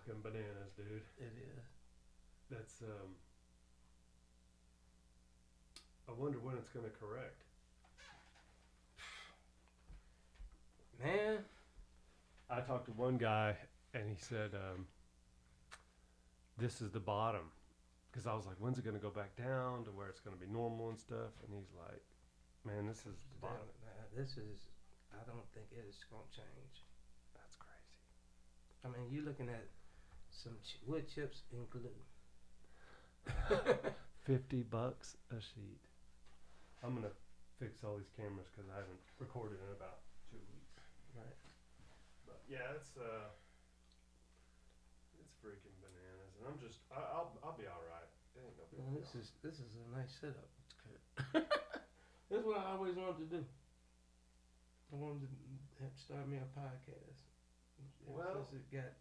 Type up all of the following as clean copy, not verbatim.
fucking bananas, dude. It is. That's I wonder when it's gonna correct. Man. I talked to one guy and he said, this is the bottom. Because I was like, when's it going to go back down to where it's going to be normal and stuff? And he's like, man, this is the bottom. This is, I don't think it is going to change. That's crazy. I mean, you're looking at some wood chips and glue. $50 a sheet. I'm going to fix all these cameras because I haven't recorded in about 2 weeks. Right. But yeah, it's freaking bananas, and I'll be all right. It ain't no big Well, deal. this is a nice setup. That's what I always wanted to do. I wanted to start me a podcast. Well, since it got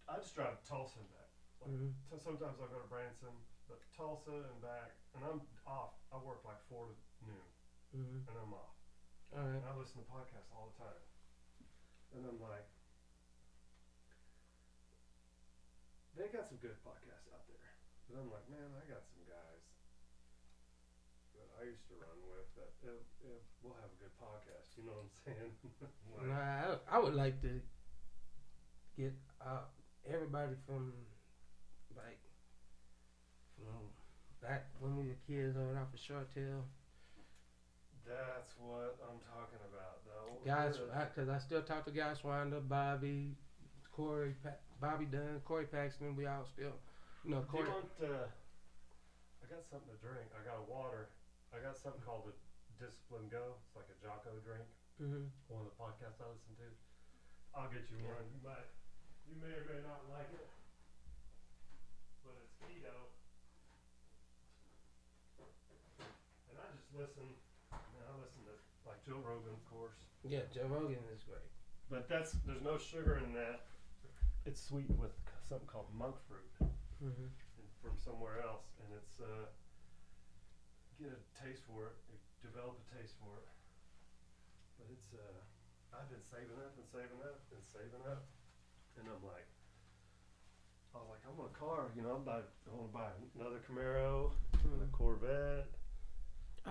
I just drive to Tulsa and back. Like, Mhm. sometimes I'll go to Branson, but Tulsa and back, and I'm off. I work like 4 to noon, Mhm. and I'm off. All right. And I listen to podcasts all the time. And I'm like, they got some good podcasts out there. But I'm like, man, I got some guys that I used to run with that we'll have a good podcast. You know what I'm saying? Like, Nah, I would like to get everybody from back when we were kids over off of Shortail. that's what I'm talking about, though. Guys, because I still talk to Guy Swander, Bobby, Corey, Bobby Dunn, Corey Paxton. We all still, Do you Corey. want, I got something to drink. I got a water. I got something called the Discipline Go. It's like a Jocko drink. Mm-hmm. One of the podcasts I listen to. I'll get you one. You may or may not like it, but it's keto. And I just listen. I listen to like Joe Rogan, of course. Yeah, Joe Rogan is great. But there's no sugar in that. It's sweetened with something called monk fruit Mm-hmm. from somewhere else, and it's get a taste for it, develop a taste for it. But it's I've been saving up, and I'm like, I was like, I want a car, I want to buy another Camaro, and a Corvette.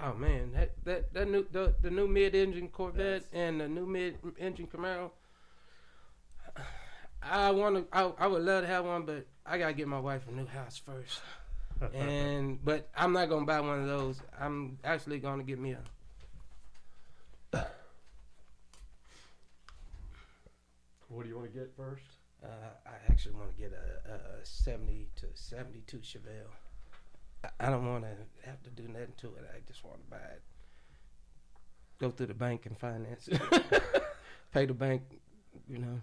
Oh man, that new the new mid-engine Corvette and the new mid-engine Camaro. I would love to have one, but I gotta get my wife a new house first. But I'm not gonna buy one of those. I'm actually gonna get me a. What do you want to get first? I actually want to get a 70 to 72 Chevelle. I don't want to have to do nothing to it. I just want to buy it. Go through the bank and finance it. Pay the bank,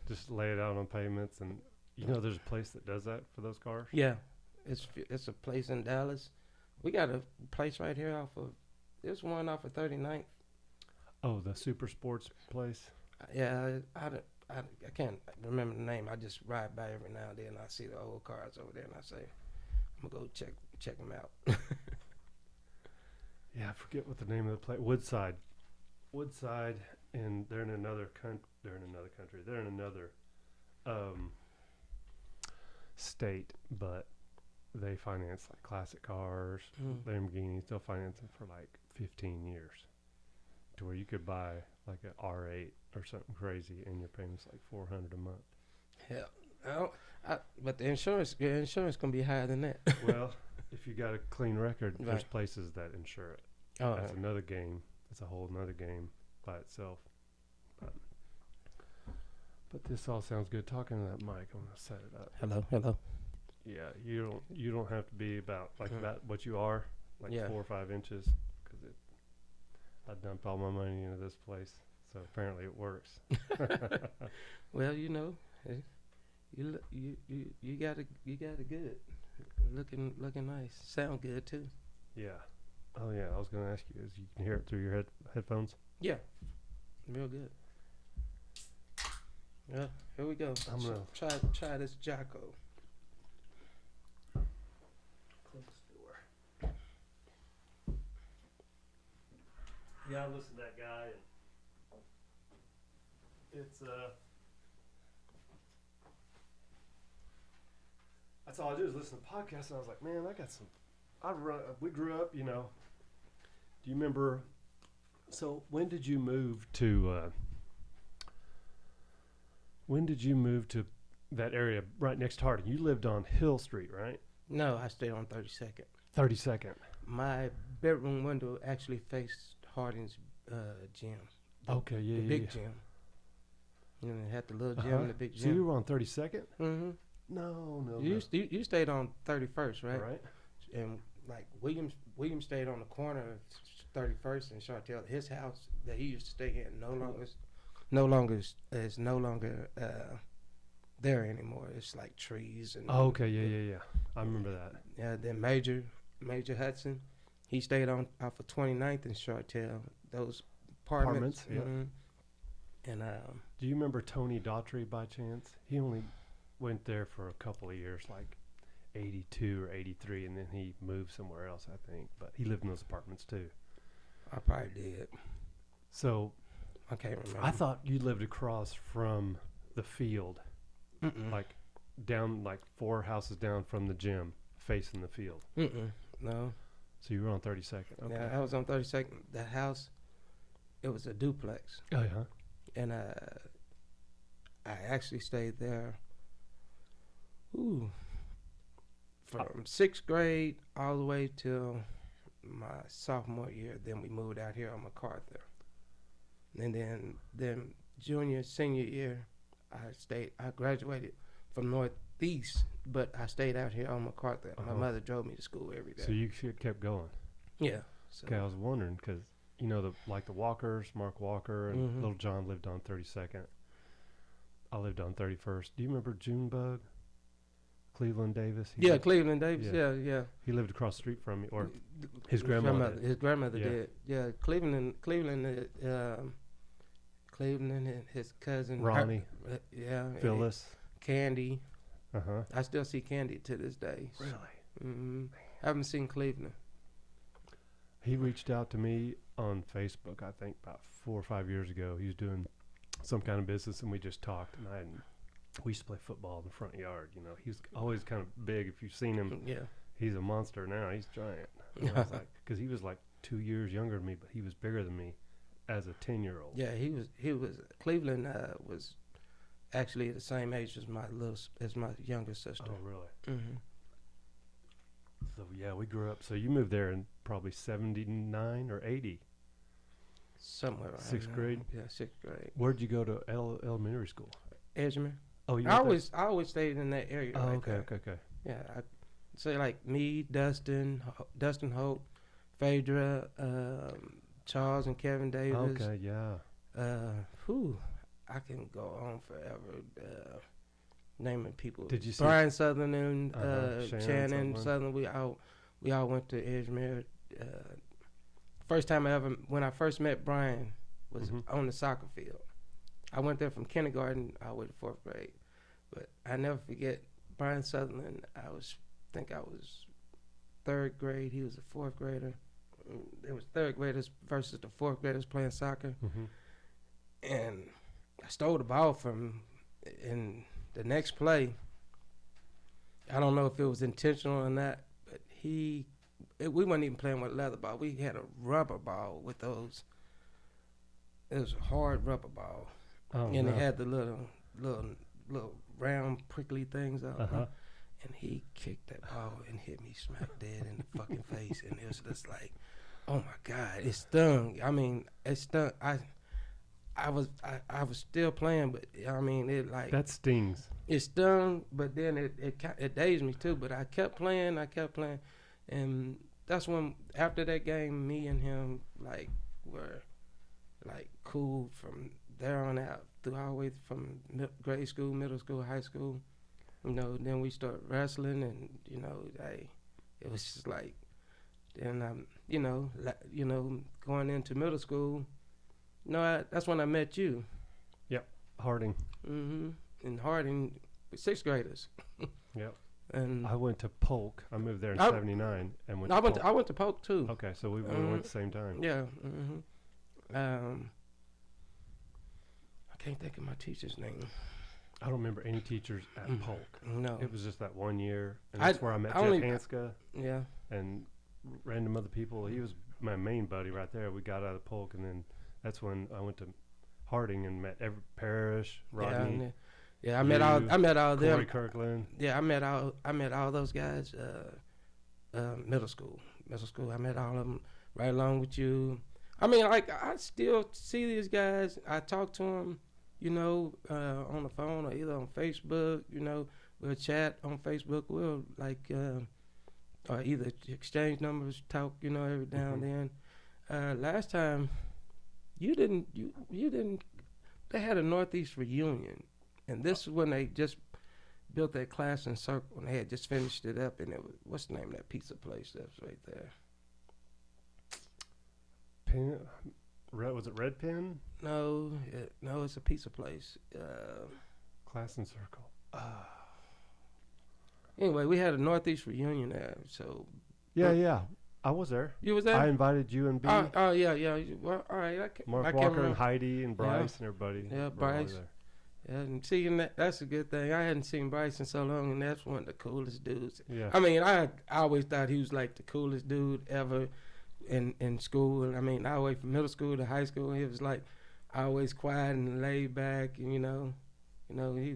Just lay it out on payments, and there's a place that does that for those cars. Yeah, it's a place in Dallas. We got a place right here there's one off of 39th. Oh, the Super Sports place. Yeah, I can't remember the name. I just ride by every now and then. I see the old cars over there, and I say, I'm gonna go check them out. Yeah, I forget what the name of the place. Woodside, and they're in another country. They're in another state, but they finance like classic cars, Lamborghinis. They'll finance them for like 15 years, to where you could buy like an R8 or something crazy, and your payment's like $400 a month. Hell, but the insurance gonna be higher than that. Well, if you got a clean record, there's Right. places that insure it. Oh, That's another game. That's a whole nother game by itself. But this all sounds good. Talking to that mic, I'm gonna set it up. hello. Yeah, you don't have to be about what you are, like Yeah. 4 or 5 inches, because I dumped all my money into this place, so apparently it works. Well, you got it good. Looking nice. Sound good too. Yeah. Oh yeah, I was gonna ask you, you can hear it through your headphones? Yeah. Real good. Yeah, here we go. I'm gonna Try this Jocko. Close the door. Yeah, I listened to that guy, and it's that's all I do is listen to podcasts. And I was like, man, I got some. We grew up, you know. Do you remember? So when did you move to? When did you move to that area right next to Harding? You lived on Hill Street, right? No, I stayed on 32nd. 32nd. My bedroom window actually faced Harding's gym. Okay, yeah, the yeah, big yeah. gym. You know, they had the little gym and the big So gym. you were on 32nd? Mm-hmm. No. You stayed on 31st, right? Right. And like William stayed on the corner of 31st and Chartel. His house that he used to stay in is no longer there anymore. It's like trees and. Oh, okay, yeah. I remember that. Yeah. Then Major Hudson, he stayed on off of 29th and Chartel. Those apartments. Yeah. Mm-hmm. And do you remember Tony Daughtry by chance? He only went there for a couple of years, like 82 or 83, and then he moved somewhere else, I think. But he lived in those apartments too. I probably did. So I can't remember. I thought you lived across from the field, like down, like 4 houses down from the gym, facing the field. No. So you were on 32nd. Okay. Yeah, I was on 32nd. The house, it was a duplex. Oh yeah. And I actually stayed there. From 6th grade all the way till my sophomore year. Then we moved out here on MacArthur. And then junior, senior year, I graduated from Northeast, but I stayed out here on MacArthur. My mother drove me to school every day. So you kept going. Yeah. So. Okay, I was wondering because you know the Walkers, Mark Walker, and Little John lived on 32nd. I lived on 31st. Do you remember Junebug? Cleveland Davis. Cleveland Davis. Yeah. He lived across the street from me, or his grandmother. His grandmother did. Yeah, Cleveland, and his cousin Ronnie. Phyllis. Candy. Uh-huh. I still see Candy to this day. Really? Mm-hmm. I haven't seen Cleveland. He reached out to me on Facebook, I think, about 4 or 5 years ago. He was doing some kind of business, and we just talked. And we used to play football in the front yard. You know, he was always kind of big. If you've seen him, he's a monster now. He's giant. And I was like, because he was like 2 years younger than me, but he was bigger than me as a 10-year-old. Yeah, he was. Cleveland was actually the same age as my younger sister. Oh, really? Mm-hmm. So yeah, we grew up. So you moved there in probably 79 or 80. Somewhere around 6th grade. Yeah, 6th grade. Where'd you go to elementary school? Edgeman. Oh, you. I always stayed in that area. Oh, right okay. Yeah, I'd say like me, Dustin Hope, Phaedra, Charles and Kevin Davis. Okay, yeah. I can go on forever. Naming people. Did you see Brian Southern and Shannon Southern? We all went to Edgemere. First time when I first met Brian was on the soccer field. I went there from kindergarten all the way to 4th grade. But I never forget Brian Sutherland. I think I was 3rd grade. He was a 4th grader. It was 3rd graders versus the 4th graders playing soccer. And I stole the ball from him. In the next play, I don't know if it was intentional or not, but we weren't even playing with a leather ball. We had a rubber ball with those. It was a hard rubber ball. It had the little round prickly things on it. And he kicked that ball and hit me smack dead in the fucking face. And it was just like, oh my God, it stung. I mean, it stung. I was still playing, but I mean, it like that stings. It stung, but then it dazed me too. But I kept playing, and that's when after that game, me and him like were like cool from there on out through all the way from grade school, middle school, high school. You know, then we started wrestling, and you know, it was just like, then going into middle school. No, that's when I met you. Yep, Harding. In Harding, 6th graders. Yep. And I went to Polk. I moved there in '79 and went. I went to Polk too. Okay, so we went at the same time. Yeah. I can't think of my teacher's name. I don't remember any teachers at Polk. No. It was just that 1 year, and that's where I met Jeff Hanska Yeah. and random other people. He was my main buddy right there. We got out of Polk, and then that's when I went to Harding and met Parrish, Rodney. Yeah, I met all of them. Corey Kirkland. Yeah, I met all those guys. Middle school. I met all of them right along with you. I mean, like, I still see these guys. I talk to them, you know, on the phone or either on Facebook. You know, we'll chat on Facebook. We'll or either exchange numbers, talk, you know, every now and then. Last time, you didn't. They had a Northeast reunion, and this is when they just built that class in Circle, and they had just finished it up. And it was, what's the name of that pizza place that's right there? Was it Red Pin? No, it's a pizza place. Class in Circle. Anyway, we had a Northeast reunion there. So yeah, I was there. You was there? I invited you and B. Oh yeah. Well, all right. Mark Walker and Heidi and Bryce and everybody. Yeah, Bryce. Yeah, and seeing that's a good thing. I hadn't seen Bryce in so long, and that's one of the coolest dudes. Yeah. I mean, I always thought he was like the coolest dude ever in school. I mean, all the way from middle school to high school, he was like always quiet and laid back, and you know he.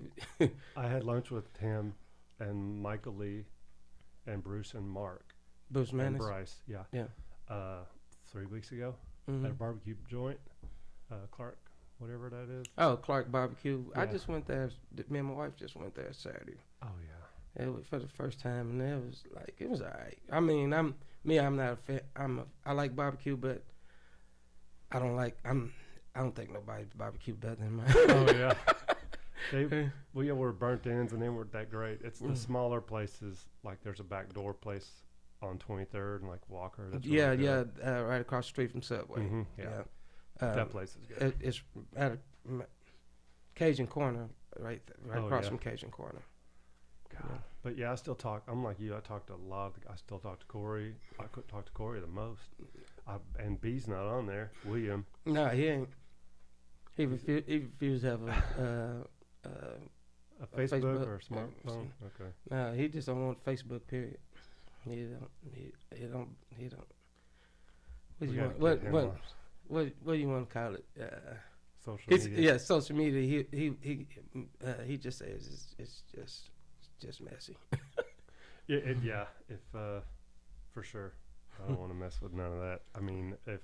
I had lunch with him and Michael Lee and Bruce and Mark. Bruce Manis. And Bryce, yeah. 3 weeks ago at a barbecue joint, Clark, whatever that is. Oh, Clark Barbecue. Yeah. I just went there. Me and my wife just went there Saturday. Oh yeah. It was for the first time, and it was all right. I mean, I'm not a fan. I like barbecue, but I don't think nobody's barbecue better than mine. Oh yeah. We were burnt ends, and they weren't that great. It's the smaller places, like there's a backdoor place on 23rd and like Walker. That's really good. Right across the street from Subway. Yeah. That place is good. It's at Cajun Corner, right across from Cajun Corner. God. Yeah. But yeah, I still talk. I'm like you. I talked to a lot. I still talk to Corey. I could talk to Corey the most. And B's not on there. William. No, he ain't. He refused to have a Facebook or a smartphone. Okay. No, he just don't want Facebook. Period. He don't. What do you want? What do you want to call it? Social media. Yeah, social media. He just says it's just messy. Yeah. If for sure, I don't want to mess with none of that. I mean, if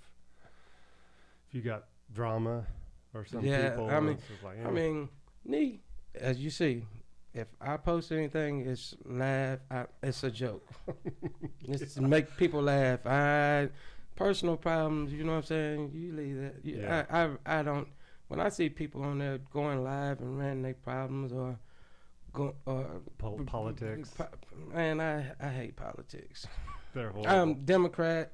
you got drama or some people, I mean, it's just like, I mean, me, as you see, if I post anything, it's laugh. It's a joke. It's to make people laugh. Personal problems, you know what I'm saying? You leave that. Yeah. I don't. When I see people on there going live and ranting their problems or politics, man, I hate politics. They're horrible. I'm Democrat,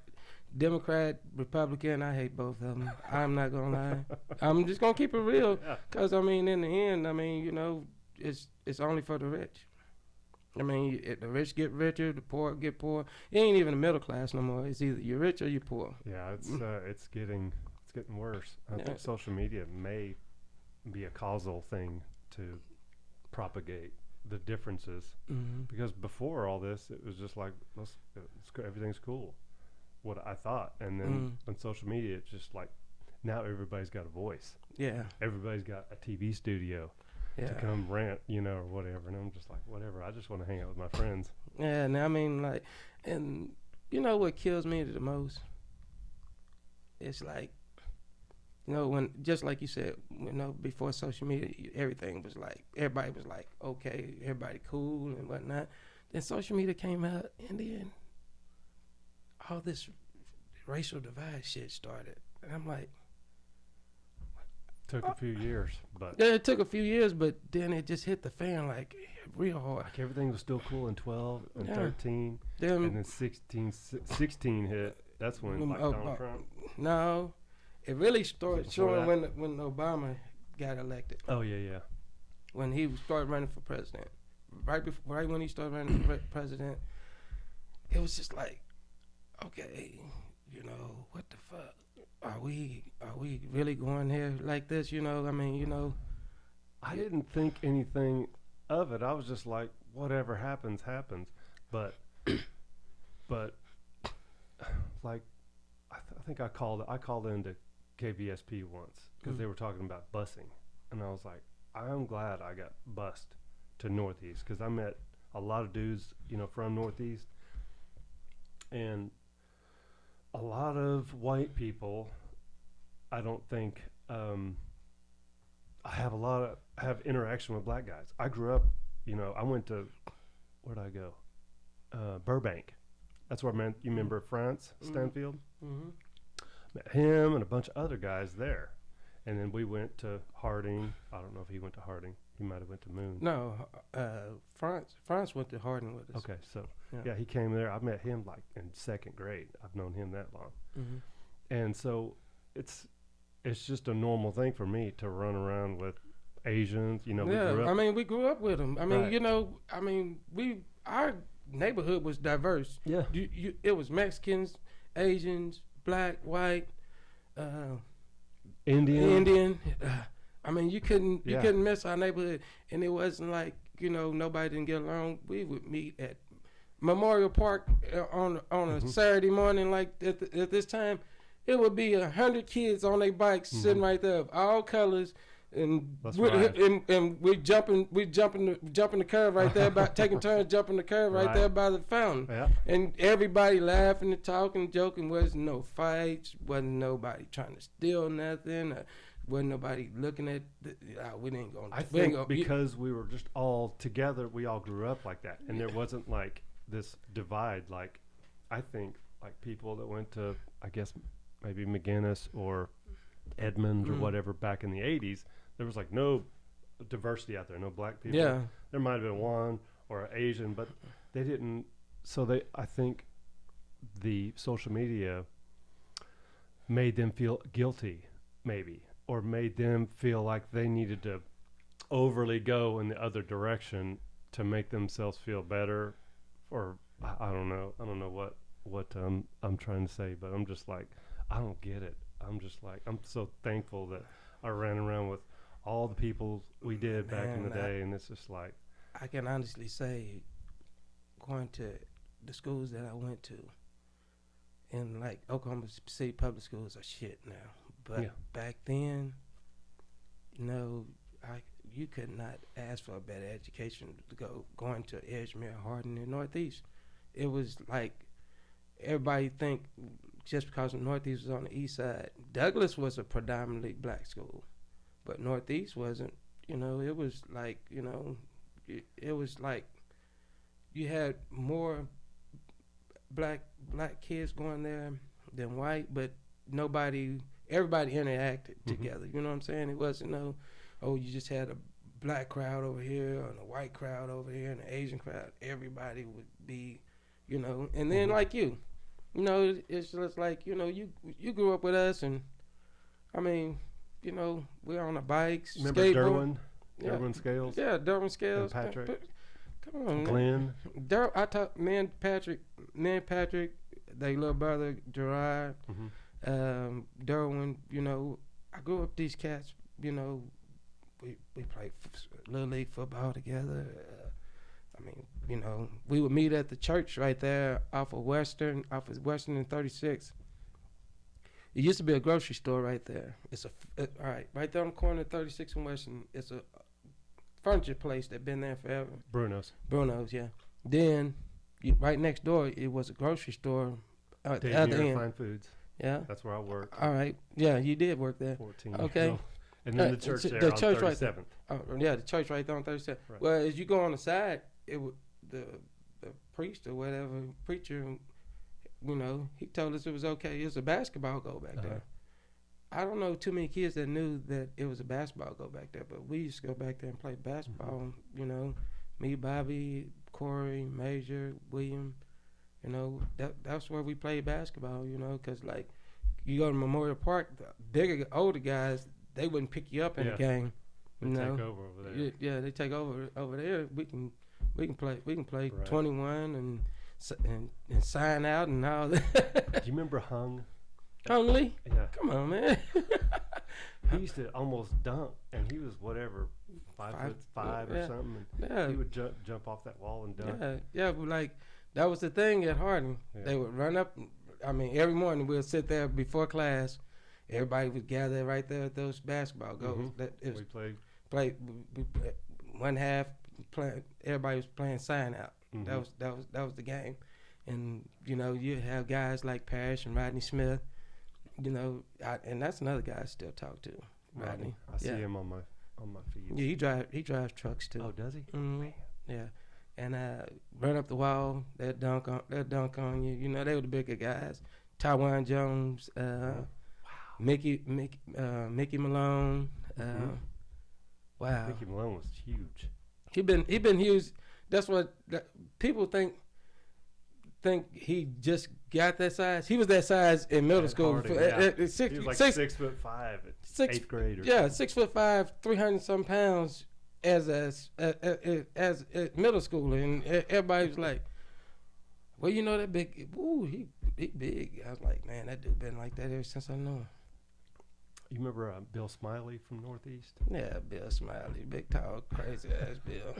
Republican. I hate both of them. I'm not gonna lie. I'm just gonna keep it real, because I mean, in the end, I mean, you know, it's only for the rich. I mean, the rich get richer, the poor get poor. It ain't even the middle class no more. It's either you're rich or you're poor. Yeah, it's getting worse. I think social media may be a causal thing to propagate the differences, because before all this, it was just like everything's cool. What I thought, and then on social media, it's just like now everybody's got a voice. Yeah, everybody's got a TV studio. To come rant, you know, or whatever. And I'm just like, whatever. I just want to hang out with my friends. Yeah, and I mean, like, and you know what kills me the most? It's like, you know, when, just like you said, you know, before social media, everybody was like, okay, everybody cool and whatnot. Then social media came out, and then all this racial divide shit started. And I'm like, Took a few years, but yeah, it took a few years, but then it just hit the fan like real hard. Like everything was still cool in 12 and 13, and then 16 hit. That's when Donald Trump. No, it really started showing when Obama got elected. Oh yeah. When he started running for president, right when he started running for president, it was just like, okay, you know, what the fuck. are we really going there like this? You know, I mean, you know, I didn't think anything of it. I was just like, whatever happens, happens. But, but, like, I think I called into KVSP once because they were talking about busing, and I was like, I'm glad I got bused to Northeast because I met a lot of dudes, you know, from Northeast, and a lot of white people. I don't think I have interaction with black guys. I grew up, you know, I went to, where'd I go? Burbank. That's where I met, you remember France Stanfield? Mm-hmm. Met him and a bunch of other guys there. And then we went to Harding. I don't know if he went to Harding. He might have went to Moon. No, France went to Harding with us. Okay, so yeah, he came there. I met him like in second grade. I've known him that long. Mm-hmm. And so it's just a normal thing for me to run around with Asians. You know, Yeah, I mean, we grew up with them. I mean, Right. you know, I mean, our neighborhood was diverse. Yeah. It was Mexicans, Asians, black, white, Indian. I mean, you couldn't miss our neighborhood, and it wasn't like, you know, nobody didn't get along. We would meet at Memorial Park on a Saturday morning, like at this time. It would be 100 kids on their bikes sitting right there, of all colors, and we jumping the curve right there, by taking turns jumping the curve right there by the fountain, and everybody laughing and talking, joking. Wasn't no fights, wasn't nobody trying to steal nothing, wasn't nobody looking at. We didn't go. I think because we were just all together, we all grew up like that, and there wasn't like this divide. Like I think like people that went to, I guess, maybe McGinnis or Edmond or whatever back in the 80s, there was like no diversity out there, no black people. Yeah. There might have been one or an Asian, but they didn't. So I think the social media made them feel guilty, maybe, or made them feel like they needed to overly go in the other direction to make themselves feel better. Or I don't know. I don't know what I'm trying to say, but I'm just like, I don't get it. I'm just like, I'm so thankful that I ran around with all the people we did back in the day, and it's just like, I can honestly say, going to the schools that I went to, and like Oklahoma City public schools are shit now, but back then, you know, you could not ask for a better education going to Edgemere, Hardin, and Northeast. It was like everybody think just because Northeast was on the east side. Douglas was a predominantly black school, but Northeast wasn't. You know, it was like, you know, it was like you had more black kids going there than white, but everybody interacted together. You know what I'm saying? It wasn't you just had a black crowd over here and a white crowd over here and an Asian crowd. Everybody would be, you know, and then like you know, it's just like, you know, you grew up with us, and I mean, you know, we're on the bikes, remember skateboard. Derwin Scales? Yeah, Derwin Scales. And Patrick. Come on, Glenn. I talk, me and Patrick, their little brother Gerard, Derwin. You know, I grew up with these cats. You know, we played little league football together. I mean, you know, we would meet at the church right there off of Western and 36. It used to be a grocery store right there. It's right there on the corner of 36 and Western. It's a furniture place that's been there forever. Bruno's, yeah. Then right next door, it was a grocery store. At the other end. Fine Foods. Yeah. That's where I worked. All right. Yeah, you did work there. 14. Okay. No. And then the church there the on church 37th. right there. Oh, yeah, the church right there on 37th. Right. Well, as you go on the side, it would the priest or whatever, preacher, you know, he told us it was okay. It was a basketball goal back there. I don't know too many kids that knew that it was a basketball goal back there, but we used to go back there and play basketball. You know, me, Bobby, Corey, Major, William. You know, that's where we played basketball. You know, because like you go to Memorial Park, the bigger, older guys, they wouldn't pick you up in the game. They take over there. Yeah, they take over there. We can play right. 21 and sign out and all that. Do you remember Hung? Only? Yeah. Come on, man. He used to almost dunk, and he was whatever, 5'5" or yeah. something. And Yeah. he would jump off that wall and dunk. Yeah, but like that was the thing at Harding. Yeah. They would run up. I mean, every morning we'd sit there before class. Everybody would gather right there at those basketball goals. Mhm. That We played. we one half. Everybody was playing sign out. Mhm. That was the game, and you know you have guys like Parrish and Rodney Smith. You know, and that's another guy I still talk to, Rodney. I see Yeah. him on my feed. Yeah, he drives trucks too. Oh, does he? Mhm. Yeah, and run up the wall. They'll dunk on you. You know, they were the bigger guys. Tywan Jones, Mickey Malone. Mhm. Wow, Mickey Malone was huge. he been huge. That's what people think he just got that size. He was that size in middle At school. Harding, For- yeah. at six, He was like six- 6'5" at six- 8th grade. Or yeah, something. 6'5", 300 some pounds as a middle schooler, and everybody was like, "Well, you know that big, ooh, he big." I was like, "Man, that dude been like that ever since I know him." You remember Bill Smiley from Northeast? Yeah, Bill Smiley, big tall, crazy ass Bill.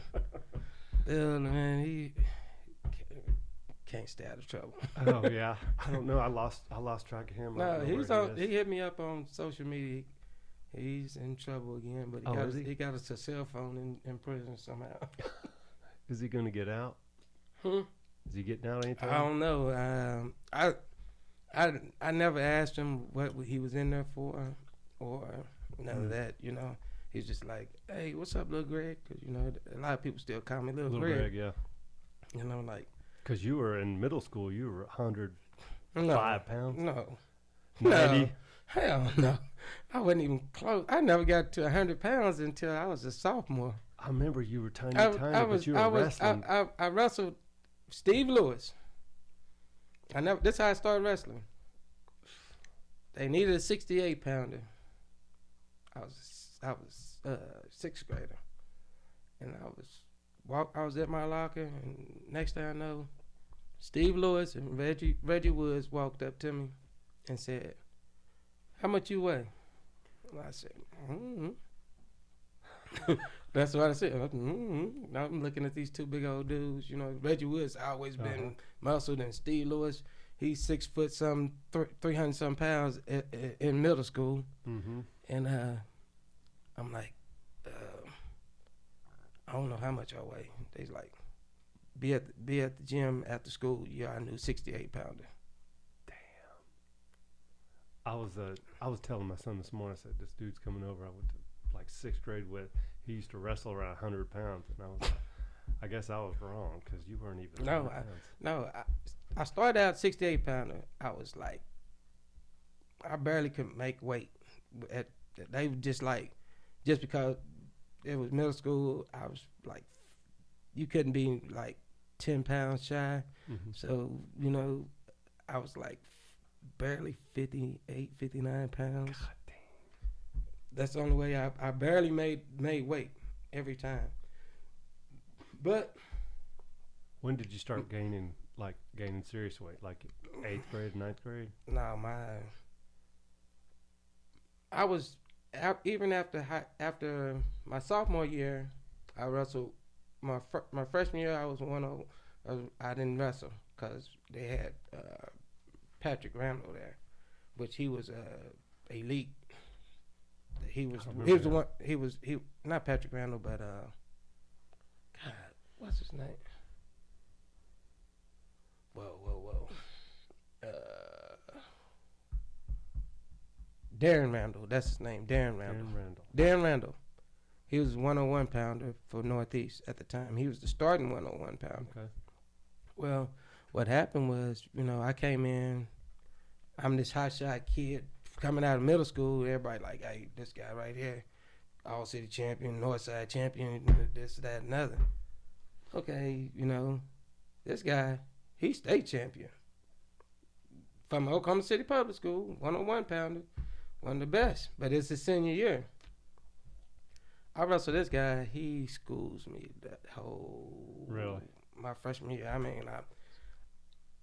Bill, man, he can't stay out of trouble. Oh yeah, I don't know. I lost track of him. I No, don't know he's where on. he is. He hit me up on social media. He's in trouble again, but he got a cell phone in prison somehow. Is he going to get out? Hmm? Is he getting out anytime? I don't know. I never asked him what he was in there for, or none of that. You know, he's just like, "Hey, what's up, little Greg?" Because you know, a lot of people still call me little Greg. yeah. You know, like, Because you were in middle school, you were 105 no, pounds. no, 90. no, hell no. I wasn't even close. I never got to 100 pounds until I was a sophomore. I remember you were tiny, but you were wrestling. wrestling. I wrestled Steve Lewis. This is how I started wrestling. They needed a 68 pounder. I was sixth grader, and I was at my locker, and next thing I know, Steve Lewis and Reggie Woods walked up to me and said, "How much you weigh?" And I said, That's what I said. Now I'm looking at these two big old dudes. You know, Reggie Woods always been muscled, and Steve Lewis, he's 6 foot some, 300 some pounds in middle school. Mm-hmm. And I'm like, I don't know how much I weigh. They's like, be at the gym after school. Yeah, I knew 68 pounder. I was telling my son this morning. I said, "This dude's coming over. I went to like 6th grade with. He used to wrestle around 100 pounds." And I was like, I guess I was wrong because you weren't even. I started out 68 pounder. I was like, I barely could make weight. They were just because it was middle school, I was like, you couldn't be like 10 pounds shy. Mm-hmm. So, you know, I was like barely 58, 59 pounds. God dang. That's the only way I barely made weight every time. But when did you start gaining serious weight? Like 8th grade, 9th grade? No, I was even after my sophomore year, I wrestled. My freshman year, I was I didn't wrestle because they had Patrick Randall there, which he was elite. He was the one. He not Patrick Randall, but God, what's his name? Whoa. Darren Randall, that's his name. Darren Randall. He was 101 pounder for Northeast at the time. He was the starting 101 pounder. Okay. Well, what happened was, you know, I came in. I'm this hot shot kid coming out of middle school. Everybody like, hey, this guy right here, all city champion, Northside champion, this, that, and other. Okay, you know, this guy, he's state champion from Oklahoma City Public School, 101 pounder. One of the best, but it's his senior year. I wrestled this guy. He schools me that whole Really? my freshman year. I mean,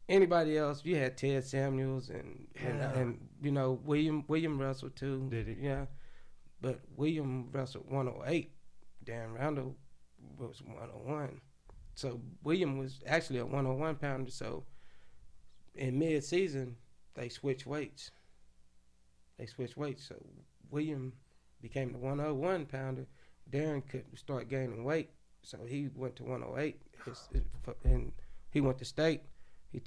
anybody else, you had Ted Samuels and William Russell too. Did he? Yeah, but William Russell 108. Dan Randall was 101. So William was actually a 101 pounder. So in mid season, they switched weights. So William became the 101 pounder. Darren could start gaining weight, so he went to 108. And he went to state. He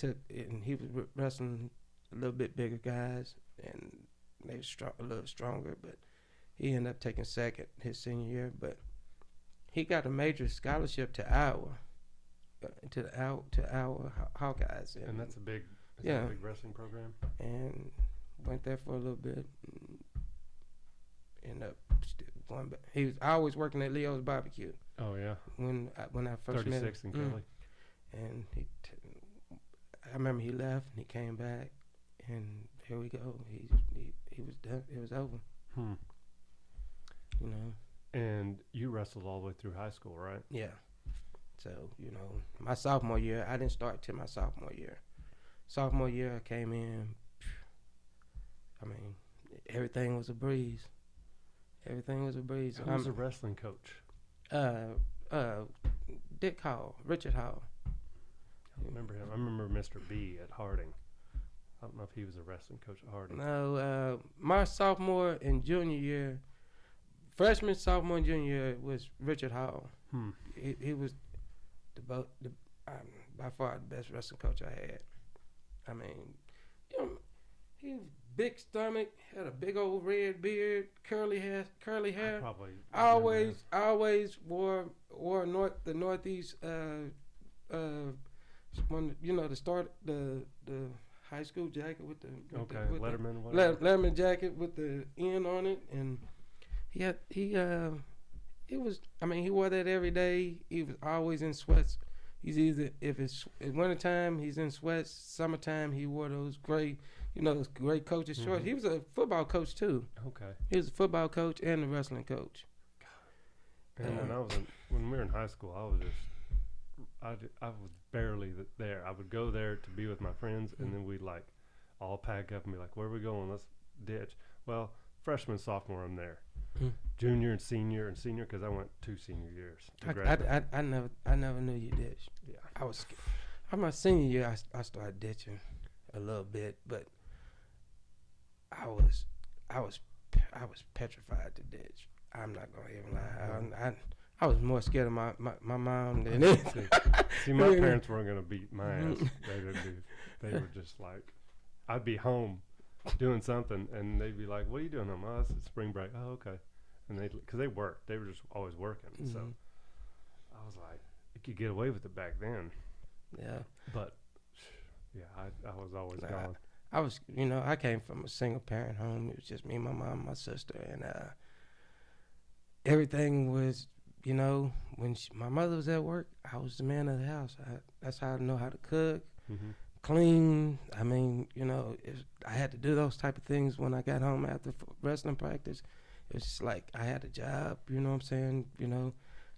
was wrestling a little bit bigger guys, and they were a little stronger. But he ended up taking second his senior year. But he got a major scholarship to Iowa, to Iowa Hawkeyes, and that's a big wrestling program. And went there for a little bit. And ended up going back. He was always working at Leo's Barbecue. Oh yeah. When I first met him. 36 in Kelly. And I remember he left and he came back, and here we go. He was done. It was over. You know. And you wrestled all the way through high school, right? Yeah. So, my sophomore year, I didn't start till my sophomore year. Sophomore year, I came in. I mean, everything was a breeze. Who was the wrestling coach? Dick Hall, Richard Hall. I remember him. I remember Mr. B at Harding. I don't know if he was a wrestling coach at Harding. No, my sophomore and junior year, freshman, sophomore, and junior year was Richard Hall. He was by far the best wrestling coach I had. I mean, he was big stomach, had a big old red beard, curly hair. Always wore the Northeast the start the high school jacket with the Letterman jacket with the N on it, and he wore that every day. He was always in sweats. He's either, if it's wintertime, he's in sweats. Summertime, he wore those gray coach's shorts. He was a football coach too. Okay. He was a football coach and a wrestling coach. And when we were in high school, I was barely there. I would go there to be with my friends, and then we'd all pack up and be like, "Where are we going? Let's ditch." Well, freshman, sophomore, I'm there. Junior and senior, because I went 2 senior years. I never knew you ditched. Yeah, I was. My senior year, I started ditching a little bit, but I was petrified to ditch. I'm not gonna even lie. I was more scared of my mom than anything. See, my parents weren't gonna beat my ass. They were just like, I'd be home doing something, and they'd be like, "What are you doing?" Oh, it's spring break. Oh, okay. And because they worked, they were just always working. So I was like, you could get away with it back then. Yeah. But yeah, I was always gone. I was, I came from a single parent home. It was just me, my mom, and my sister, and everything was, when my mother was at work, I was the man of the house. That's how I know how to cook. Clean. I mean, I had to do those type of things when I got home after wrestling practice. It was just like I had a job, you know what I'm saying?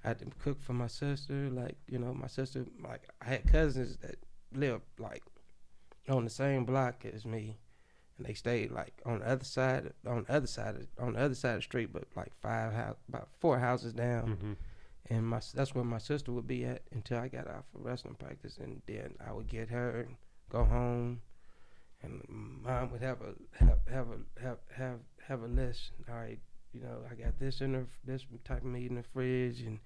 I had to cook for my sister. My sister, I had cousins that lived on the same block as me, and they stayed on the other side of the street, but about 4 houses down. And that's where my sister would be at until I got out for wrestling practice, and then I would get her and go home, and mom would have a list. All right, I got this this type of meat in the fridge, and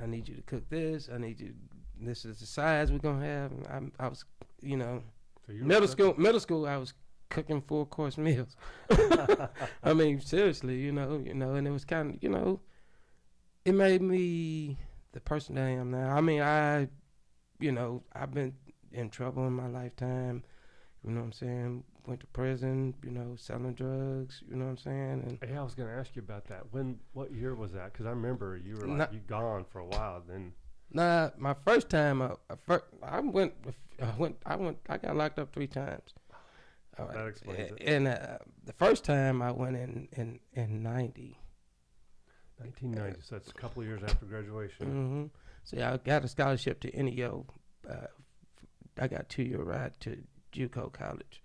I need you to cook this. This is the size we're gonna have. And I was, so middle school, I was cooking 4-course meals. I mean, seriously, and it was kind of, it made me the person that I am now. I mean, I've been in trouble in my lifetime. You know what I'm saying? Went to prison, selling drugs, you know what I'm saying? And I was going to ask you about that. What year was that? Because I remember you were you gone for a while then. Nah, my first time, I got locked up 3 times. That explains it. And the first time I went in 90. 1990, so that's a couple of years after graduation. So I got a scholarship to NEO, I got 2-year ride to JUCO college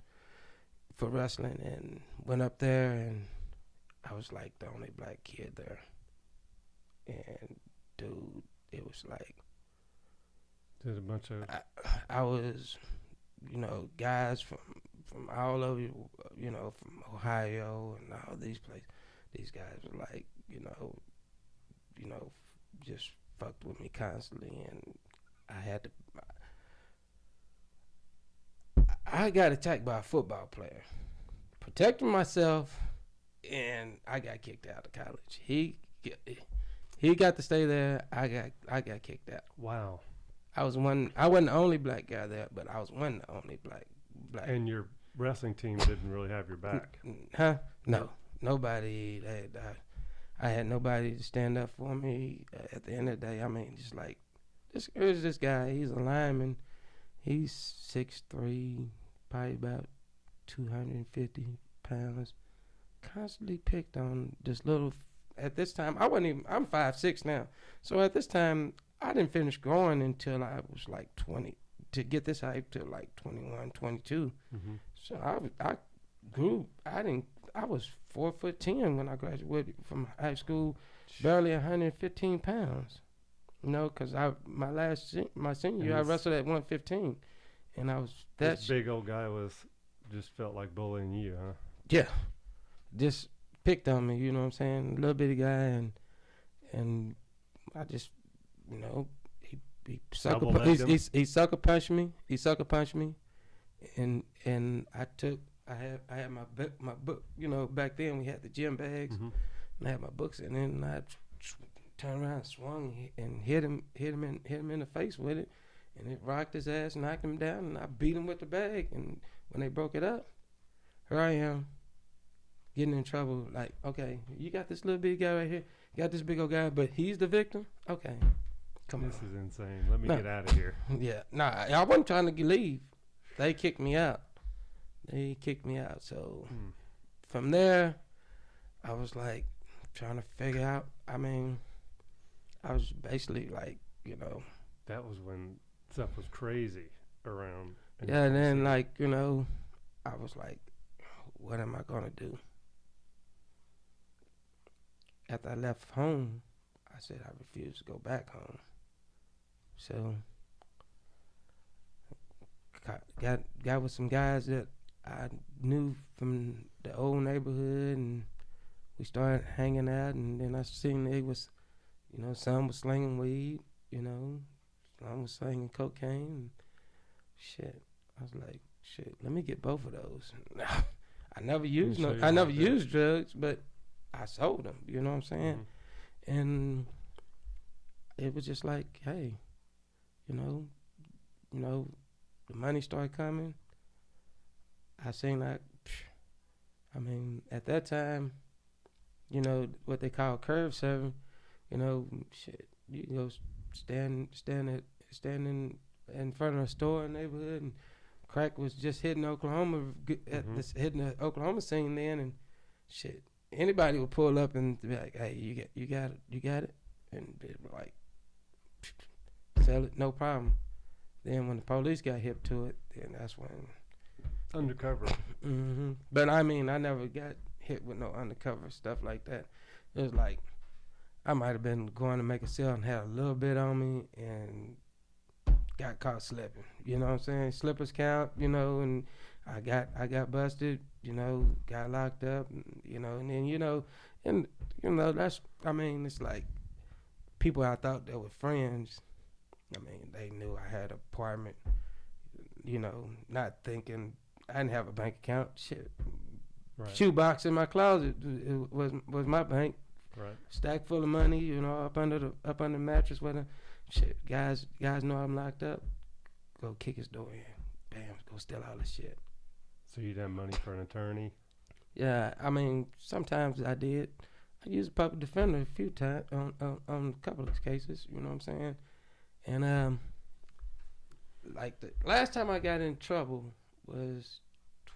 for wrestling, and went up there, and I was like the only black kid there. And dude, it was like There's a bunch of I was, guys from all over, from Ohio and all these places. These guys were like, just fucked with me constantly, and I had to. I got attacked by a football player, protecting myself, and I got kicked out of college. He got to stay there. I got kicked out. wow. I wasn't the only black guy there, but I was one of the only black. And your wrestling team didn't really have your back. Huh? No, nobody. I had nobody to stand up for me. At the end of the day, I mean, just like here's this guy. He's a lineman. He's 6'3", probably about 250 pounds. Constantly picked on this little. At this time, I wasn't even. I'm 5'6" now. So at this time, I didn't finish growing until I was like 20. To get this height to like 21, 22. Mm-hmm. So I grew. I was 4'10" when I graduated from high school, barely 115 pounds. Because my senior year I wrestled at 115, and I was this big old guy just felt like bullying you, huh? Yeah, just picked on me. You know what I'm saying? Little bitty guy, and I just he sucker punched me. He sucker punched me, and I had my book. Back then we had the gym bags, Mm-hmm. and I had my books, and then I turned around, swung, and hit him in the face with it, and it rocked his ass, knocked him down, and I beat him with the bag. And when they broke it up, here I am, getting in trouble. Like, okay, you got this little bitty guy right here, you got this big old guy, but he's the victim. Okay, come on. This is insane. Let me get out of here. Yeah, I wasn't trying to leave. They kicked me out. So from there, I was like trying to figure out. I mean, I was basically like, That was when stuff was crazy around. Yeah, and then I was like, what am I gonna do? After I left home, I said I refused to go back home. So got with some guys that I knew from the old neighborhood, and we started hanging out, and then I seen they was, some was slinging weed, some was slinging cocaine, and shit. I was like, shit, let me get both of those. I never used drugs, but I sold them, you know what I'm saying? Mm-hmm. And it was just like, hey, the money started coming. I seen that. I mean, at that time, what they call curve serving. Shit, you go stand in front of a store in the neighborhood, and crack was just hitting Oklahoma, hitting the Oklahoma scene then, and shit, anybody would pull up and be like, hey, you got it, and be like, sell it, no problem. Then when the police got hip to it, then that's when undercover. Mm-hmm. But I mean, I never got hit with no undercover stuff like that. It was like I might have been going to make a sale and had a little bit on me and got caught slipping. You know what I'm saying? Slippers count. And I got busted. Got locked up. And then that's. I mean, it's like people I thought that were friends. I mean, they knew I had an apartment, not thinking I didn't have a bank account. Shit. Right. Shoebox in my closet was my bank. Right. Stack full of money, up under the mattress with a shit. Guys know I'm locked up. Go kick his door in. Bam, go steal all this shit. So you'd have money for an attorney? Yeah, I mean, sometimes I did. I used a public defender a few times on a couple of cases, you know what I'm saying? And like the last time I got in trouble was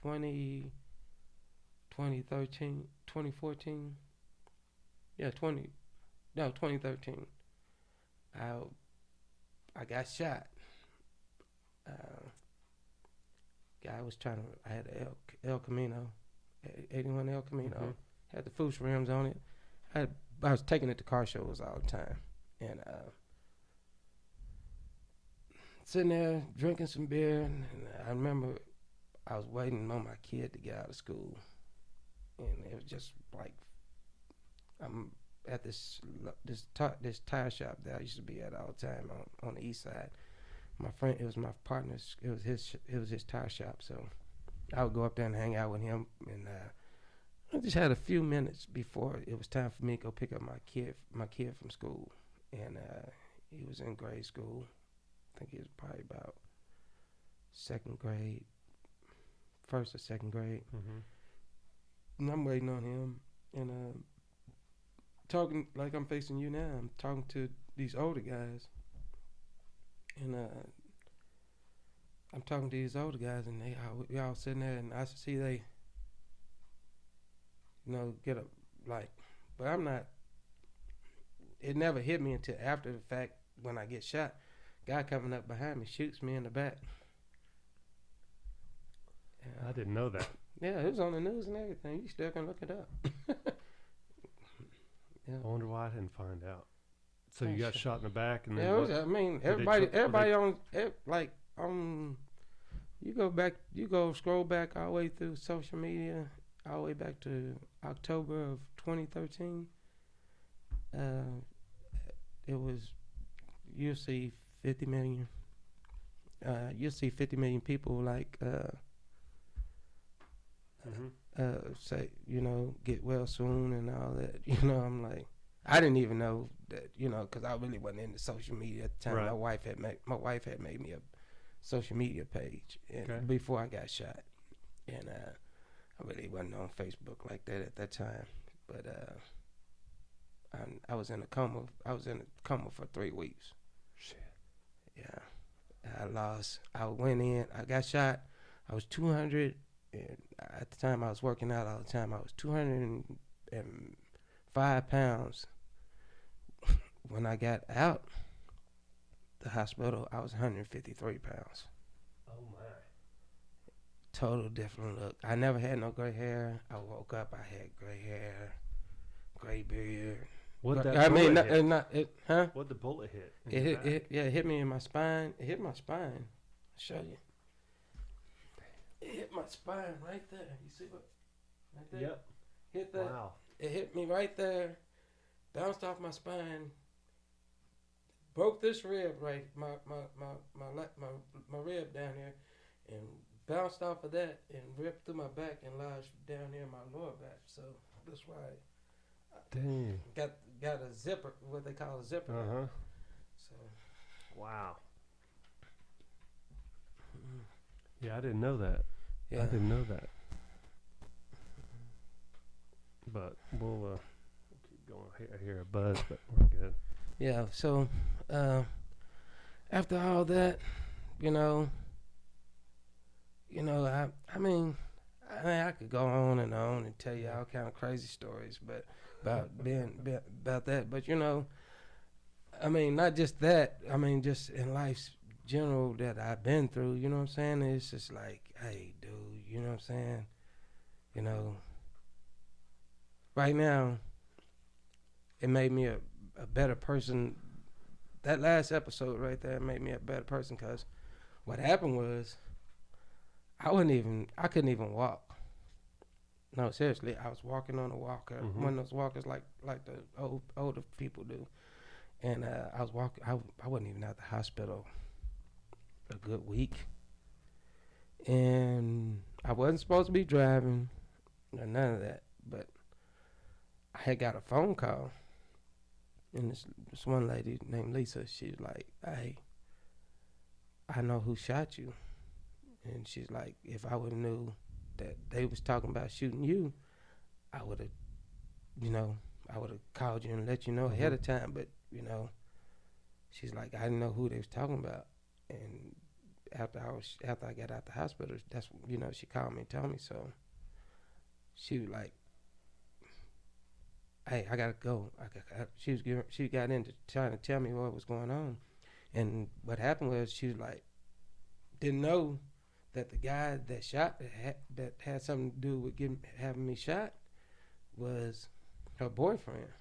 2013, 2014. Yeah, 2013. I got shot. I had El Camino, 81 El Camino, Mhm. had the Fuchs rims on it. I was taking it to car shows all the time, and sitting there drinking some beer, and I remember I was waiting on my kid to get out of school, and it was just like I'm at this tire shop that I used to be at all the time on the east side. My friend, it was my partner's, it was his tire shop, so I would go up there and hang out with him, and I just had a few minutes before it was time for me to go pick up my kid from school, and he was in grade school. I think he was probably about second grade, first or second grade. Mhm. And I'm waiting on him, and talking like I'm facing you now. I'm talking to these older guys, and I'm talking to these older guys, and we all sitting there, and I see they, get up like, but I'm not. It never hit me until after the fact when I get shot. Guy coming up behind me shoots me in the back. I didn't know that. Yeah, it was on the news and everything. You still can look it up. Yeah. I wonder why I didn't find out. So you got shot in the back, and then Yeah, what? I mean, Did they everybody you go scroll back all the way through social media, all the way back to October of 2013. It was you'll see 50 million. You'll see 50 million people like say get well soon and all that. I'm like, I didn't even know that, because I really wasn't into social media at the time. Right. My wife had made me a social media page before I got shot, and I really wasn't on Facebook like that at that time. But I was in a coma. I was in a coma for 3 weeks. Shit. Yeah, I went in. I got shot. I was 200. And at the time, I was working out all the time. I was 205 pounds. When I got out the hospital, I was 153 pounds. Oh my. Total different look. I never had no gray hair. I woke up, I had gray hair, gray beard. What that? What the bullet hit? It hit me in my spine. It hit my spine. I'll show you. It hit my spine right there. You see what? Right there. Yep. Hit that. Wow. It hit me right there. Bounced off my spine. Broke this rib right, my rib down here, and bounced off of that and ripped through my back and lodged down here in my lower back. So that's why Dang. got a zipper, what they call a zipper. Uh-huh. So Wow. Yeah, I didn't know that. yeah. I didn't know that. But we'll keep going. I hear a buzz, but we're good. Yeah. So after all that, I mean, I could go on and tell you all kind of crazy stories, but about about that. But I mean, not just that. I mean, just in life's general that I've been through. You know what I'm saying? It's just like, hey, dude. You know what I'm saying? Right now, it made me a better person. That last episode right there made me a better person, because what happened was I couldn't even walk. No, seriously, I was walking on a walker, one of those walkers like the older people do, and I was walking. I wasn't even at the hospital a good week, and I wasn't supposed to be driving or none of that, but I had got a phone call, and this one lady named Lisa, she was like, hey, I know who shot you. And she's like, if I would have knew that they was talking about shooting you, I would have called you and let you know ahead of time. But, she's like, I didn't know who they was talking about. And after I got out the hospital, that's, she called me and told me. So she was like, hey, I gotta go. She got into trying to tell me what was going on. And what happened was, she was like, didn't know that the guy that shot that had something to do with having me shot was her boyfriend,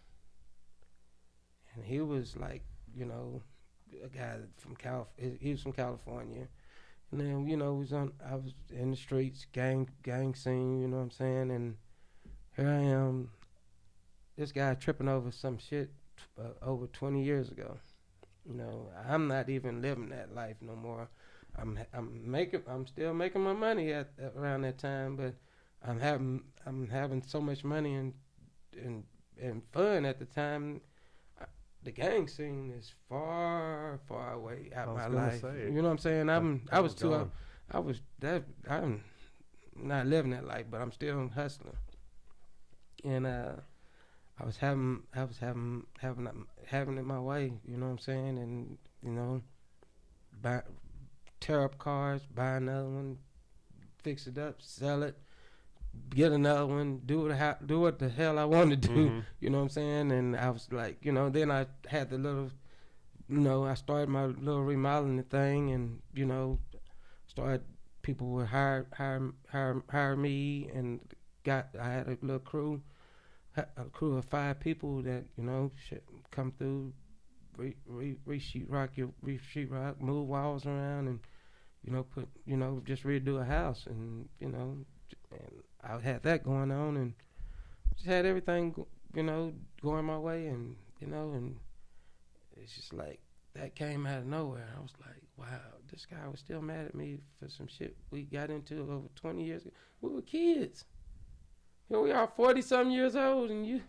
and he was like, you know, a guy from he was from California, and then you know I was in the streets, gang scene, you know what I'm saying, and here I am, this guy tripping over some shit over 20 years ago. You know, I'm not even living that life no more. I'm still making my money at around that time, but I'm having so much money and fun at the time. The gang scene is far away out my life. You know what I'm saying? I'm not living that life, but I'm still hustling. And having it my way, you know what I'm saying? And you know, tear up cars, buy another one, fix it up, sell it, get another one, do what the hell I want to do. Mm-hmm. You know what I'm saying? And I was like, you know, then I had the little, you know, I started my little remodeling thing, and you know, started people would hire me, and I had a little crew. A crew of 5 people that you know come through, re-sheetrock, move walls around, and you know just redo a house, and you know, and I had that going on, and just had everything you know going my way, and you know, and it's just like that came out of nowhere. I was like, wow, this guy was still mad at me for some shit we got into over 20 years ago. We were kids. Here we are, 40-something years old, and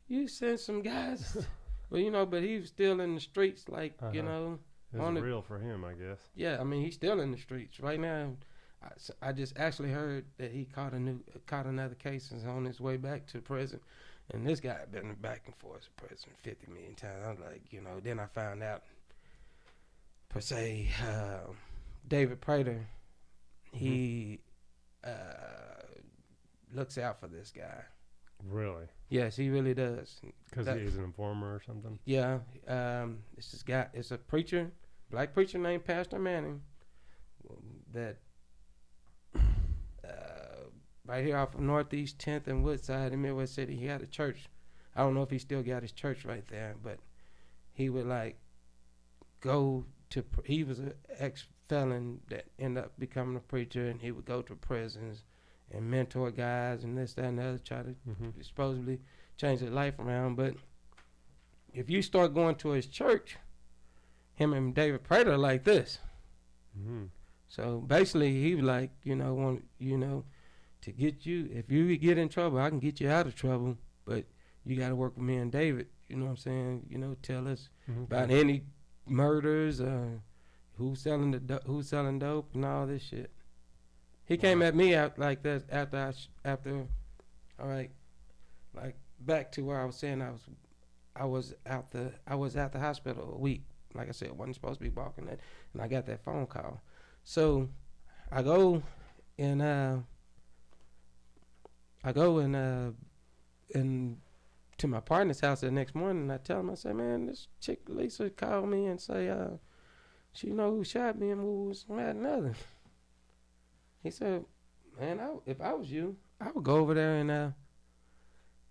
you sent some guys. Well, you know, but he was still in the streets, like, you know. It's real for him, I guess. Yeah, I mean, he's still in the streets. Right now, I just actually heard that he caught another case and is on his way back to prison. And this guy been back and forth to prison 50 million times. I was like, you know, then I found out, per se, David Prater, he looks out for this guy. Really? Yes, he really does. Because he's an informer or something? Yeah. It's this guy. It's a preacher, black preacher named Pastor Manning, that right here off of Northeast 10th and Woodside in Midwest City, he had a church. I don't know if he still got his church right there, but he would like he was an ex-felon that ended up becoming a preacher, and he would go to prisons and mentor guys and this, that, and the other, try to supposedly change their life around. But if you start going to his church, him and David Prater are like this. Mm-hmm. So basically, he was like, to get you, if you get in trouble, I can get you out of trouble, but you got to work with me and David. You know what I'm saying? You know, tell us about any murders, who's selling dope and all this shit. He came at me out like that after, all right, like back to where I was saying I was at the hospital a week. Like I said, wasn't supposed to be walking that, and I got that phone call. So I go and to my partner's house the next morning, and I tell him, I say, man, this chick Lisa called me and say she know who shot me and who was mad and other. He said, man, if I was you, I would go over there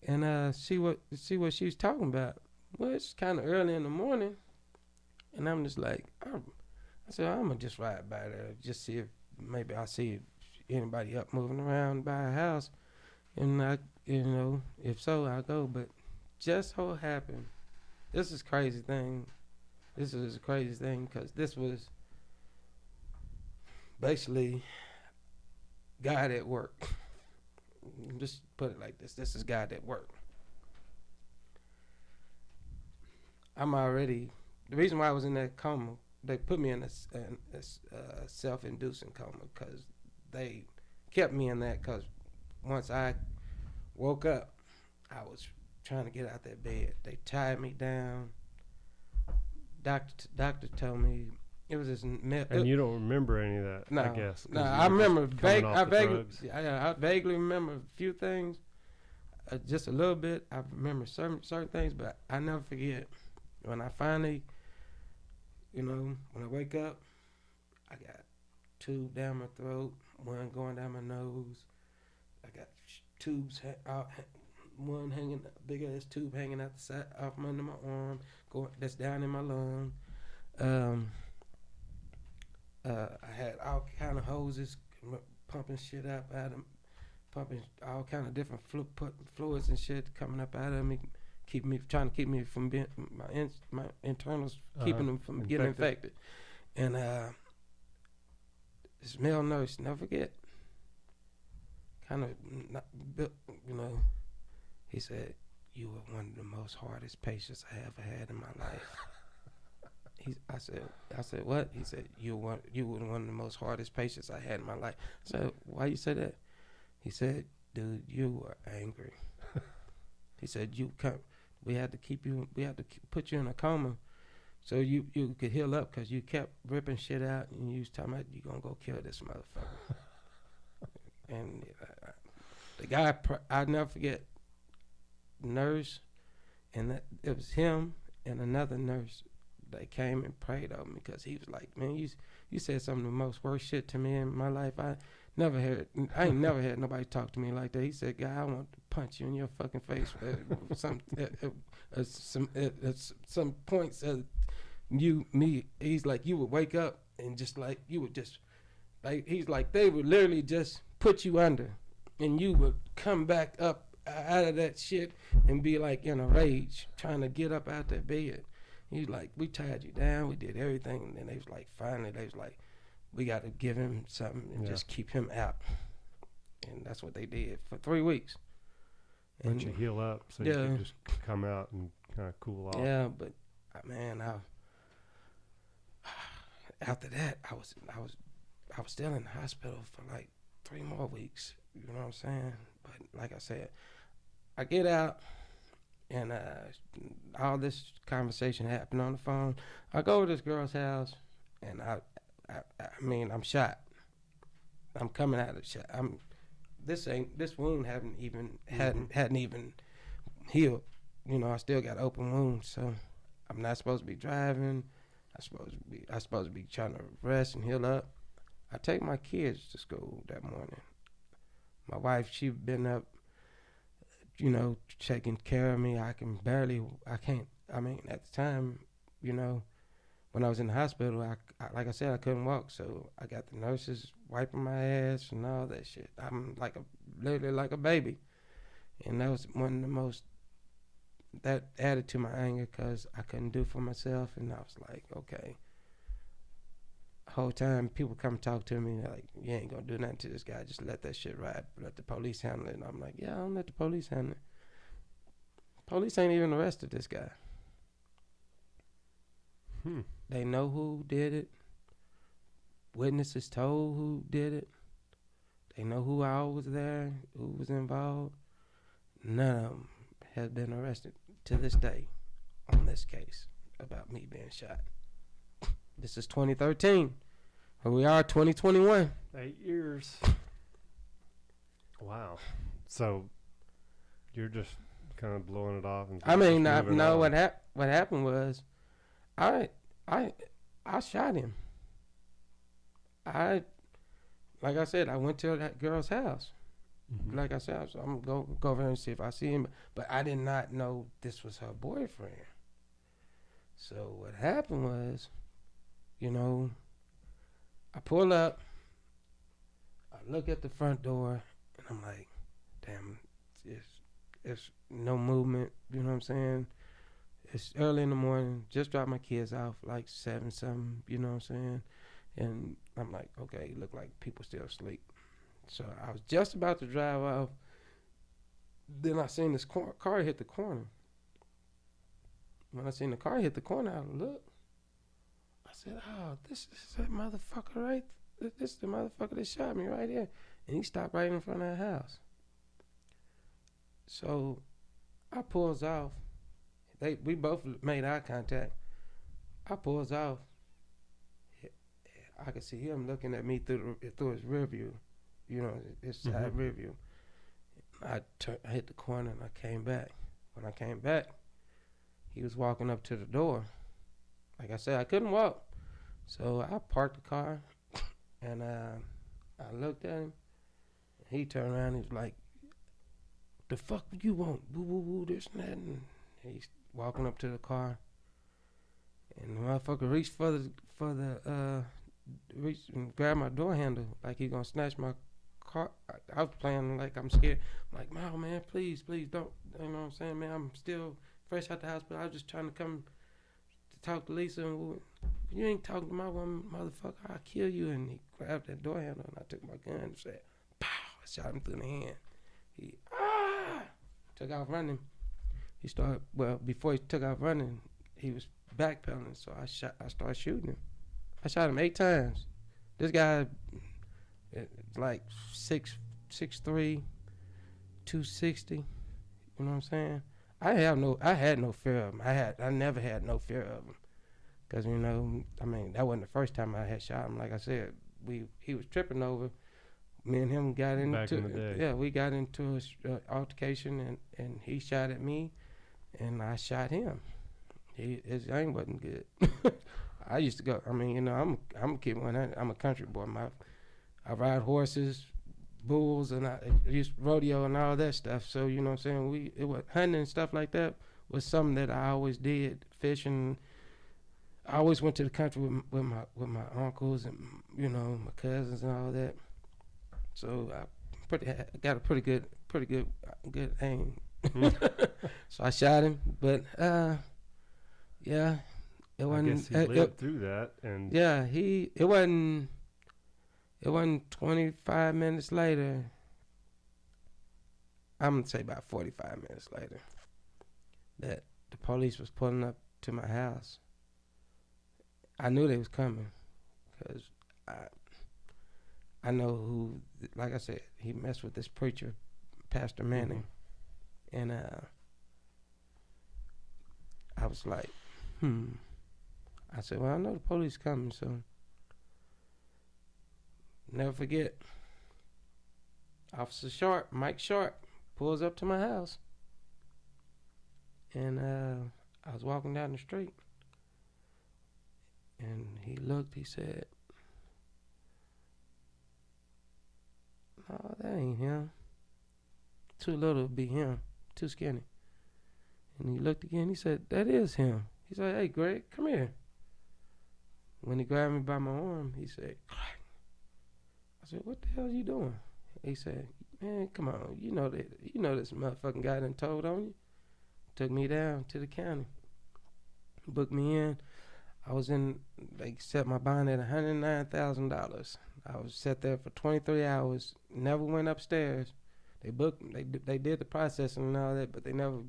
and see what she was talking about. Well, it's kind of early in the morning, and I'm just like, I said, I'm gonna just ride by there, just see if maybe I see anybody up moving around by a house, and if so, I'll go. But just so happened, this is a crazy thing. This is a crazy thing because this was basically God at work. Just put it like this. This is God at work. The reason why I was in that coma, they put me in a self-inducing coma because they kept me in that because once I woke up, I was trying to get out that bed. They tied me down. Doctor told me it was this. And you don't remember any of that, I guess. No, I remember. I vaguely remember a few things, just a little bit. I remember certain things, but I never forget. When I finally, when I wake up, I got tube down my throat, one going down my nose. I got tubes out, one hanging, big ass tube hanging out the side, off under my arm, that's down in my lung. Um, I had all kind of hoses pumping shit up out of, pumping all kind of different fluids and shit coming up out of me, trying to keep me from being my internals, keeping them from getting infected. And this male nurse, never forget, kind of, he said, "You were one of the most hardest patients I ever had in my life." I said, "What?" He said, you were one of the most hardest patients I had in my life. I said, "Why you say that?" He said, "Dude, you were angry." He said, we had to put you in a coma so you could heal up, because you kept ripping shit out and you was talking about you gonna go kill this motherfucker." And the guy, I'll never forget, nurse, and it was him and another nurse. They came and prayed on me, because he was like, "Man, you said some of the most worst shit to me in my life. I ain't never had nobody talk to me like that." He said, "Guy, I want to punch you in your fucking face." Some points he's like, you would wake up and just like, you would just, like, he's like, they would literally just put you under and you would come back up out of that shit and be like in a rage trying to get up out that bed. He's like, "We tied you down, we did everything," and then they was like, finally they was like, "We got to give him something and just keep him out." And that's what they did for 3 weeks. And you heal up so you could just come out and kind of cool off. Yeah, but man, after that, I was still in the hospital for like 3 more weeks. You know what I'm saying? But like I said, I get out, and all this conversation happened on the phone. I go to this girl's house, and I'm shot. I'm coming out of the shot. This wound hadn't even healed. You know, I still got open wounds, so I'm not supposed to be driving. I'm supposed to be trying to rest and heal up. I take my kids to school that morning. My wife, she been up, taking care of me. At the time, when I was in the hospital, I like I said, I couldn't walk. So I got the nurses wiping my ass and all that shit. I'm literally like a baby. And that was that added to my anger, because I couldn't do for myself. And I was like, okay. The whole time people come talk to me, they're like, "You ain't gonna do nothing to this guy. Just let that shit ride. Let the police handle it." And I'm like, "Yeah, I don't let the police handle it. Police ain't even arrested this guy." They know who did it. Witnesses told who did it. They know who all was there, who was involved. None of them has been arrested to this day on this case about me being shot. This is 2013. Here we are, 2021. 8 years. Wow. So you're just kind of blowing it off. And what happened was, I shot him. Like I said, I went to that girl's house. Mm-hmm. Like I said, I'm gonna go over there and see if I see him. But I did not know this was her boyfriend. So what happened was, I pull up, I look at the front door, and I'm like, damn, it's no movement. You know what I'm saying? It's early in the morning. Just dropped my kids off like 7 something. You know what I'm saying? And I'm like, okay, look like people still asleep. So I was just about to drive off. Then I seen this car hit the corner. When I seen the car hit the corner, I looked. I said, "Oh, this is that motherfucker right? This is the motherfucker that shot me right here." And he stopped right in front of the house. So I pulls off. We both made eye contact. I pulls off. I could see him looking at me through his rear view, his side rear view. I hit the corner and I came back. When I came back, he was walking up to the door. Like I said, I couldn't walk. So I parked the car And I looked at him. He turned around. He was like, "The fuck you want? Woo woo woo, this and that." And he's walking up to the car, and the motherfucker reached reached and grabbed my door handle like he gonna snatch my car. I was playing like I'm scared. I'm like, "No, man, please, please don't." You know what I'm saying, man? I'm still fresh out the hospital. I was just trying to come to talk to Lisa. And you ain't talking to my woman, motherfucker. I'll kill you. And he grabbed that door handle, and I took my gun and said, "Pow!" I shot him through the hand. He took off running. He started, well, before he took off running, he was backpedaling. So I started shooting him. I shot him 8 times. This guy, like 6'3", 260. You know what I'm saying? I had no fear of him. I never had no fear of him. Cause you know, I mean, that wasn't the first time I had shot him. Like I said, he was tripping over. Me and him got into, back in the day. yeah, we got into an altercation, and he shot at me, and I shot him. His aim wasn't good. I used to go. I mean, you know, I'm a kid. I'm a country boy. I ride horses, bulls, and I used rodeo and all that stuff. So you know what I'm saying. It was hunting and stuff like that was something that I always did. Fishing. I always went to the country with my uncles and you know my cousins and all that. So I got a pretty good aim. So I shot him, but yeah, it wasn't. I guess he lived through that, and yeah, it wasn't. It wasn't 25 minutes later. I'm gonna say about 45 minutes later that the police was pulling up to my house. I knew they was coming because I know who. Like I said, he messed with this preacher, Pastor Manning, and I was like, I said, well, I know the police coming, so never forget. Officer Sharp, Mike Sharp, pulls up to my house, and I was walking down the street, and he looked. He said, "No, that ain't him. Too little to be him. Too skinny." And he looked again. He said, "That is him." He said, "Hey, Greg, come here." When he grabbed me by my arm, he said, "Crack." I said, "What the hell are you doing?" He said, "Man, come on. You know this motherfucking guy done told on you." Took me down to the county. Booked me in. I was in, they set my bond at $109,000. I was set there for 23 hours. Never went upstairs. They did the processing and all that, but they never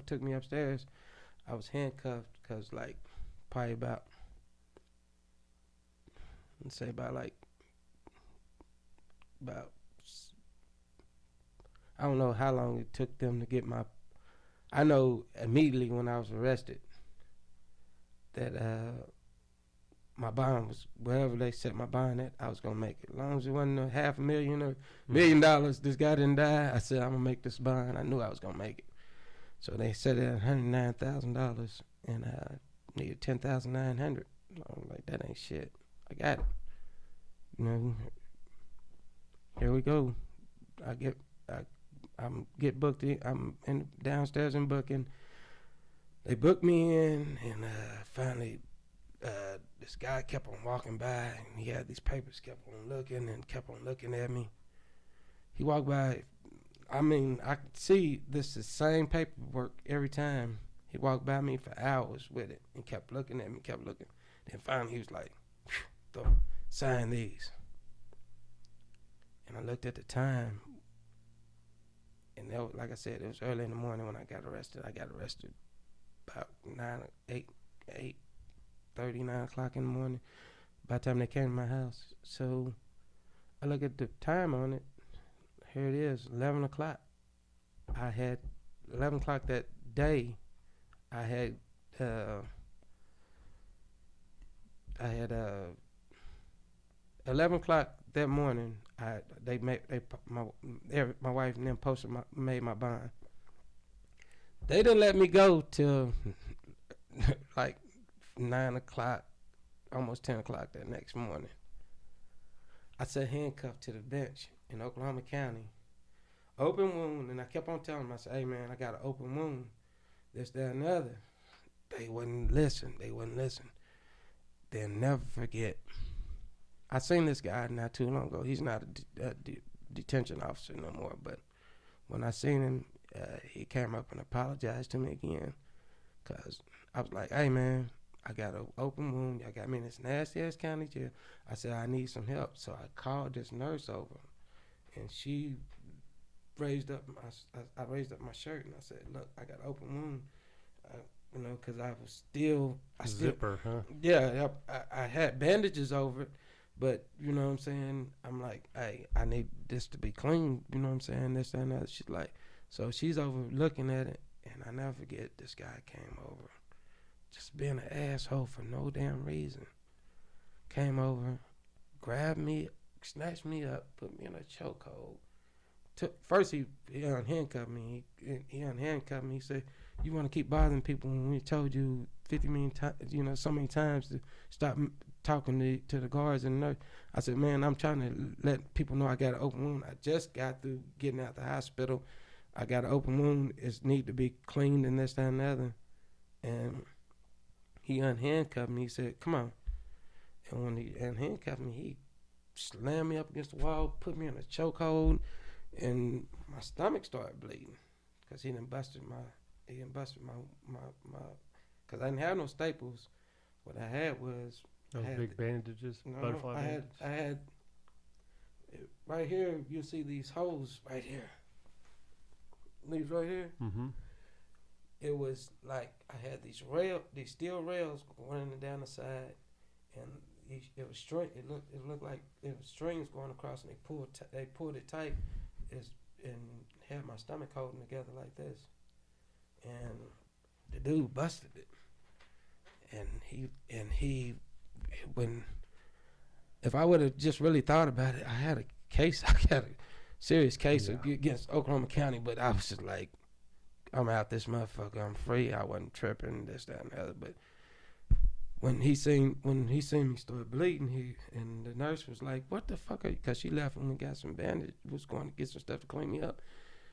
took me upstairs. I was handcuffed because probably about, let's say about I don't know how long it took them to get I know immediately when I was arrested that my bond was, wherever they set my bond at, I was going to make it. As long as it wasn't $500,000 or $1 million, this guy didn't die, I said, I'm going to make this bond. I knew I was going to make it. So they set it at $109,000, and I needed $10,900. I'm like, that ain't shit. I got it. You know, here we go. I'm get booked in. I'm downstairs in booking. They booked me in, and finally, this guy kept on walking by, and he had these papers, kept on looking at me. He walked by. I mean, I could see this is the same paperwork every time. He walked by me for hours with it and kept looking at me, kept looking. Then finally he was like, sign these. And I looked at the time, and that was, like I said, it was early in the morning when I got arrested. I got arrested about 9 o'clock in the morning by the time they came to my house. So I look at the time on it. Here it is, 11 o'clock. I had 11 o'clock that day. I had 11 o'clock that morning. My wife and them made my bond. They didn't let me go till 9 o'clock, almost 10 o'clock that next morning. I said handcuffed to the bench in Oklahoma County. Open wound, and I kept on telling them, I said, hey man, I got an open wound. This, that, and the other. They wouldn't listen. They'll never forget. I seen this guy not too long ago. He's not a detention officer no more, but when I seen him, he came up and apologized to me again, because I was like, hey man, I got an open wound. I got me in this nasty ass county jail. I said, I need some help. So I called this nurse over, and she raised up I raised up my shirt, and I said, look, I got an open wound. Because I was still zipper, huh? Yeah, I had bandages over it, but you know what I'm saying. I'm like, hey, I need this to be clean. You know what I'm saying? This and that. She's like, so she's over looking at it, and I never forget. This guy came over, just being an asshole for no damn reason. Came over, grabbed me, snatched me up, put me in a chokehold. First he unhandcuffed me. He unhandcuffed me. He said, you want to keep bothering people when we told you 50 million times, so many times to stop talking to the guards and the nurse. I said, man, I'm trying to let people know I got an open wound. I just got through getting out the hospital. I got an open wound. It need to be cleaned and this, that, and the other. And he unhandcuffed me. He said, come on. And when he unhandcuffed me, he slammed me up against the wall, put me in a chokehold, and my stomach started bleeding because he done busted my, because I didn't have no staples. What I had was those big bandages, butterfly bandages. I had right here. You see these holes right here. These right here. Mm-hmm. It was like I had these steel rails running down the side, and it was string. It looked like it was strings going across, and they pulled it tight, and had my stomach holding together like this. And the dude busted it, and he when if I would have just really thought about it, I had a serious case against Oklahoma County, but I was just like, I'm out this motherfucker, I'm free. I wasn't tripping, this, that, and the other. But when he seen me start bleeding, and the nurse was like, what the fuck are you, because she left when we got some bandage, was going to get some stuff to clean me up.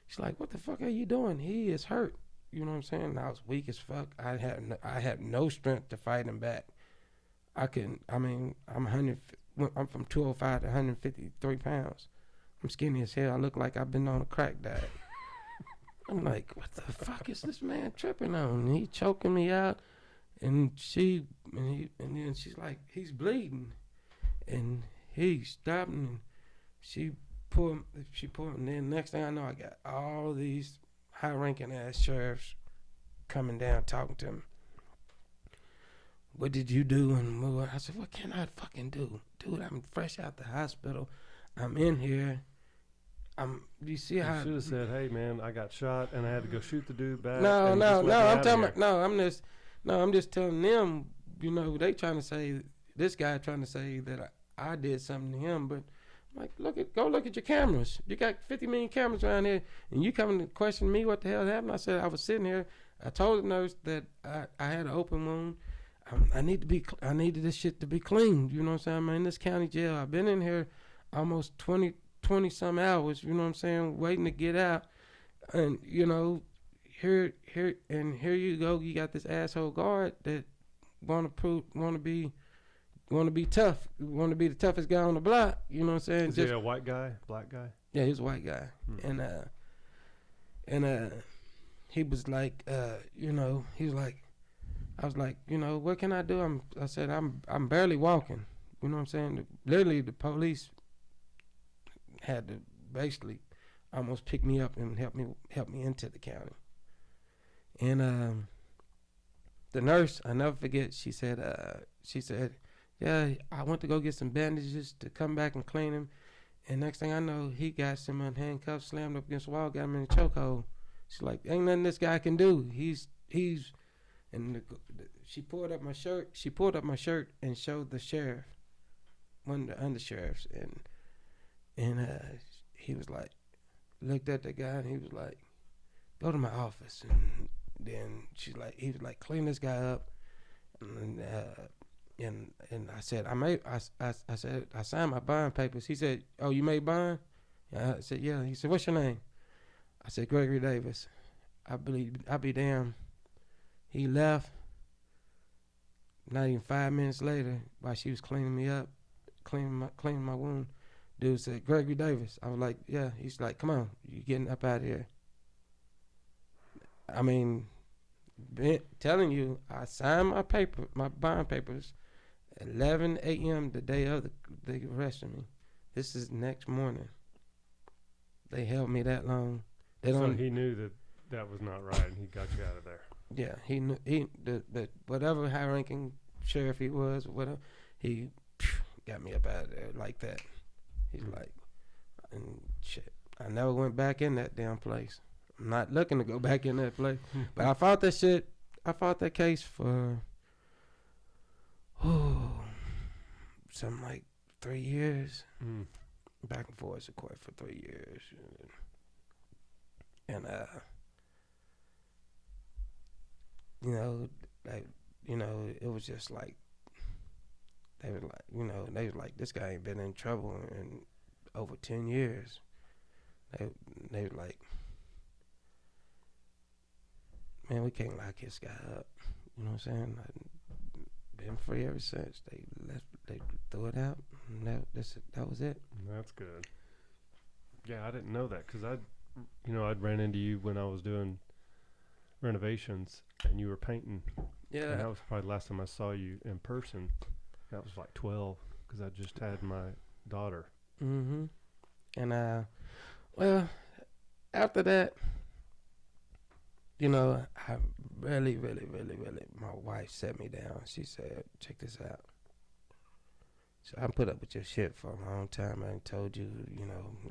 She's like, what the fuck are you doing? He is hurt. You know what I'm saying? I was weak as fuck. I had no strength to fight him back. I'm from 205 to 153 pounds. I'm skinny as hell. I look like I've been on a crack diet. I'm like, what the fuck is this man tripping on? And he choking me out, and then she's like, he's bleeding, and he stopped, and she pulled, and then next thing I know, I got all these high-ranking ass sheriffs coming down talking to him. What did you do? And I said, what can I fucking do? Dude, I'm fresh out the hospital. I'm in here. You see how... You should have said, hey, man, I got shot, and I had to go shoot the dude back. I'm just telling them, they trying to say, this guy trying to say that I did something to him, but like, go look at your cameras. You got 50 million cameras around here, and you coming to question me what the hell happened? I said, I was sitting here. I told the nurse that I had an open wound. I needed this shit to be clean. You know what I'm saying? I'm in this county jail. I've been in here almost 20 some hours, you know what I'm saying, waiting to get out. And, here you go. You got this asshole guard that want to be tough, want to be the toughest guy on the block. You know what I'm saying? Is he a white guy, black guy? Yeah, he was a white guy. And he was like, he was like, I was like, what can I do? I said, I'm barely walking. You know what I'm saying? Literally, the police had to basically almost pick me up and help me into the county. And the nurse, I never forget, she said, yeah, I went to go get some bandages to come back and clean him. And next thing I know, he got some handcuffs, slammed up against the wall, got him in a chokehold. She's like, ain't nothing this guy can do. And she pulled up my shirt. She pulled up my shirt and showed the sheriff, one of the undersheriffs, and he was like, looked at the guy, and he was like, go to my office. And then he was like, clean this guy up. And And I said, I said, I signed my bond papers. He said, oh, you made bond? I said, yeah. He said, what's your name? I said, Gregory Davis. I'll be damned. He left. Not even 5 minutes later, while she was cleaning me up, cleaning my wound, dude said, Gregory Davis. I was like, yeah. He's like, come on, you getting up out of here. I mean, telling you, I signed my bond papers, 11 a.m. the day of they arrested me. This is next morning. They held me that long. So he knew that was not right, and he got you out of there. Yeah, he knew the whatever high ranking sheriff he was, whatever, he got me up out of there like that. He's like, and shit. I never went back in that damn place. I'm not looking to go back in that place. But I fought that shit. I fought that case for something like 3 years. Back and forth to court for 3 years. And it was just like they was like, this guy ain't been in trouble in over 10 years. They was like, man, we can't lock this guy up. You know what I'm saying? I've been free ever since. They threw it out. And that was it. That's good. Yeah, I didn't know that because I'd ran into you when I was doing renovations and you were painting. Yeah. And that was probably the last time I saw you in person. That was like 12 because I just had my daughter. Mm-hmm. And well, after that, I really, my wife sat me down. She said, check this out. So I put up with your shit for a long time. I told you,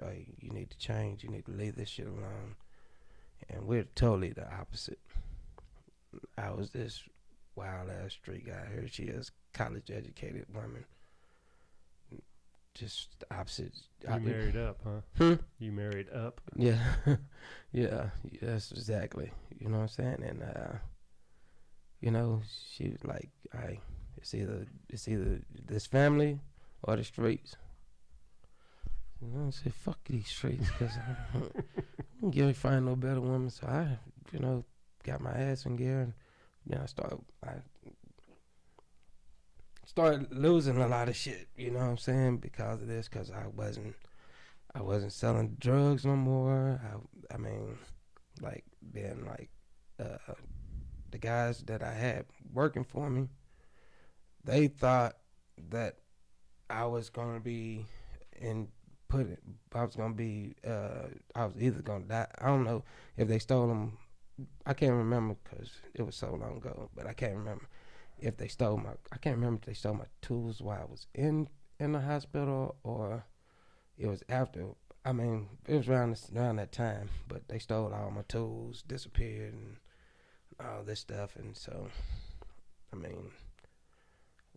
like, you need to change. You need to leave this shit alone. And we're totally the opposite. I was this wild ass street guy. Here she is, college educated woman. Just the opposite. You married up, huh? You married up? Yeah. Yeah, yes, exactly. You know what I'm saying? And she was like, all right, it's either this family or the streets. I said, fuck these streets, because I can't find no better woman. So I, got my ass in gear, and I started losing a lot of shit. You know what I'm saying? Because of this, because I wasn't selling drugs no more. I mean, like, then, like, the guys that I had working for me, they thought that I was gonna be I was either gonna die. I don't know if they stole them. I can't remember because it was so long ago. But I can't remember if they stole I can't remember if they stole my tools while I was in the hospital or it was after. I mean, it was around that time. But they stole all my tools, disappeared, and all this stuff. And so, I mean,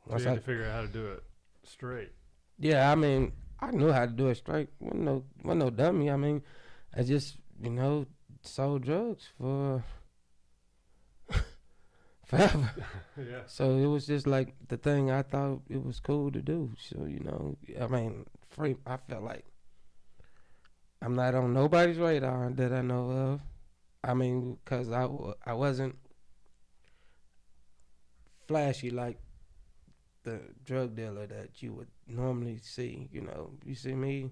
so you had to figure out how to do it straight. Yeah, I mean, I knew how to do it straight. Wasn't no dummy. I mean, I just, sold drugs for forever. Yeah. So it was just like the thing I thought it was cool to do. So, I mean, free. I felt like I'm not on nobody's radar that I know of. I mean, because I wasn't flashy like the drug dealer that you would normally see. You see me,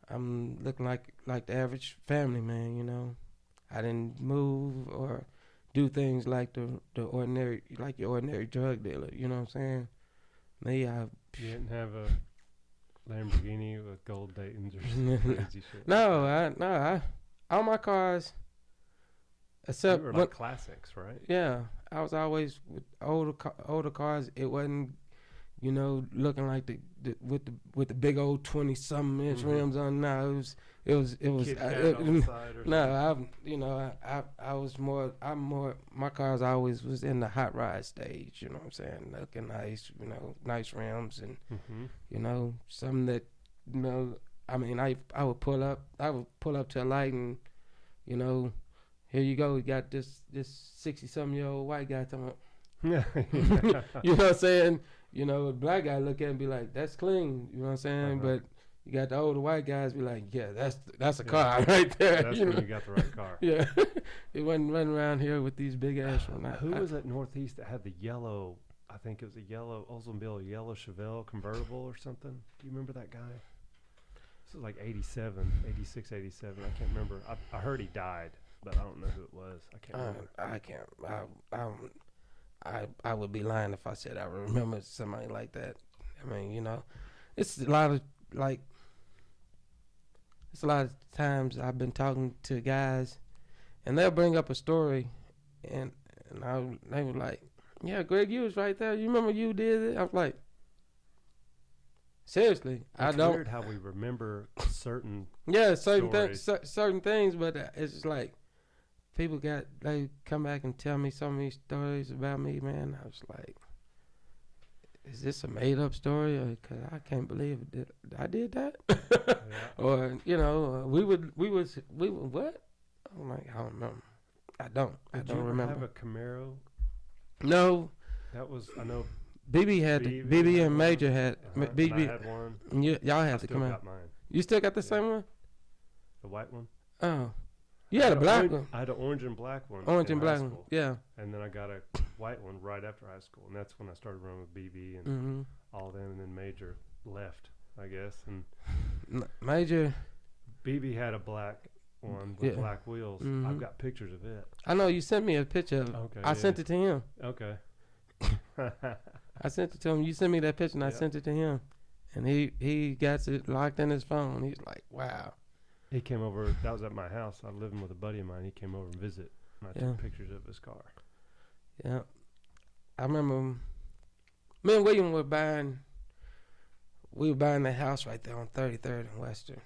I'm looking like the average family man. I didn't move or do things like the ordinary, like your ordinary drug dealer. You know what I'm saying? Me, You didn't have a Lamborghini with gold Dayton's or some crazy shit. No, all my cars, except you were like classics, right? Yeah, I was always with older cars. It wasn't, looking like with the big old 20-something inch rims on. No, it was. Kit Kat on the side or no, I was more. I'm more. My cars always was in the hot rod stage. You know what I'm saying? Looking nice. Nice rims and something that I mean, I would pull up. I would pull up to a light and here you go. You got this 60-something-year-old white guy talking about, Yeah. You know what I'm saying? You know, a black guy look at it and be like, that's clean. You know what I'm saying? Uh-huh. But you got the older white guys be like, yeah, that's a Yeah. car right there. That's you when know? you got the right car. Yeah. It wasn't running around here with these big ass ones. Who was at Northeast that had the yellow? I think it was a yellow Oldsmobile, yellow Chevelle convertible or something. Do you remember that guy? This was like 87, 86, 87. I can't remember. I heard he died, but I don't know who it was. I can't remember. I can't. I would be lying if I said I remember somebody like that. I mean, you know, it's a lot of like. It's a lot of times I've been talking to guys, and they'll bring up a story, and they were like, "Yeah, Greg, you was right there. You remember you did it?" I was like, "Seriously, I It's don't." weird how we remember certain. Yeah, certain things, stories. certain things, but it's just like people they come back and tell me so many stories about me, man. I was like, is this a made up story? Cause I can't believe it. I did that. Yeah. Or we would what? I'm like, I don't remember. I don't Did you ever remember. have a Camaro? No, That was, I know. BB had BB and Major had And BB. I had one. Y'all I had to still come out. got mine. You still got the Yeah. same one? The white one. Oh, you had a black one. I had an orange and black one. Orange in and high black one. school. Yeah. And then I got a white one right after high school, and that's when I started running with BB and Mm-hmm. all them. And then Major left, I guess, and Major. BB had a black one with Yeah. black wheels. Mhm. I've got pictures of it. I know you sent me a picture of it. Okay, I yeah. sent it to him. Okay. I sent it to him. You sent me that picture, and I Yeah. sent it to him. And he got it locked in his phone. He's like, wow. He came over. That was at my house. I was living with a buddy of mine. He came over and visit, and I Yeah. took pictures of his car. Yeah. I remember me and William were buying that house right there on 33rd and Western.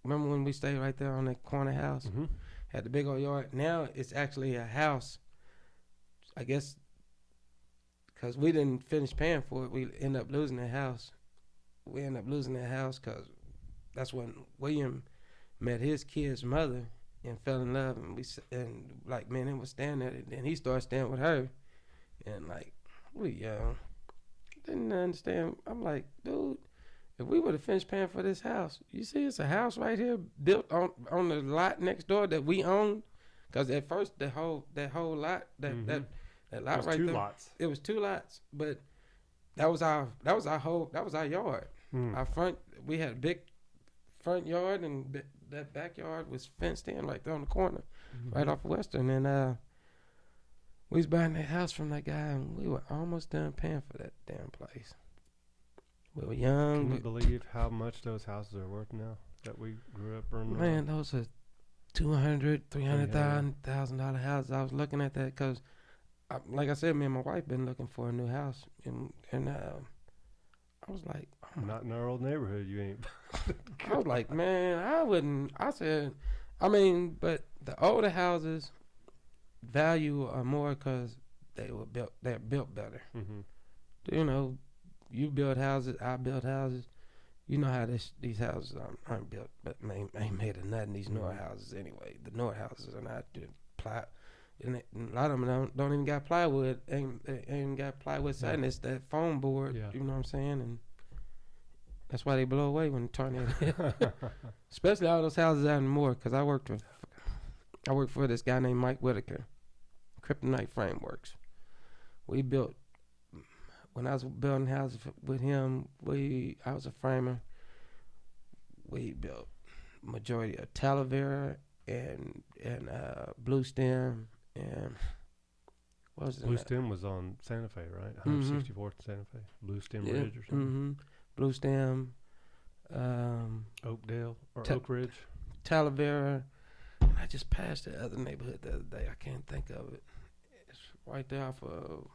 Remember when we stayed right there on that corner house? Mm-hmm. Had the big old yard. Now it's actually a house. I guess because we didn't finish paying for it, we end up losing that house. We end up losing that house because that's when William met his kid's mother and fell in love, and like me and him was staying there, and then he started staying with her, and like we didn't understand. I'm like, dude, if we would have finished paying for this house, you see, it's a house right here built on the lot next door that we owned, because at first that whole lot that Mhm. that It lot was right two there, lots. it was two lots, but that was our yard. Mm. Our front, we had a big front yard, and that backyard was fenced in right there on the corner, Mm-hmm. right off of Western. And we was buying that house from that guy, and we were almost done paying for that damn place. We were young. Can you believe how much those houses are worth now that we grew up running? Man, those are $200,000, $300,000 houses. I was looking at that because, like I said, me and my wife been looking for a new house, and I was like, oh my Not in our old neighborhood, you ain't. I was like, man, I wouldn't. I said, I mean, but the older houses value are more because they're built better. Mm-hmm. You know, you build houses, I build houses. You know how these houses aren't built, but ain't made of nothing. These newer houses anyway. The newer houses are not ply, and a lot of them don't even got plywood. Ain't got plywood siding. It's that foam board. Yeah. You know what I'm saying? And that's why they blow away when the tornado hit. Especially all those houses out in the Moore, because I worked for this guy named Mike Whitaker, Kryptonite Frameworks. We built, when I was building houses with him, I was a framer. We built majority of Talavera and Blue Stem and what was it? Blue Stem was on Santa Fe, right? 164th Santa Fe. Blue Stem Ridge or something. Mm-hmm. Blue Stem, Oakdale or Ta- Oak Ridge. Talavera. I just passed the other neighborhood the other day. I can't think of it. It's right there off of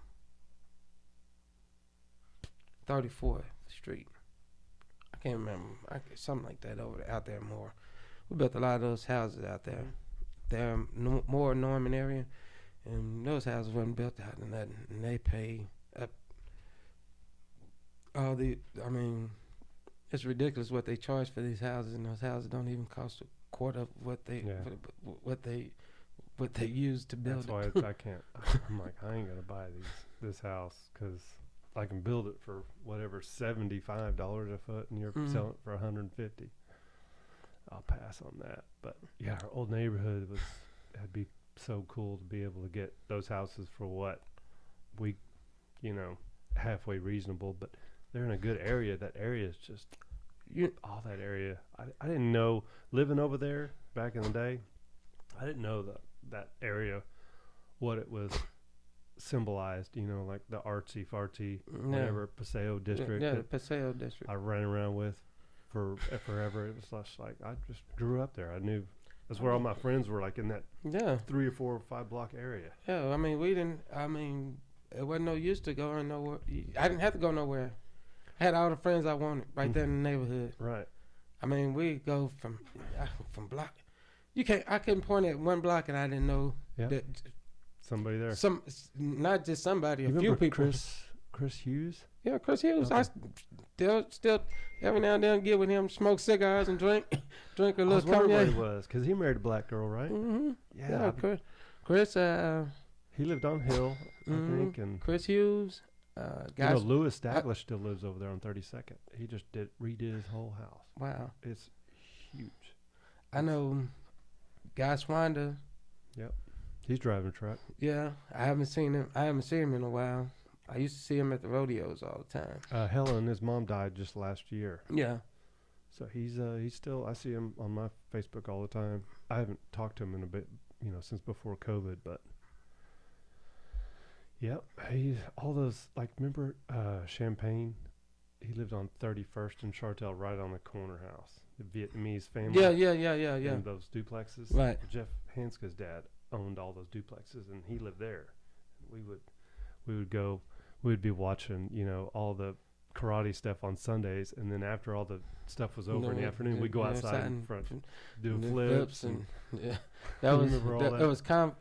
34th Street. I can't remember. Something like that out there more. We built a lot of those houses out there. They're more Norman area, and those houses weren't built out in that, and they pay up. I mean, it's ridiculous what they charge for these houses, and those houses don't even cost a quarter of what they what they used to build That's it. why I can't. I'm like, I ain't gonna buy this house because I can build it for whatever $75 a foot, and you're selling it for 150. I'll pass on that. But yeah, our old neighborhood it'd be so cool to be able to get those houses for what we, halfway reasonable. But they're in a good area. That area is just all that area. I didn't know living over there back in the day. I didn't know that area, what it was symbolized, like the artsy fartsy, whatever Paseo district. Yeah, the Paseo district. I ran around with for forever. It was just like I just grew up there. I knew that's where all my friends were, like in that 3 or 4 or 5 block area. Yeah, I mean it wasn't no use to going nowhere. I didn't have to go nowhere. I had all the friends I wanted right there in the neighborhood. Right. I mean, we go from block. I couldn't point at one block and I didn't know that somebody there. Not just somebody, you a few people. Chris Hughes? Yeah, Chris Hughes. Okay. I still every now and then get with him, smoke cigars and drink a little cognac. Where he was, because he married a black girl, right? Mm-hmm. Yeah. Chris. He lived on Hill, I think, and Chris Hughes. Lewis Daglish still lives over there on 32nd. He just redid his whole house. Wow, it's huge. I know, Guy Swander. Yep, he's driving a truck. Yeah, I haven't seen him in a while. I used to see him at the rodeos all the time. Helen, his mom died just last year. Yeah. So he's still. I see him on my Facebook all the time. I haven't talked to him in a bit, since before COVID, but. Yep, all those, like, remember Champagne? He lived on 31st and Chartel, right on the corner house. The Vietnamese family. Yeah. And those duplexes. Right. Jeff Hanska's dad owned all those duplexes, and he lived there. We would go. We'd be watching, all the karate stuff on Sundays, and then after all the stuff was over in the afternoon, we'd go outside in front, do flips and yeah. It was Kung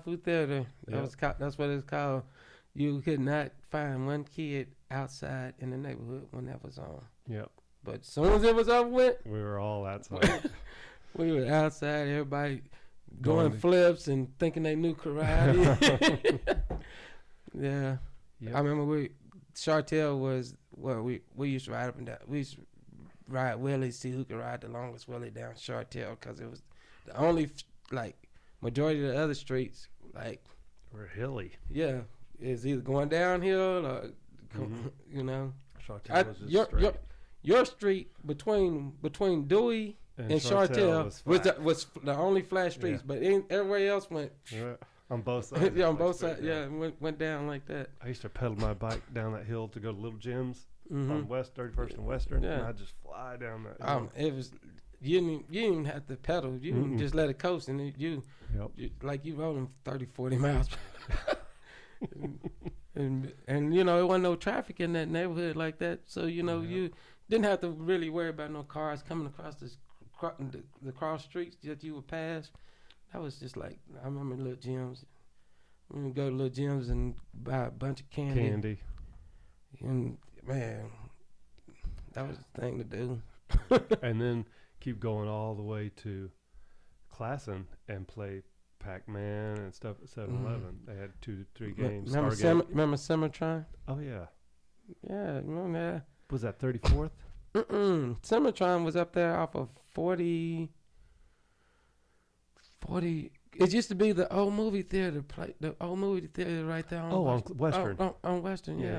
Fu Theater. That's what it's called. You could not find one kid outside in the neighborhood when that was on. Yep. But as soon as it was over with, we were all outside. We were outside. Everybody doing flips and thinking they knew karate. Yeah. Yep. I remember Chartel was we used to ride up and down. We used to ride Willie, see who could ride the longest Willie down Chartel, because it was the only, majority of the other streets, were hilly. Yeah, it's either going downhill or, Chartel was just straight. Your street between Dewey and Chartel was the only flat streets, but everywhere else went. Yeah. On both sides. Yeah, on both sides. Yeah, went down like that. I used to pedal my bike down that hill to go to Little Jim's on 31st and Western, and I'd just fly down that hill. It was you didn't even have to pedal. You just let it coast, and you rolling 30, 40 miles. and it wasn't no traffic in that neighborhood like that, so you didn't have to really worry about no cars coming across the cross streets that you would pass. That was just I remember Little Jim's. We would go to Little Jim's and buy a bunch of candy. And, man, that was the thing to do. And then keep going all the way to Classen and play Pac-Man and stuff at 7-Eleven. They had 2 to 3 games. Remember Summertron? Oh, yeah. Yeah, remember that? Was that 34th? Summertron was up there off of 40. It used to be the old movie theater. The old movie theater right there on on Western. On Western, yeah.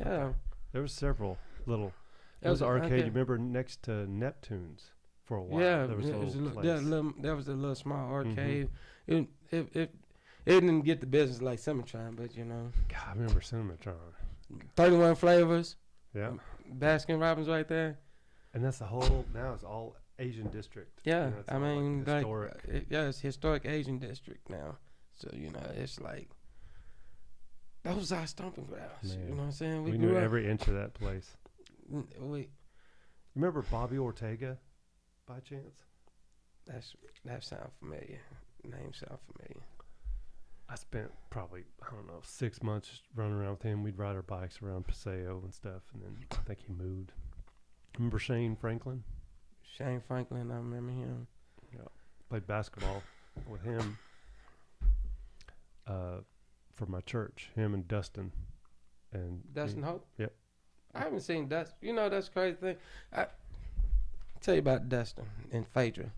Okay. There were several little. It was arcade. You remember next to Neptune's for a while? Yeah, there was there was a little small arcade. It didn't get the business like Cinematron, but God, I remember Cinematron. 31 flavors. Yeah. Baskin Robbins right there. And that's the whole. Now it's all Asian district. Yeah, I mean, historic. It's historic Asian district now. So it's that was our stomping grounds. Man. You know what I'm saying? We knew every inch of that place. Remember Bobby Ortega, by chance? That sounds familiar. Name sound familiar. I spent probably 6 months running around with him. We'd ride our bikes around Paseo and stuff, and then I think he moved. Remember Shane Franklin? Shane Franklin, I remember him. Yeah, played basketball with him. for my church. Him and Dustin. And Dustin Hope? Yep. I haven't seen Dustin. You know, that's the crazy thing. I tell you about Dustin and Phaedra.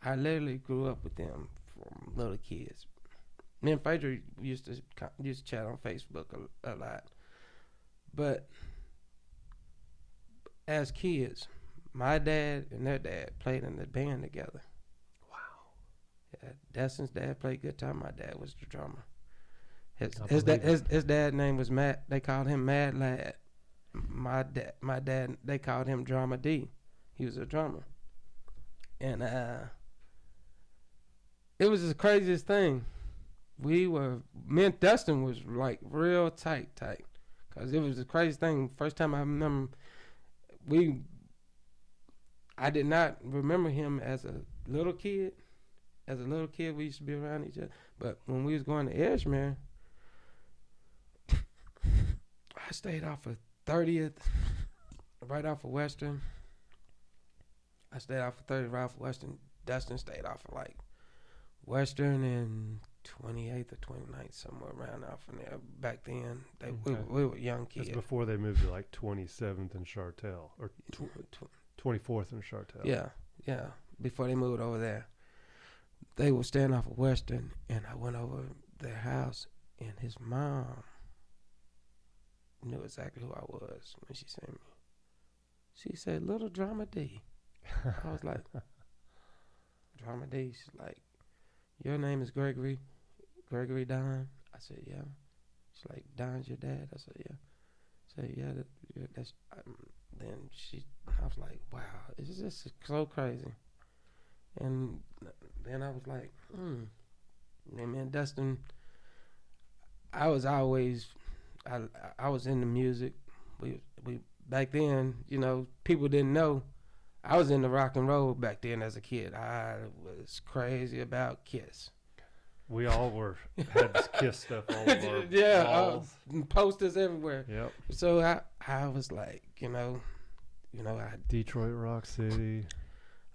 I literally grew up with them from little kids. Me and Phaedra used to chat on Facebook a lot. But as kids, my dad and their dad played in the band together. Wow. Yeah, Dustin's dad played guitar. My dad was the drummer. His dad's name was Matt. They called him Mad Lad. My dad, they called him Drama D. He was a drummer, and it was the craziest thing. Me and Dustin was like real tight, cause it was the craziest thing. First time I remember, I did not remember him as a little kid. As a little kid, we used to be around each other. But when we was going to Edgemere, I stayed off of 30th, right off of Western. I stayed off of 30th, right off of Western. Dustin stayed off of like Western and 28th or 29th, somewhere around off in there. Back then, we were young kids. That's before they moved to like 27th and Chartel, or 24th and Chartel. Yeah. Before they moved over there, they were staying off of Western, and I went over their house, and his mom knew exactly who I was when she seen me. She said, "Little Drama D." I was like, "Drama D?" She's like, "Your name is Gregory Don?" I said, "Yeah." She's like, "Don's your dad?" I said, "Yeah." I said, "Yeah, that's." Then I was like, "Wow, it's just so crazy." And then I was like, And man, Dustin, I was always, I was into music. We back then, you know, people didn't know. I was into rock and roll back then as a kid. I was crazy about Kiss. We all had this Kiss stuff all over our walls. Posters everywhere. Yep. So I was like, you know, I Detroit Rock City.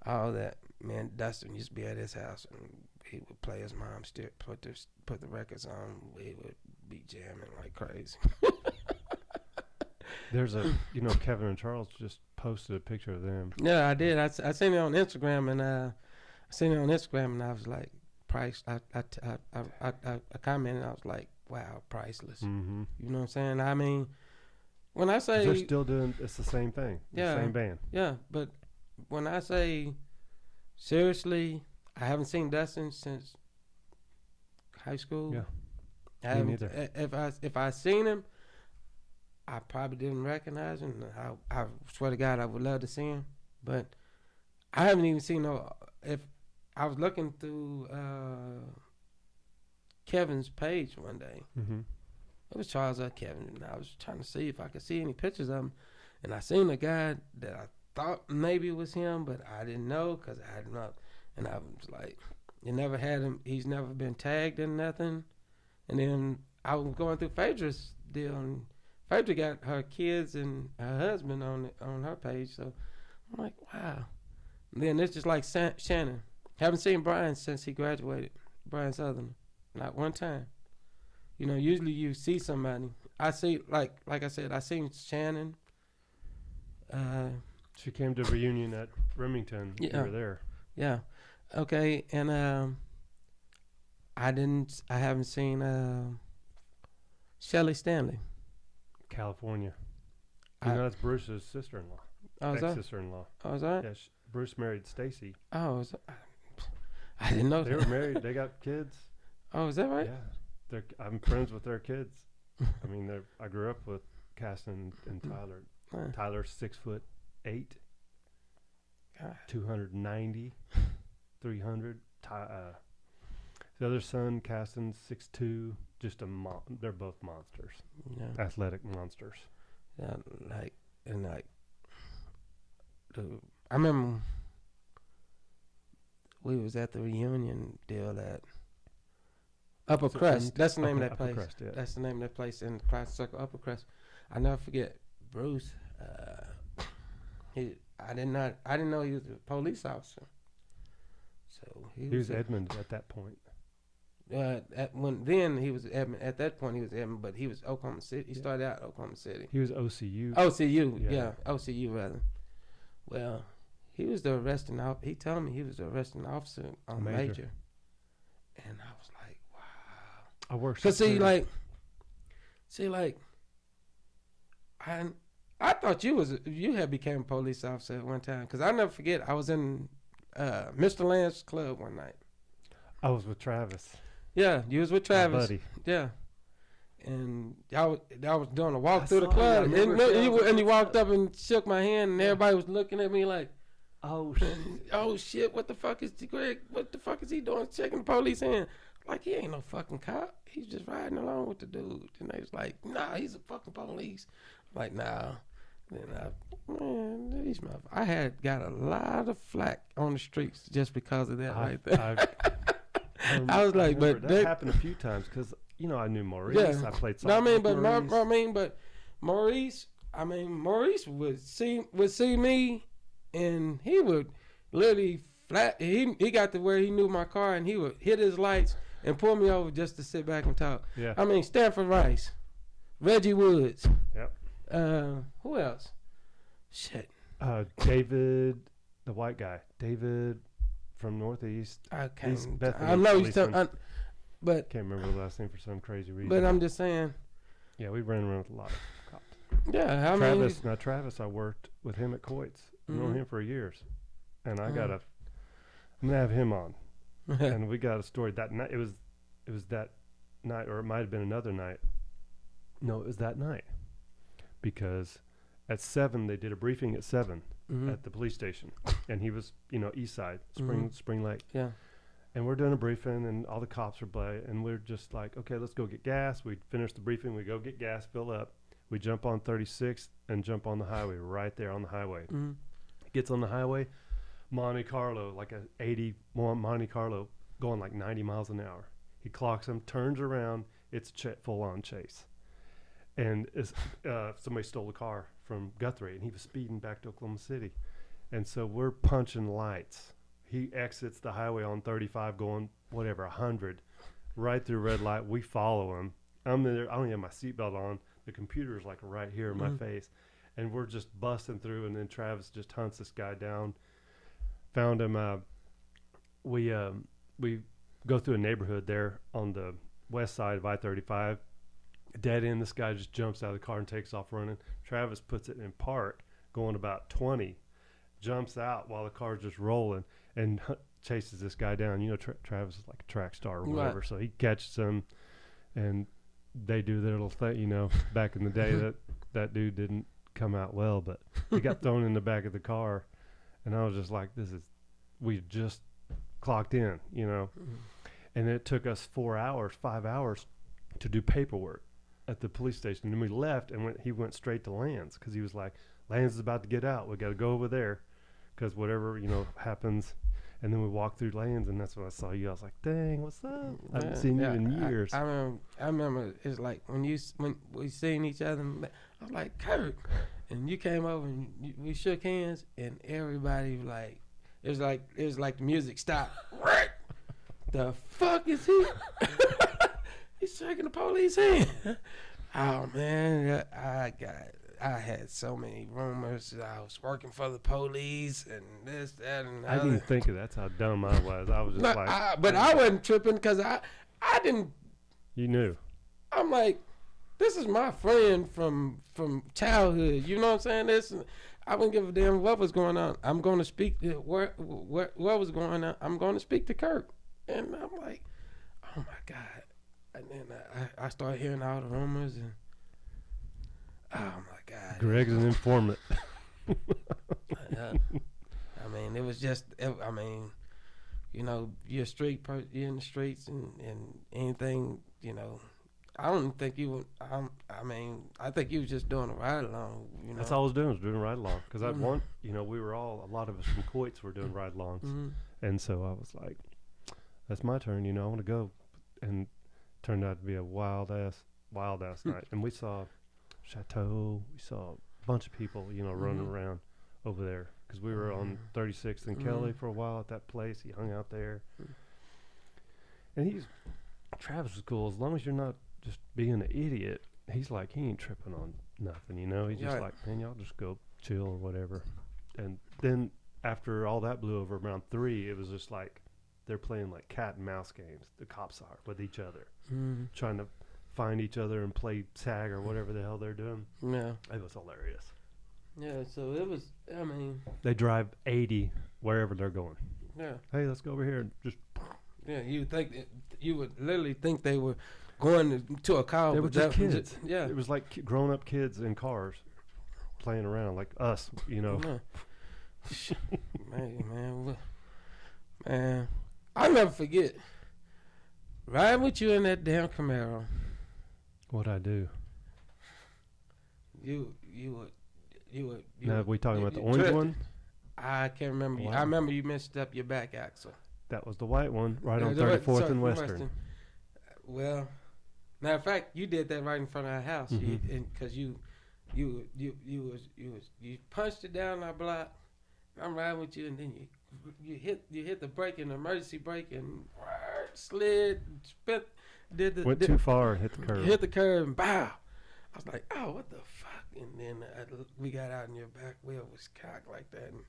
All that. Man, Dustin used to be at his house, and he would play his mom still put the records on. We would be jamming like crazy. There's Kevin and Charles just posted a picture of them. Yeah, I did. I seen it on Instagram, and I was like, price. I commented. I was like, wow, priceless. Mm-hmm. You know what I'm saying? I mean, when I say they're still doing, it's the same thing. Yeah, the same band. Yeah, but when I say seriously, I haven't seen Dustin since high school. Yeah, me neither. If I seen him, I probably didn't recognize him. I swear to God, I would love to see him, but I haven't even seen no. If I was looking through Kevin's page one day, it was Charles or Kevin, and I was trying to see if I could see any pictures of him, and I seen a guy that I thought maybe it was him, but I didn't know because I hadn't up, and I was like, you never had him. He's never been tagged in nothing, and then I was going through Phaedra's deal, and Phaedra got her kids and her husband on her page, so I'm like, wow. And then it's just like Shannon. Haven't seen Brian since he graduated. Brian Southern, not one time. You know, usually you see somebody. I see, like I said, I seen Shannon. She came to a reunion at Remington. Yeah. You were there. Yeah. Okay, and I haven't seen Shelley Stanley. California. That's Bruce's sister-in-law. Oh, is that? Ex-sister-in-law. Oh, is that? Yeah, Bruce married Stacy. Oh, I didn't know they that. Were married. They got kids. Oh, is that right? Yeah. I'm friends with their kids. I mean, I grew up with Caston and Tyler. Huh. Tyler's 6'8", 290, 300. The other son, Caston's 6'2", just they're both monsters. Yeah. Athletic monsters. Yeah, I remember we was at the reunion deal at Upper Crust. That's the name of that place. Crust, yeah. That's the name of that place in Classic Circle, Upper Crust. I never forget Bruce. I didn't know he was a police officer. So he was Edmund at that point. Then he was admin. At that point, he was admin, but he was Oklahoma City. He started out Oklahoma City. He was OCU. OCU, yeah, OCU rather. Well, he was the arresting officer. He told me he was the arresting officer on Major. And I was like, wow. I worked. Cause I thought you had became a police officer at one time. Cause I never forget. I was in Mr. Lamb's club one night. I was with Travis. Yeah, you was with Travis. My buddy. Yeah. And I was doing a walk through the club, and he walked up and shook my hand, and everybody was looking at me like, "Oh shit! Oh shit! What the fuck is Greg? What the fuck is he doing? Checking the police hand? Like he ain't no fucking cop. He's just riding along with the dude." And they was like, "Nah, he's a fucking police." I'm like, nah. Then I had got a lot of flack on the streets just because of that right there. I was like, but that happened a few times because. You know, I knew Maurice. Yeah. I played soccer. Maurice. Maurice would see me, and he would literally he got to where he knew my car, and he would hit his lights and pull me over just to sit back and talk. Yeah. I mean, Stanford Rice, Reggie Woods. Yep. Who else? Shit. David, the white guy. David from Northeast. I can't. Bethany, I know he's. But can't remember the last name for some crazy reason. But I'm just saying. Yeah, we ran around with a lot of cops. Yeah, Travis, I worked with him at Coit's. I've known him for years, and I'm gonna have him on, and we got a story that night. It was that night, or it might have been another night. No, it was that night, because at 7 they did a briefing at 7 at the police station, and he was East Side Spring Lake. Yeah. And we're doing a briefing, and all the cops are by, and we're just like, okay, let's go get gas. We finish the briefing, we go get gas, fill up. We jump on 36 and jump on the highway, right there on the highway. Mm-hmm. Gets on the highway, Monte Carlo, like a 81 Monte Carlo, going like 90 miles an hour. He clocks him, turns around, it's full-on chase. And somebody stole a car from Guthrie, and he was speeding back to Oklahoma City. And so we're punching lights. He exits the highway on 35 going, 100, right through red light. We follow him. I'm there. I don't have my seatbelt on. The computer's like right here in my face. And we're just busting through. And then Travis just hunts this guy down. Found him. We go through a neighborhood there on the west side of I-35. Dead end. This guy just jumps out of the car and takes off running. Travis puts it in park, going about 20. Jumps out while the car's just rolling and chases this guy down. Travis is like a track star or whatever, so he catches him, and they do their little thing. Back in the day, that dude didn't come out well, but he got thrown in the back of the car, and I was just like, we just clocked in, and it took us 5 hours to do paperwork at the police station, and we left, and he went straight to Lands, because he was like, Lands is about to get out. We got to go over there because whatever, happens. And then we walked through Lands, and that's when I saw you. I was like, dang, what's up? I haven't seen you in years. I remember it's like when we seen each other, I was like, Kurt. And you came over, and we shook hands, and everybody it was like the music stopped. The fuck is he? He's shaking the police hand. Oh, man, I had so many rumors that I was working for the police and this, that, and the other. I didn't think of that. That's how dumb I was. I was just I wasn't tripping because I didn't. You knew. I'm like, this is my friend from childhood. You know what I'm saying? I wouldn't give a damn what was going on. I'm going to speak to what was going on. I'm going to speak to Kirk. And I'm like, oh, my God. And then I started hearing all the rumors and. Oh my God! Greg's an informant. I mean, it was just. You're a street person. You're in the streets and anything. I don't think you would. I think you was just doing a ride along. That's all I was doing, was doing a ride along. Because we were a lot of us from Coit's were doing ride alongs, and so I was like, "That's my turn." I want to go, and it turned out to be a wild ass night, and we saw. Chateau. We saw a bunch of people, running around over there because we were on 36th and Kelly for a while at that place. He hung out there, and Travis was cool as long as you're not just being an idiot. He's like, he ain't tripping on nothing, you know. He's just Right. like, man, y'all just go chill or whatever. And then after all that blew over around 3, it was just like they're playing like cat and mouse games. The cops are with each other, trying to find each other and play tag or whatever the hell they're doing. Yeah. It was hilarious. Yeah. So it was. I mean. They drive 80 wherever they're going. Yeah. Hey, let's go over here and just. Yeah. You would think you would literally think they were going to a car. They were just kids. Yeah. It was like grown-up kids in cars playing around like us, you know. Yeah. Man, I'll never forget riding with you in that damn Camaro. What'd I do? You would. Now, we talking about the orange one? I can't remember. Wow. I remember you messed up your back axle. That was the white one, right on Yeah, 34th and Western. Well, matter of fact, you did that right in front of our house, because you punched it down our block. I'm riding with you, and then you hit the brake and the emergency brake and slid, spit, Went too far and hit the curb. Hit the curb and bow. I was like, oh, what the fuck? And then we got out and your back wheel was cocked like that. And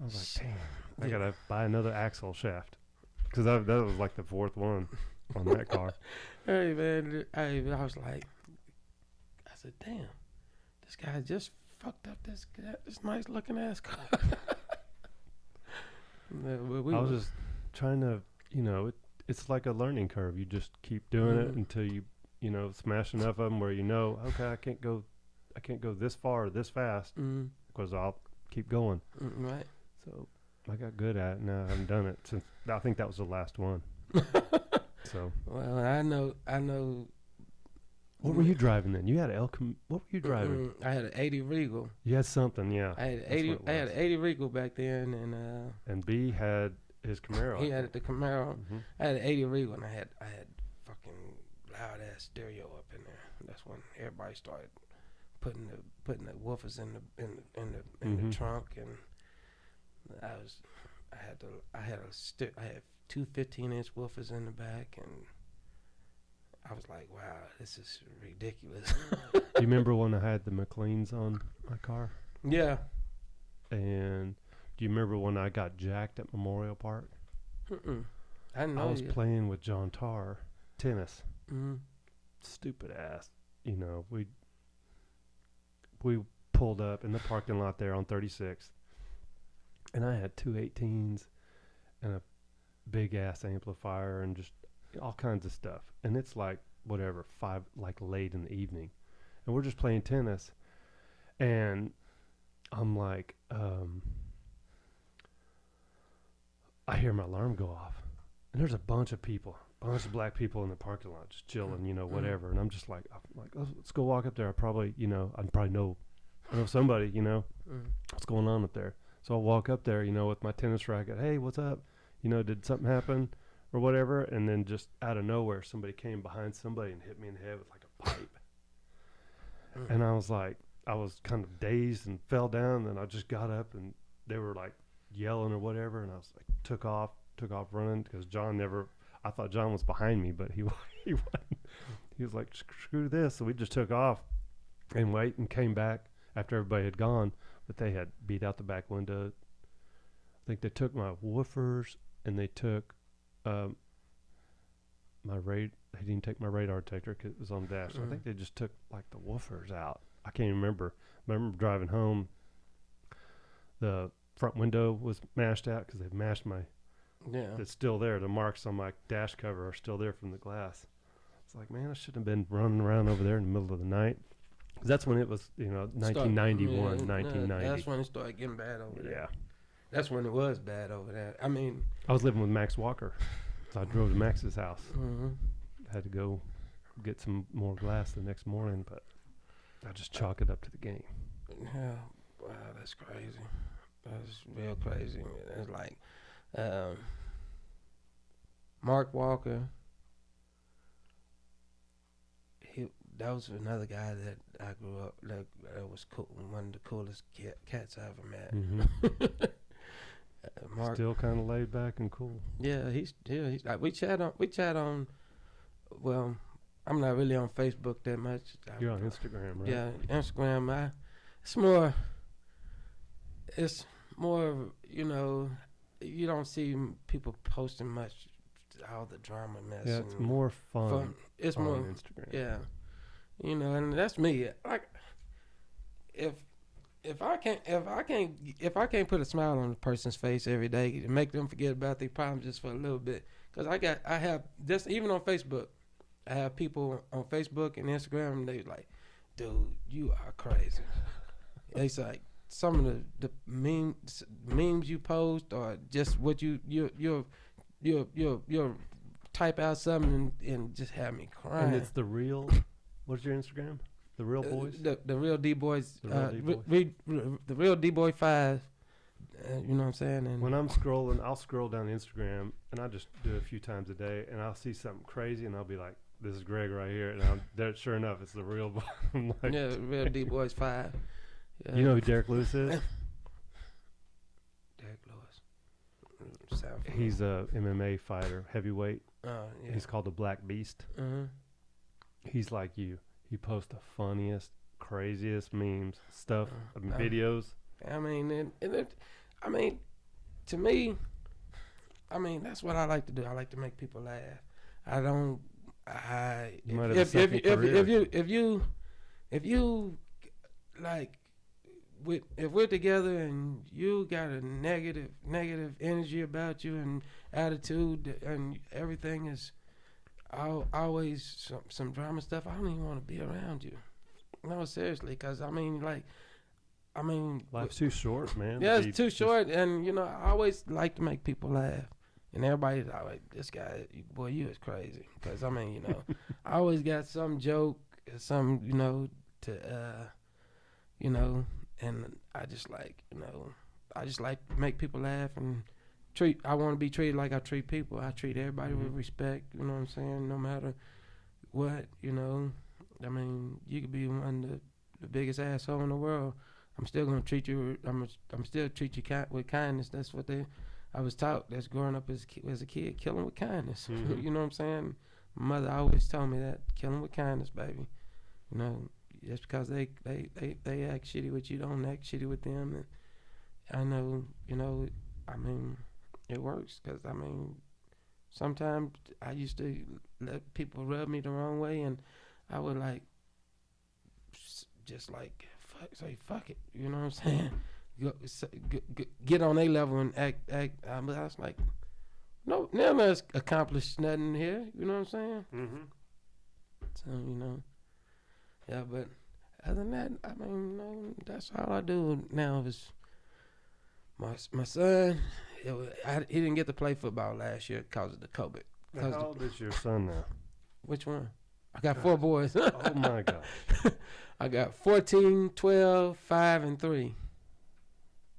I was like, damn, I gotta buy another axle shaft because that was like the 4th one on that car. Hey man, I was like, I said, damn, this guy just fucked up this nice looking ass car. I was just trying to, you know, it's like a learning curve. You just keep doing it until you smash enough of them where you know, okay, I can't go this far or this fast because I'll keep going. Right. So I got good at it. Now I haven't done it since. I think that was the last one. So. Well, I know. What were you driving then? You had what were you driving? I had an 80 Regal. You had something, yeah. I had an 80 Regal back then, and B had his Camaro. He had the Camaro. I had an 80 Regal, and I had fucking loud ass stereo up in there. That's when everybody started putting the woofers in the trunk, and I had 2 15-inch woofers in the back, and I was like, wow, this is ridiculous. Do you remember when I had the McLeans on my car? Yeah. And do you remember when I got jacked at Memorial Park? I know. I was playing with John Tarr, tennis. Stupid ass. You know, we pulled up in the parking lot there on 36th, and I had 2 18s and a big ass amplifier and just all kinds of stuff. And it's like whatever, 5, like late in the evening, and we're just playing tennis, and I'm like, I hear my alarm go off, and there's a bunch of black people in the parking lot just chilling, you know, whatever. And I'm like, let's go walk up there. I probably know somebody, you know, what's going on up there. So I'll walk up there, you know, with my tennis racket. Hey, what's up? You know, did something happen or whatever? And then just out of nowhere, somebody came behind somebody and hit me in the head with like a pipe. And I was kind of dazed and fell down. And I just got up and they were like yelling or whatever. And I was like, took off running because I thought John was behind me, but he wasn't. He was like, screw this. So we just took off and came back after everybody had gone. But they had beat out the back window. I think they took my woofers and they took my radar. They didn't take my radar detector because it was on the dash. So I think they just took like the woofers out. I can't even remember. But I remember driving home. The front window was mashed out because they've mashed my. Yeah. It's still there. The marks on my dash cover are still there from the glass. It's like, man, I shouldn't have been running around over there in the middle of the night. 'Cause that's when it was, you know, 1991, 1990. That's when it started getting bad over there. Yeah. That's when it was bad over there. I mean, I was living with Max Walker, so I drove to Max's house. Had to go get some more glass the next morning, but I just chalk it up to the game. Yeah. Wow, that's crazy. That's real crazy. It's like Mark Walker. That was another guy that I grew up that was cool, one of the coolest cats I ever met. Mark, still kind of laid back and cool. Yeah, he's like we chat on Well, I'm not really on Facebook that much. You're on Instagram, right? Yeah, Instagram. It's more. It's more. You know, you don't see people posting much. All the drama mess. Yeah, it's and more fun It's on more. Instagram. Yeah, you know, and that's me. Like, if if I can't put a smile on a person's face every day and make them forget about their problems just for a little bit, because I have just even on Facebook, I have people on Facebook and Instagram, and they like, dude, you are crazy. It's like some of the memes you post, or just what you type out something and just have me crying. And it's the real. What's your Instagram? The real boys. The real D boys. The real D boys. The real D boy 5. You know what I'm saying? And When I'm scrolling, I'll scroll down Instagram, and I just do it a few times a day, and I'll see something crazy, and I'll be like, "This is Greg right here," and sure enough, it's the real boy. I'm like, yeah, real D boys 5. Yeah. you know who Derek Lewis is? Derek Lewis. He's a MMA fighter, heavyweight. Yeah. He's called the Black Beast. He's like you. He posts the funniest, craziest memes, stuff, videos. I mean, I mean, to me, I mean, that's what I like to do. I like to make people laugh. I don't. You might have a second career. If you like, if we're together and you got a negative energy about you and attitude and everything is always some drama stuff, I don't even want to be around you. No, seriously, because I mean, Life's too short, man. Yeah, it's too short, and you know, I always like to make people laugh, and everybody's like, "This guy, boy, you is crazy." Because I mean, you know, I always got some joke, some, you know, and I just like to make people laugh and treat. I want to be treated like I treat people. I treat everybody with respect. You know what I'm saying? No matter what, you know. I mean, you could be one of the biggest asshole in the world. I'm still gonna treat you. I'm still treat you with kindness. That's what I was taught. That's growing up as a kid, killing with kindness. You know what I'm saying? My mother always told me that, killing with kindness, baby. You know, just because they act shitty with you, don't act shitty with them. And I know, you know, I mean, it works, because I mean, sometimes I used to let people rub me the wrong way, and I would like just like say fuck it, you know what I'm saying? Get on their level and act. I was like, no, never accomplished nothing here. You know what I'm saying? So, you know, yeah. But other than that, I mean, you know, that's all I do now. Is my son. He didn't get to play football last year because of the COVID. How old is your son now? Which one? I got 4 boys. Oh my gosh. I got 14, 12, 5, and 3.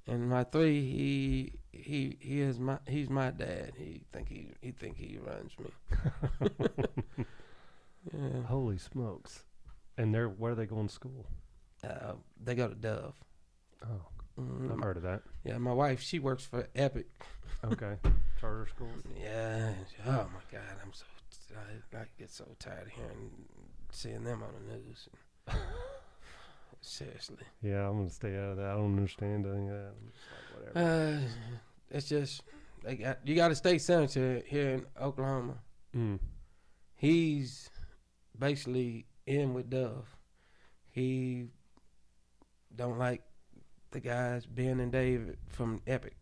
And my 3, he's my dad. He think he runs me. Yeah. Holy smokes! And where are they going to school? They go to Dove. Oh, I've heard of that. Yeah, my wife, she works for Epic. Okay, charter schools. Yeah. Oh my God, I get so tired of seeing them on the news. Seriously. Yeah, I'm gonna stay out of that. I don't understand any of that. I'm just like, whatever. It's just you got a state senator here in Oklahoma. He's basically in with Dove. He don't like the guys Ben and Dave from Epic.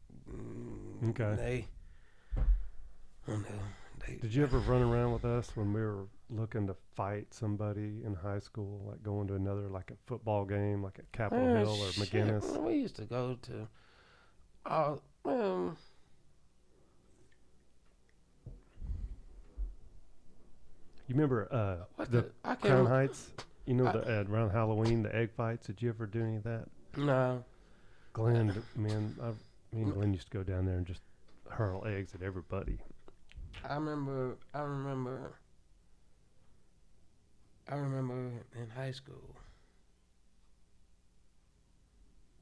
Okay. I don't know. Did you ever run around with us when we were looking to fight somebody in high school, like going to another, like a football game, like at Capitol Hill or McGinnis? Man, we used to go to you remember the Crown Heights? You know, around Halloween, the egg fights. Did you ever do any of that? No. Glenn, man, me and Glenn used to go down there and just hurl eggs at everybody. I remember in high school,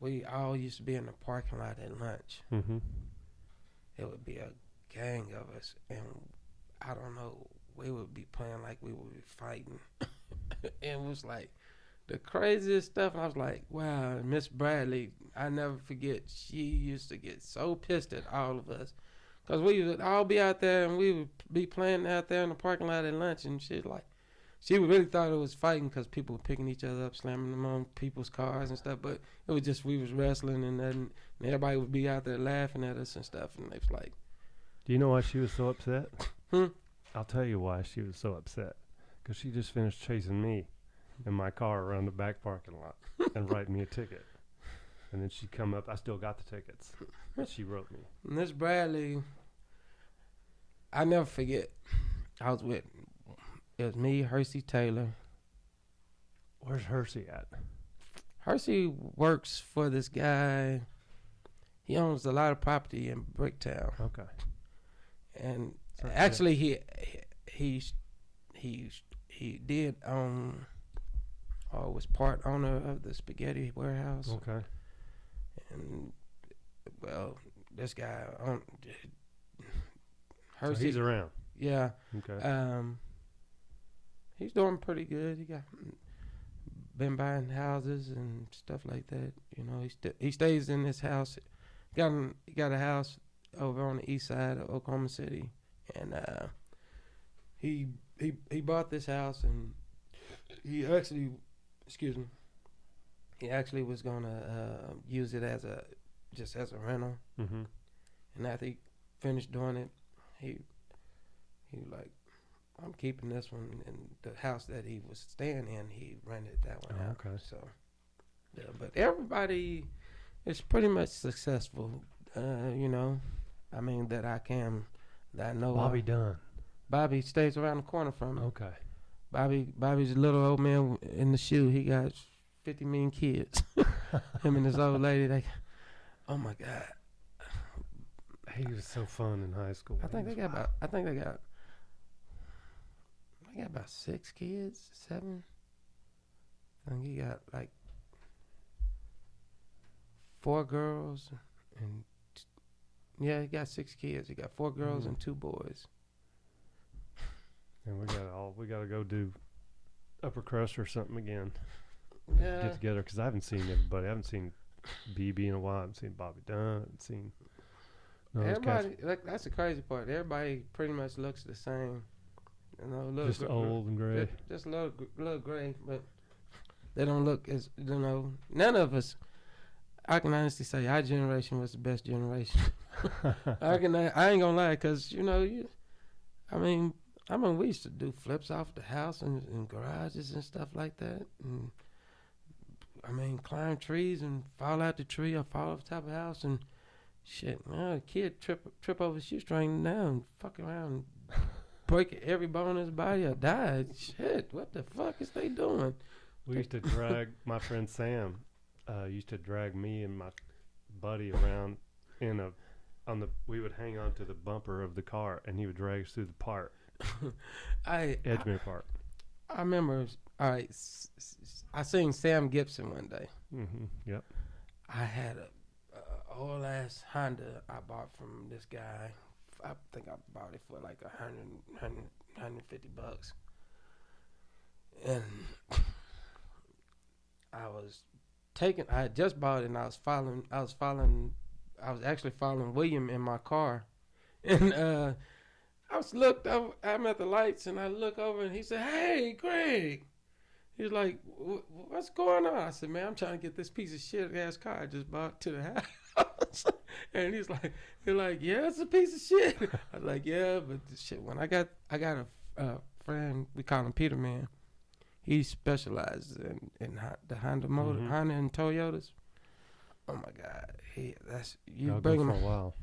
we all used to be in the parking lot at lunch. Mm-hmm. It would be a gang of us, and I don't know we would be playing like we would be fighting. And it was like the craziest stuff. I was like, wow, Miss Bradley, I never forget. She used to get so pissed at all of us. Because we would all be out there and we would be playing out there in the parking lot at lunch and shit. Like, she really thought it was fighting because people were picking each other up, slamming them on people's cars and stuff. But it was just we was wrestling and everybody would be out there laughing at us and stuff. And it was like, Do you know why she was so upset? hmm? I'll tell you why she was so upset. Because she just finished chasing me in my car around the back parking lot and writing me a ticket. And then she'd come up. I still got the tickets. She wrote me. Miss Bradley, I never forget. I was with, it was me, Hersey Taylor. Where's Hersey at? Hersey works for this guy. He owns a lot of property in Bricktown. Okay. And So, actually, he did own, or was part owner of the spaghetti warehouse. Okay. And well, this guy So Hersey, he's around. yeah. Okay. He's doing pretty good. He been buying houses and stuff like that. You know, he stays in this house. He got a house over on the east side of Oklahoma City, and he bought this house, and he actually, he actually was gonna use it as a rental. Mm-hmm. And after he finished doing it, he like, I'm keeping this one. And the house that he was staying in, he rented that one out. Okay. So, yeah, but everybody is pretty much successful. You know, I mean that I know. Bobby Dunn. Bobby stays around the corner from me. Okay. Bobby's a little old man in the shoe. He got 50 million kids. Him and his old lady, oh my God. He was so fun in high school. I think they got about 6 kids, 7. I think he got like 4 girls and yeah, he got 6 kids. He got 4 girls and 2 boys. And we gotta go do Upper Crust or something again. Yeah. Get together because I haven't seen everybody. I haven't seen BB in a while. I haven't seen Bobby Dunn. I haven't seen. Everybody, that's the crazy part. Everybody pretty much looks the same. You know, Just old and gray. Just a little gray, but they don't look as, you know. None of us. I can honestly say our generation was the best generation. I ain't gonna lie, cause you know, I mean, we used to do flips off the house and garages and stuff like that. And I mean, climb trees and fall out the tree or fall off the top of the house and shit. Man, a kid trip over a shoestring now and fuck around and break every bone in his body or die. Shit, what the fuck is they doing? We used to drag my friend Sam. Used to drag me and my buddy around we would hang on to the bumper of the car and he would drag us through the park. Edgemere Park. I remember, all right, I seen Sam Gibson one day. Mm-hmm. Yep. I had a old ass Honda I bought from this guy. I think I bought it for like $150. And I had just bought it and I was actually following William in my car. And I'm at the lights and I look over and he said, "Hey, Greg." He was like, "What's going on?" I said, "Man, I'm trying to get this piece of shit ass car I just bought to the house." And he's like, "Yeah, it's a piece of shit." I was like, "Yeah, but the shit." When I got a friend, we call him Peter Man. He specializes in the Honda motor, Honda and Toyotas. Oh my God, you bring him for a while.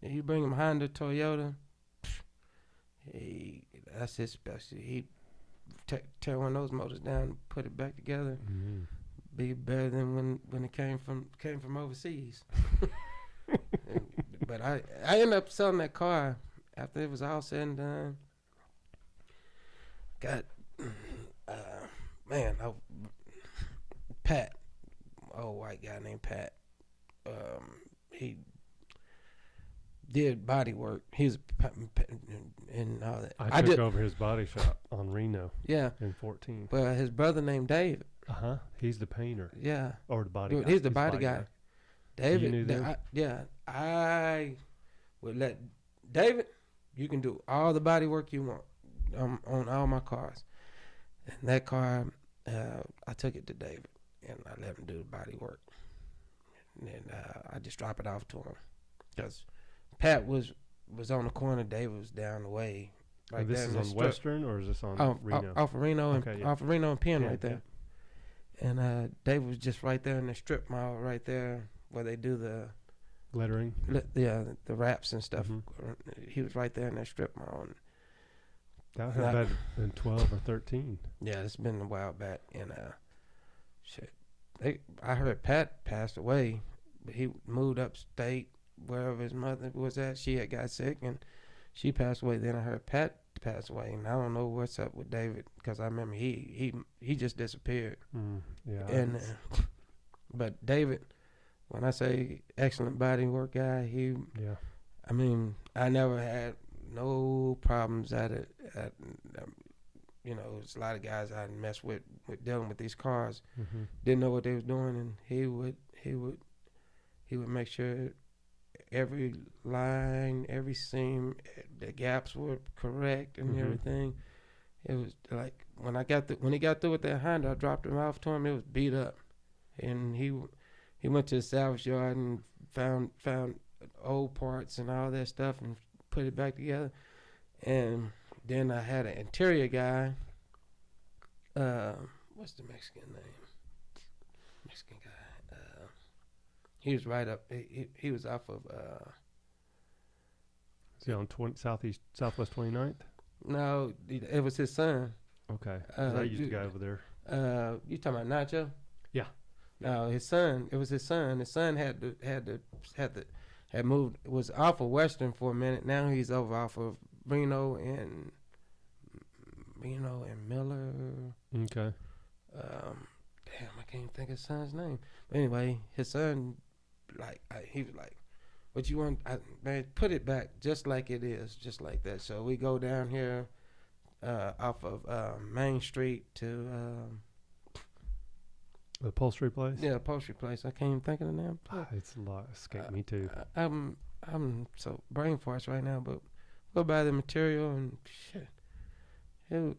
You bring him Honda, Toyota. That's his specialty. He tear one of those motors down and put it back together. Mm-hmm. Be better than when it came from overseas. But I ended up selling that car after it was all said and done. Got Pat, old white guy named Pat. He did body work. He was and all that. I took over his body shop on Reno. Yeah. In 14. Well, his brother named David. He's the painter. Yeah. Or the body guy. He's the body guy. David. You knew them? I would let David. You can do all the body work you want on all my cars. And that car, I took it to David and I let him do the body work. And then I just drop it off to him because Pat was on the corner. David was down the way. Right. This is on Western, or is this on Reno? Off of Reno off of Reno and Penn right there. Yeah. And David was just right there in the strip mall right there where they do the lettering. The wraps and stuff. Mm-hmm. He was right there in that strip mall. And that had been 12 or 13. Yeah, it's been a while back. And shit, I heard Pat passed away, but he moved upstate wherever his mother was at. She had got sick and she passed away. Then I heard Pat passed away, and I don't know what's up with David because I remember he just disappeared. Yeah. And but David, when I say excellent body work guy, I mean, I never had no problems at it. There's a lot of guys I messed with dealing with these cars, didn't know what they was doing, and he would make sure every line, every seam, the gaps were correct and everything. It was like when he got through with that Honda, I dropped him off to him. It was beat up, and he went to the salvage yard and found old parts and all that stuff and put it back together. And then I had an interior guy. What's the Mexican name? Mexican guy. He was right up. He was off of. Is he on Southwest 29th? No, it was his son. Okay. I used to go over there. You talking about Nacho? Yeah. No, his son. It was his son. His son had moved. Was off of Western for a minute. Now he's over off of Reno and Miller. Okay. Damn, I can't think of his son's name. But anyway, his son, he was like, "What you want? Man, put it back just like it is, just like that." So we go down here off of Main Street to the upholstery place. Yeah, upholstery place. I can't even think of the name. It's a lot. Escaped me too. I'm so brain farts right now, but go buy the material and shit.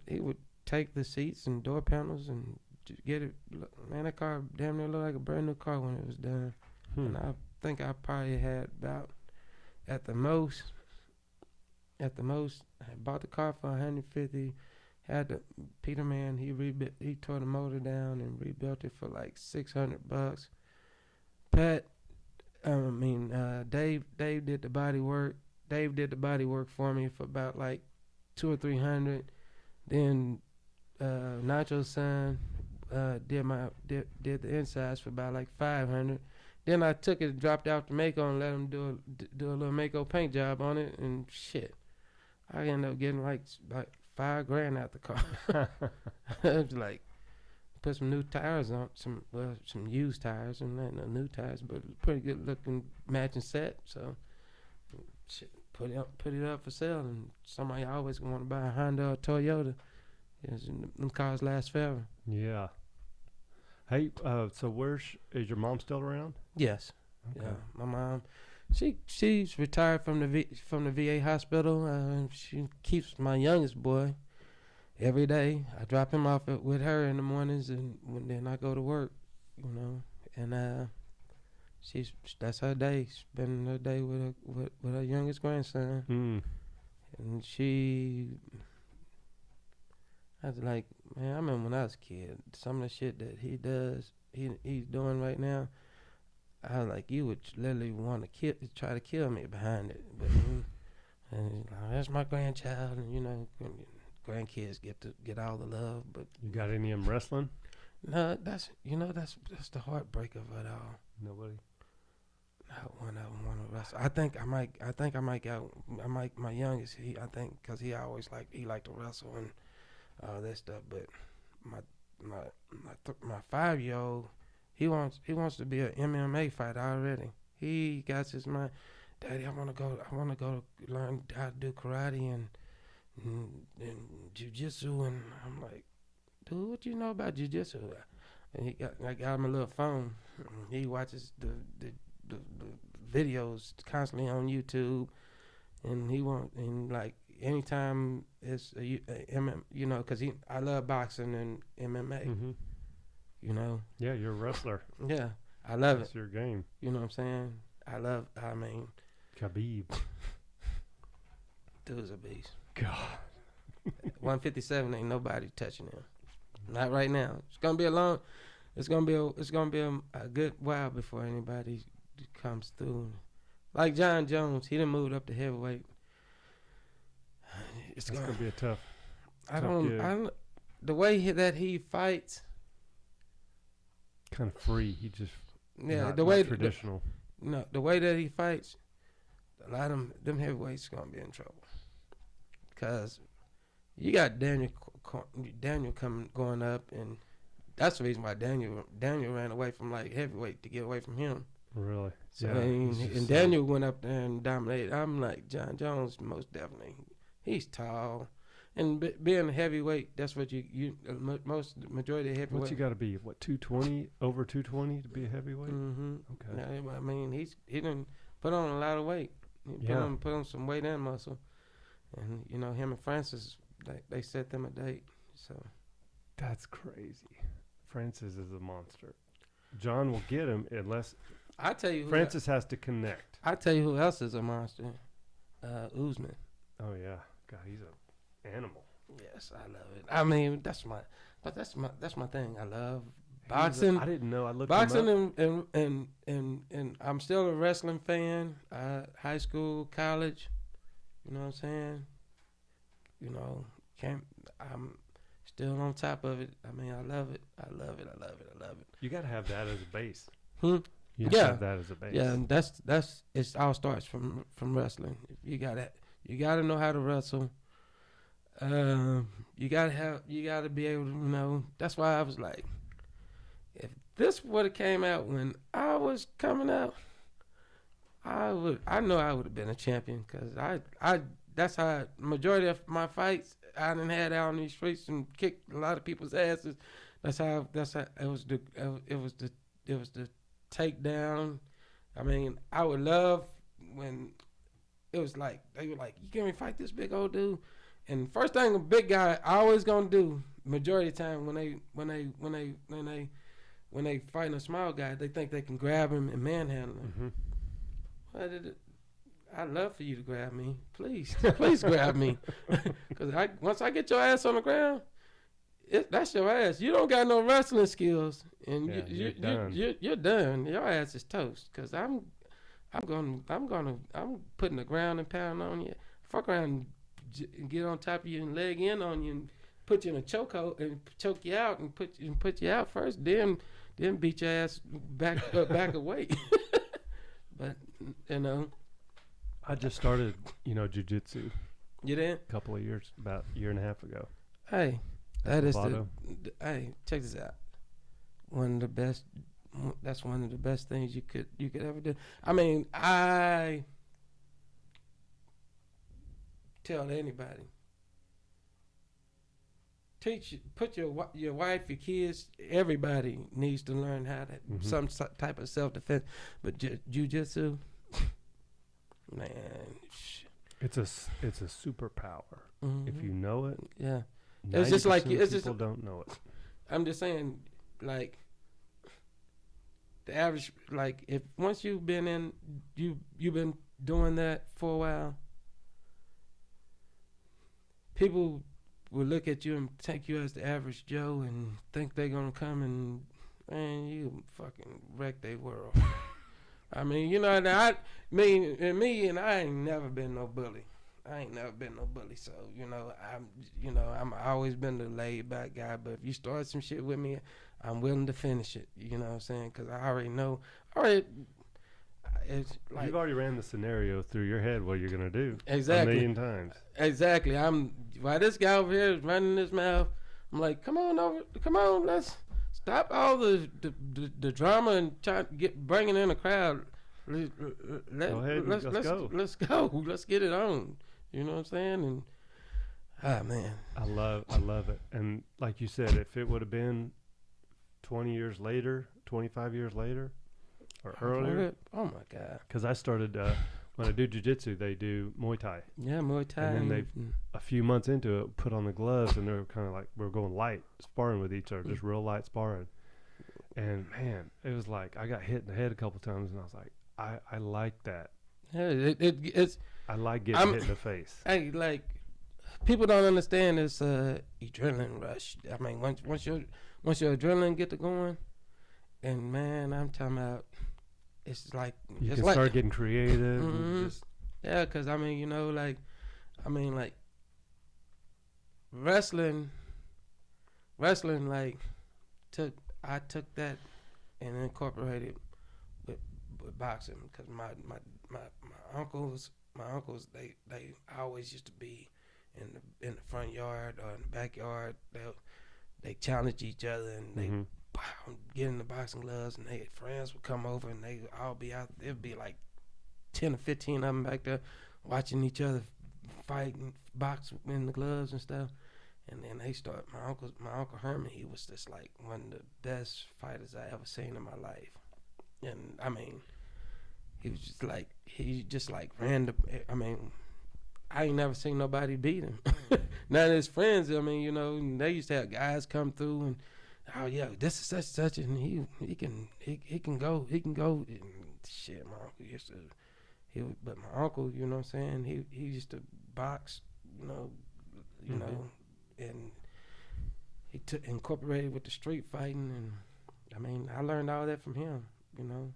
He would take the seats and door panels and just get it. Man, that car damn near looked like a brand new car when it was done. And I think I probably had about at the most, I bought the car for $150. Had the Peterman, he tore the motor down and rebuilt it for like $600. Dave did the body work. Dave did the body work for me for about like $200 or $300. Then Nacho's son did the insides for about like $500. Then I took it, dropped out to Mako, and let him do a little Mako paint job on it, and shit, I ended up getting like $5,000 out the car. It was like put some new tires on, some used tires, and not no new tires, but pretty good looking matching set. So shit, put it up for sale, and somebody always want to buy a Honda or Toyota. Them cars last forever. Yeah. Hey, so is your mom still around? Yes. Okay. Yeah, my mom. She's retired from the VA hospital. She keeps my youngest boy every day. I drop him off with her in the mornings, and then I go to work. And that's her day. Spending her day with her youngest grandson. And I was like, man, I remember when I was a kid, some of the shit that he's doing right now, I was like, you would literally want to try to kill me behind it. But that's my grandchild, and grandkids get all the love. But you got any of them wrestling? No, that's the heartbreak of it all. Nobody. Not one of them want to wrestle. I think I might go. My youngest, because he always liked to wrestle and all that stuff. But my 5-year-old, he wants to be an MMA fighter already. He got his mind. Daddy, I want to go learn how to do karate and jujitsu. And I'm like, dude, what you know about jujitsu? And I got him a little phone. He watches the videos constantly on YouTube, and like anytime it's because I love boxing and MMA. Mm-hmm. You know. Yeah, you're a wrestler. Yeah, I love That's it. your game. You know what I'm saying? I mean, Khabib. dude's a beast. God. 157 ain't nobody touching him. Not right now. It's gonna be a good while before anybody comes through. Like John Jones, he done moved up to heavyweight. It's gonna be a tough. The way that he fights. Kind of free. He just not traditional. The way that he fights, a lot of them heavyweights gonna be in trouble. Cause you got Daniel going up, and that's the reason why Daniel ran away from like heavyweight to get away from him. Really? So and Daniel went up there and dominated. I'm like John Jones, most definitely. He's tall, and being a heavyweight, that's what majority of heavyweight. What you got to be? What 220? Over 220 to be a heavyweight? Mm-hmm. Okay. Yeah, I mean, he done put on a lot of weight. He put on some weight and muscle, and him and Francis, they set them a date. So that's crazy. Francis is a monster. John will get him unless I tell you. Francis has to connect. I tell you who else is a monster. Usman. Oh yeah, God, he's an animal. Yes, I love it. I mean, that's my thing. I love boxing. I didn't know. I looked boxing him up. and I'm still a wrestling fan. High school, college. You know what I'm saying? I'm still on top of it. I mean, I love it. I love it. I love it. I love it. You got to have that as a base. You have that as a base. Yeah, and it all starts from wrestling. You gotta know how to wrestle. You gotta be able to That's why I was like, if this would have came out when I was coming out, I know I would have been a champion, because that's how majority of my fights I done had out on these streets and kicked a lot of people's asses. That's how it was the takedown. I mean, I would love when it was like they were like, "You can't even fight this big old dude." And first thing a big guy always gonna do, majority of the time when they fighting a small guy, they think they can grab him and manhandle him. Mm-hmm. I'd love for you to grab me, please grab me, because once I get your ass on the ground, that's your ass. You don't got no wrestling skills, and you're done. Your ass is toast. Because I'm putting the ground and pound on you. Fuck around and get on top of you and leg in on you and put you in a chokehold and choke you out and put you out first. Then beat your ass back away. But I just started jiu-jitsu. You did? A couple of years, about a year and a half ago. Hey. Hey, check this out. That's one of the best things you could ever do. I mean, I tell anybody, put your wife, your kids, everybody needs to learn how to some type of self-defense. But jiu-jitsu, man, it's a superpower. Mm-hmm. If you know it, yeah. It's just like people don't know it. I'm just saying, like the average, like if once you've been doing that for a while, people will look at you and take you as the average Joe and think they're gonna come and you fucking wreck their world. I mean, I ain't never been no bully. So I'm always been the laid back guy. But if you start some shit with me, I'm willing to finish it. You know what I'm saying? Because I already know. It's like, you've already ran the scenario through your head what you're gonna do. Exactly. A million times. Exactly. While this guy over here is running his mouth, I'm like, come on, let's stop all the drama and try to bringing in a crowd. Go ahead, let's go. Let's get it on. You know what I'm saying? And man, I love it. And like you said, if it would have been 20 years later, 25 years later, or earlier. Oh my God! Because I started when I do jiu-jitsu, they do Muay Thai. Yeah, Muay Thai. And then a few months into it, put on the gloves, and they were kind of like we're going light sparring with each other, just real light sparring. And man, it was like I got hit in the head a couple times, and I was like, I like that. Yeah, it's. I like getting hit in the face. Hey, like people don't understand this adrenaline rush. I mean, once your adrenaline get to going, and man, I'm talking about, it's like you can start getting creative. Mm-hmm. Yeah, because I mean, like wrestling, like I took that and incorporated with boxing because my uncles they always used to be in the front yard or in the backyard. They challenge each other and they get in the boxing gloves, and their friends would come over and they all be out. It'd be like 10 or 15 of them back there watching each other fight and box in the gloves and stuff. And then they start. My uncle Herman, he was just like one of the best fighters I ever seen in my life. And I mean, he just like random. I mean, I ain't never seen nobody beat him. None of his friends. I mean, they used to have guys come through and, oh yeah, this is such, and he can go. And shit, my uncle used to. But my uncle, you know what I'm saying? He used to box, you know, and he incorporated with the street fighting, and I mean, I learned all that from him, you know.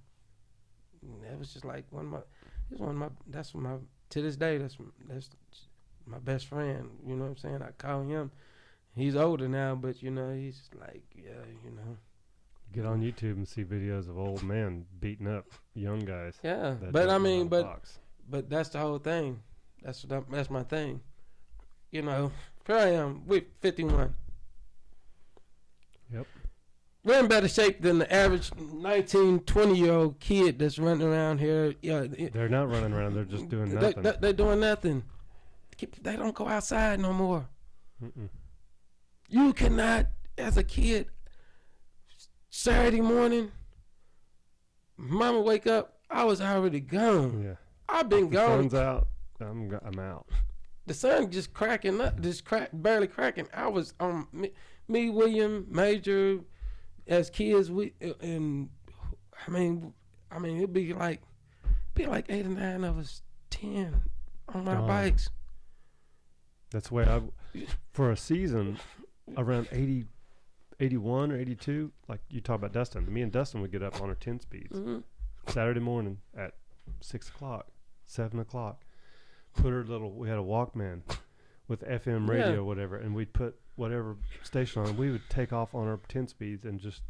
And that was just like to this day, that's my best friend, you know what I'm saying? I call him. He's older now, but he's just like, yeah, Get on YouTube and see videos of old men beating up young guys. Yeah, but I mean, but that's the whole thing. That's my thing. Here I am. We're 51. Yep. We're in better shape than the average 19, 20-year-old kid that's running around here. Yeah, they're not running around. They're just doing nothing. They're doing nothing. They don't go outside no more. Mm-mm. You cannot, as a kid, Saturday morning, mama wake up, I was already gone. Yeah. I've been gone. The sun's out. I'm out. The sun just cracking up, barely cracking. I was me, William, Major, as kids. I mean, it'd be like 8 or 9 of us, 10 on our bikes. That's the way for a season around 80, 81 or 82. Like you talk about Dustin. Me and Dustin would get up on our 10 speeds Saturday morning at 6 o'clock, 7 o'clock. We had a Walkman with FM radio or whatever, and we'd put whatever station on. We would take off on our 10 speeds and just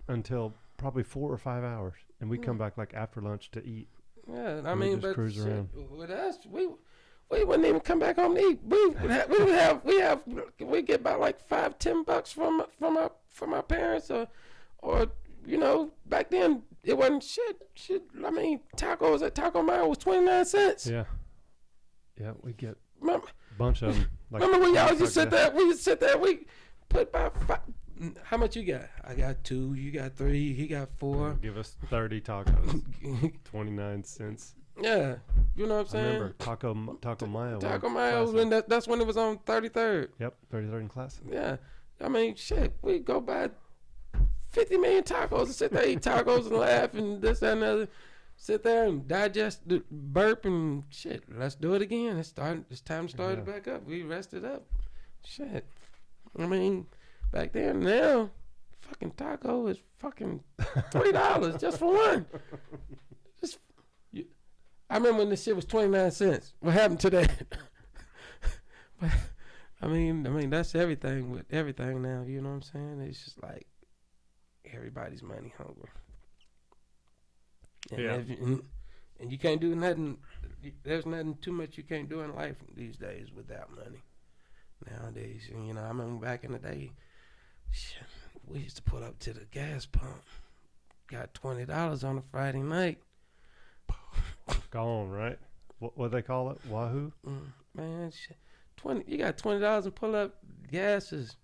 until probably 4 or 5 hours, and we'd come back like after lunch to eat. Yeah, I mean, but cruise around. With us, we wouldn't even come back home to eat. We get about like $5-10 from our parents, or back then it wasn't shit. I mean, tacos at Taco Mayo was 29 cents. Yeah. Yeah, we get a bunch of them. Like remember when y'all just sit there? We just sit there. We put about 5. How much you got? I got 2. You got 3. He got 4. Give us 30 tacos. 29 cents. Yeah, you know what I'm saying. I remember Taco Mayo. Taco Mayo, and that's when it was on 33rd. Yep, 33rd and Classic. Yeah, I mean, shit, we go buy 50 million tacos and sit there, eat tacos and laugh and this, that, and the other. Sit there and digest, burp and shit. Let's do it again. It's time to start it back up. We rested up. Shit. I mean, back then, now, fucking taco is fucking $3 just for one. I remember when this shit was 29 cents. What happened to that? But I mean that's everything with everything now. You know what I'm saying? It's just like everybody's money hungry. And and you can't do nothing. There's nothing too much you can't do in life these days without money. Nowadays, I remember back in the day, shit, we used to pull up to the gas pump. Got $20 on a Friday night. Gone, right? What they call it? Wahoo? Man, shit. You got $20 and pull up. Gas was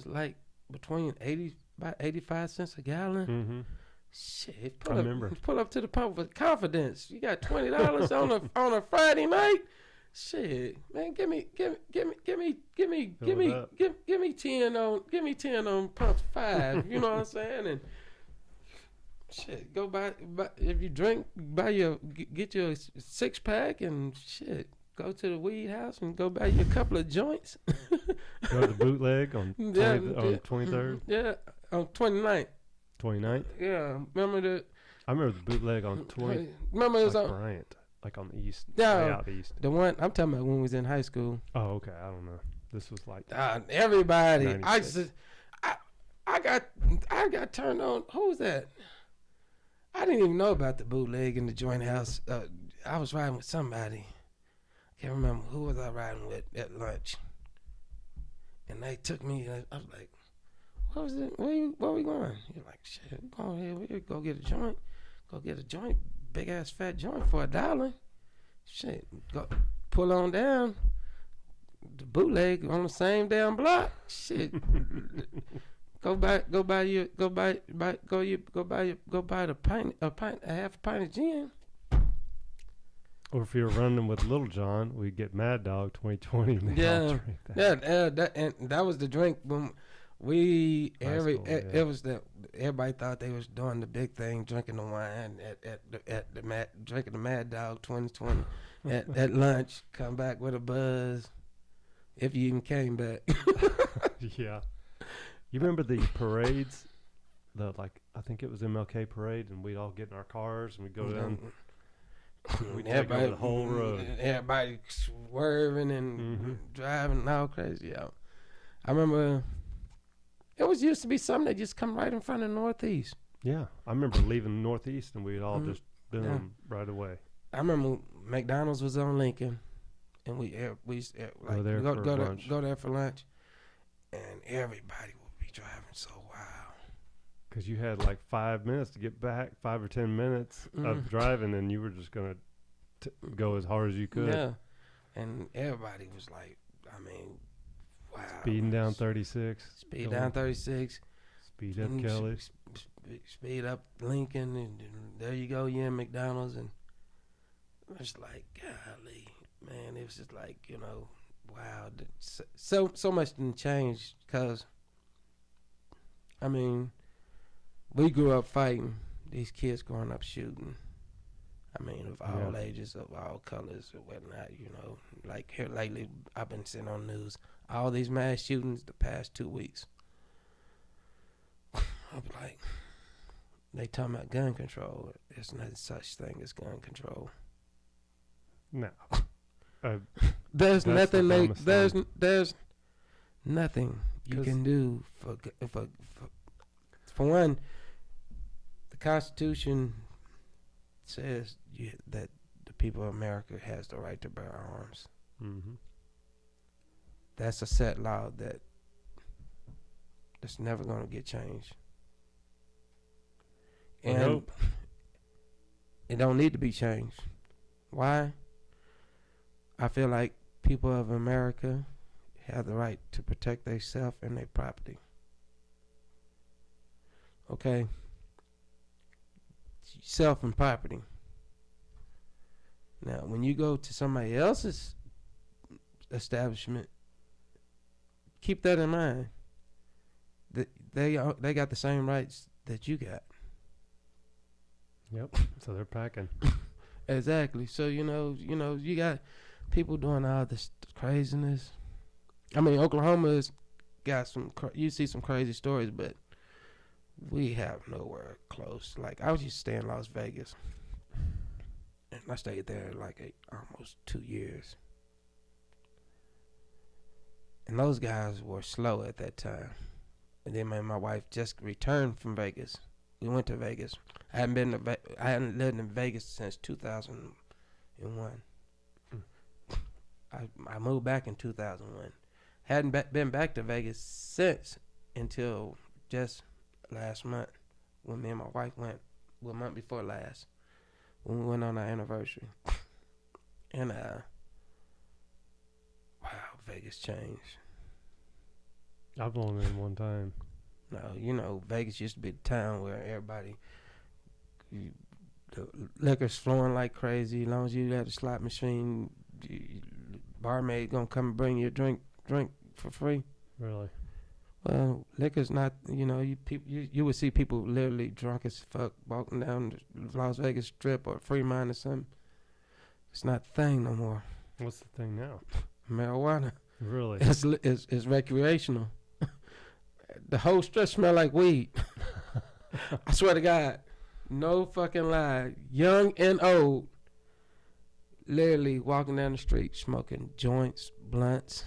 like between about 85 cents a gallon. Mm-hmm. Shit, I remember. pull up to the pump with confidence. You got $20 on a Friday night. Shit, man, give me 10 on pump 5. You know what I'm saying? And shit, go buy if you drink, get your 6-pack and shit. Go to the weed house and go buy you a couple of joints. Go to the bootleg on 23rd. Yeah, on 29th. 29th? Yeah, I remember the bootleg on 20. Remember it was on Bryant, like on the east. Yeah, way out east. the one I'm talking about when we was in high school. Oh, okay. I don't know. This was like everybody. 96. I got turned on. Who was that? I didn't even know about the bootleg in the joint house. I was riding with somebody. Can't remember who was I riding with at lunch. And they took me. I was like, "What was it? Where we going?" You're like, "Shit, we going here. We go get a joint. Go get a joint, big ass fat joint for $1. Shit, go pull on down. The bootleg on the same damn block. Shit." Go buy a half a pint of gin. Or if you're running with Little John, we get Mad Dog 2020. And that was the drink when it was that everybody thought they was doing the big thing, drinking the wine drinking the Mad Dog 2020 at lunch. Come back with a buzz, if you even came back. Yeah. You remember the parades? I think it was MLK parade, and we'd all get in our cars and we'd go down. We'd take over the whole road. Everybody swerving and driving all crazy out. I remember it used to be something that just come right in front of Northeast. Yeah, I remember leaving Northeast and we'd all just boom right away. I remember McDonald's was on Lincoln, and we used to, go there for lunch, and everybody would be driving so wild. Because you had like 5 minutes to get back, 5 or 10 minutes of driving, and you were just going to go as hard as you could. Yeah. And everybody was like, I mean, wow. Speeding down 36. Down 36. Speed up Kelly. Speed up Lincoln, and there you go, you in McDonald's. And it's like, golly, man, it was just like, wow. So much didn't change because, I mean, we grew up fighting. These kids growing up shooting. I mean, of all ages, of all colors, or whatnot. Like here lately, I've been seeing on the news all these mass shootings the past 2 weeks. I'm like, they talking about gun control. There's no such thing as gun control. No. There's nothing. There's nothing you can do for one. The Constitution says that the people of America has the right to bear arms. Mm-hmm. That's a set law that's never going to get changed. And it don't need to be changed. Why? I feel like people of America have the right to protect themselves and their property. Okay? Self and property. Now, when you go to somebody else's establishment, keep that in mind. That they got the same rights that you got. Yep. So they're packing. Exactly. So you got people doing all this craziness. I mean, Oklahoma's got you see some crazy stories, but we have nowhere close. Like, I was used to stay in Las Vegas, and I stayed there like almost 2 years. And those guys were slow at that time. And then my wife just returned from Vegas. We went to Vegas. I hadn't lived in Vegas since 2001. I moved back in 2001. Hadn't been back to Vegas since until just last month when me and my wife went. Well, month before last, when we went on our anniversary. And wow, Vegas changed. I've only been one time. No, you know, Vegas used to be the town where everybody, the liquor's flowing like crazy. As long as you had a slot machine, barmaid gonna come and bring you a drink for free. Really? Well, liquor's not. You know, you would see people literally drunk as fuck walking down the Las Vegas Strip or Fremont or something. It's not a thing no more. What's the thing now? Marijuana. Really? It's recreational. The whole strip smell like weed. I swear to God, no fucking lie. Young and old, literally walking down the street smoking joints, blunts.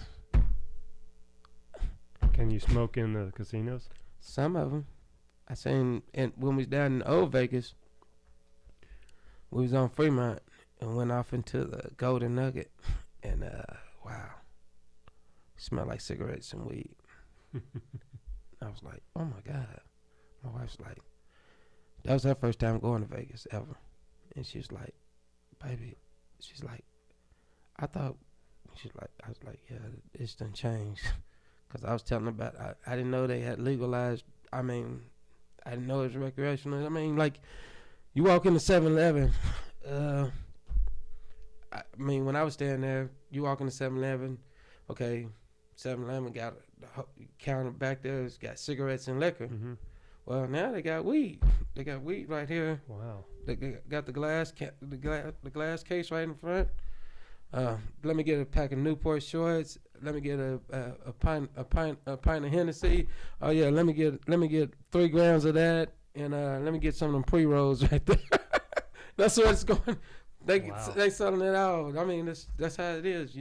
Can you smoke in the casinos? Some of them. I seen, and when we was down in old Vegas, we was on Fremont and went off into the Golden Nugget, and wow, smelled like cigarettes and weed. I was like, oh my God. My wife's like, that was her first time going to Vegas ever. And she was like, baby, she's like, I was like, yeah, it's done changed. Because I was telling her about, I didn't know they had legalized, I didn't know it was recreational. Like, you walk into 7-Eleven, when I was staying there, you walk into 7-Eleven, okay, 7-Eleven got a counter back there. It's got cigarettes and liquor. Mm-hmm. Well, now they got weed. They got weed right here. Wow. They got the glass case right in front. Let me get a pack of Newport Shorts. Let me get a pint of Hennessy. Oh yeah, let me get 3 grams of that, and let me get some of them pre-rolls right there. That's where it's going. They selling it out. That's how it is.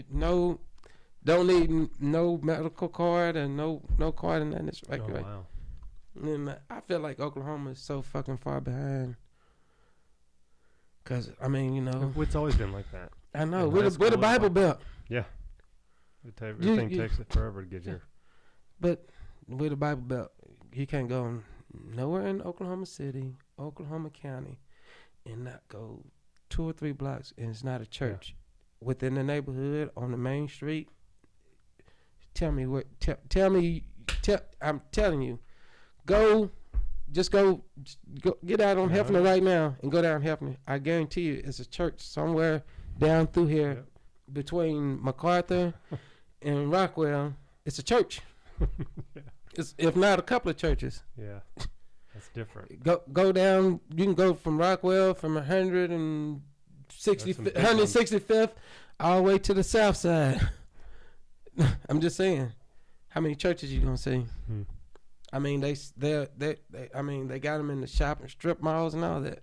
Don't need no medical card and no card in that. It's right. Wow. And I feel like Oklahoma is so fucking far behind. Cause it's always been like that. I know. We're the Bible Belt. Yeah. Everything takes it forever to get here. But we're the Bible Belt. You can't go nowhere in Oklahoma City, Oklahoma County, and not go 2 or 3 blocks, and it's not a church within the neighborhood on the main street. Tell me, I'm telling you, go, get out on Hefner right now and go down Hefner. I guarantee you, it's a church somewhere down through here between MacArthur and Rockwell. It's a church. It's, if not a couple of churches. Yeah, that's different. Go down. You can go from Rockwell from 165th all the way to the south side. I'm just saying, how many churches you gonna see? They got them in the shopping strip malls and all that.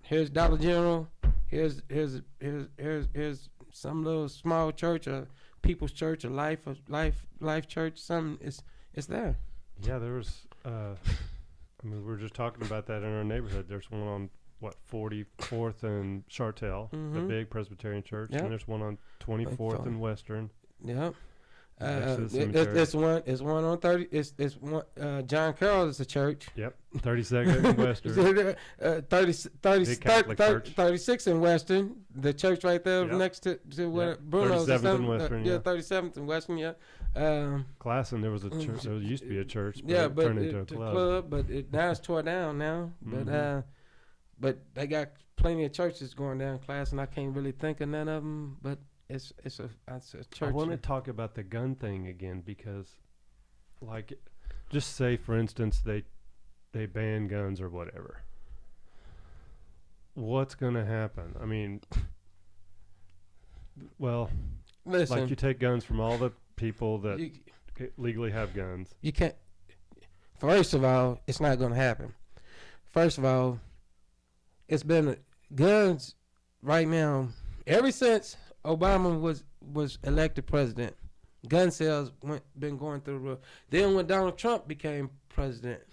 Here's Dollar General. Here's some little small church, or People's Church, or Life Church. Something it's there. Yeah, there was. We were just talking about that in our neighborhood. There's one on 44th and Chartel, the big Presbyterian church, and there's one on 24th and Western. Yep. It's one on 30. It's one. John Carroll is a church. Yep. 32nd and Western. 36 in Western. The church right there next to where Bruno's. 37th and Western. 37th and Western. Yeah. Classen, there was a church. There used to be a church. But yeah, it but turned into a club. But now it's tore down now. But they got plenty of churches going down Class, and I can't really think of none of them. But it's a church. I want to talk about the gun thing again because, like, just say for instance they ban guns or whatever. What's gonna happen? Listen, like you take guns from all the people that legally have guns. You can't. First of all, it's not gonna happen. First of all, it's been guns right now ever since Obama was elected president. Gun sales been going through the roof. Then when Donald Trump became president,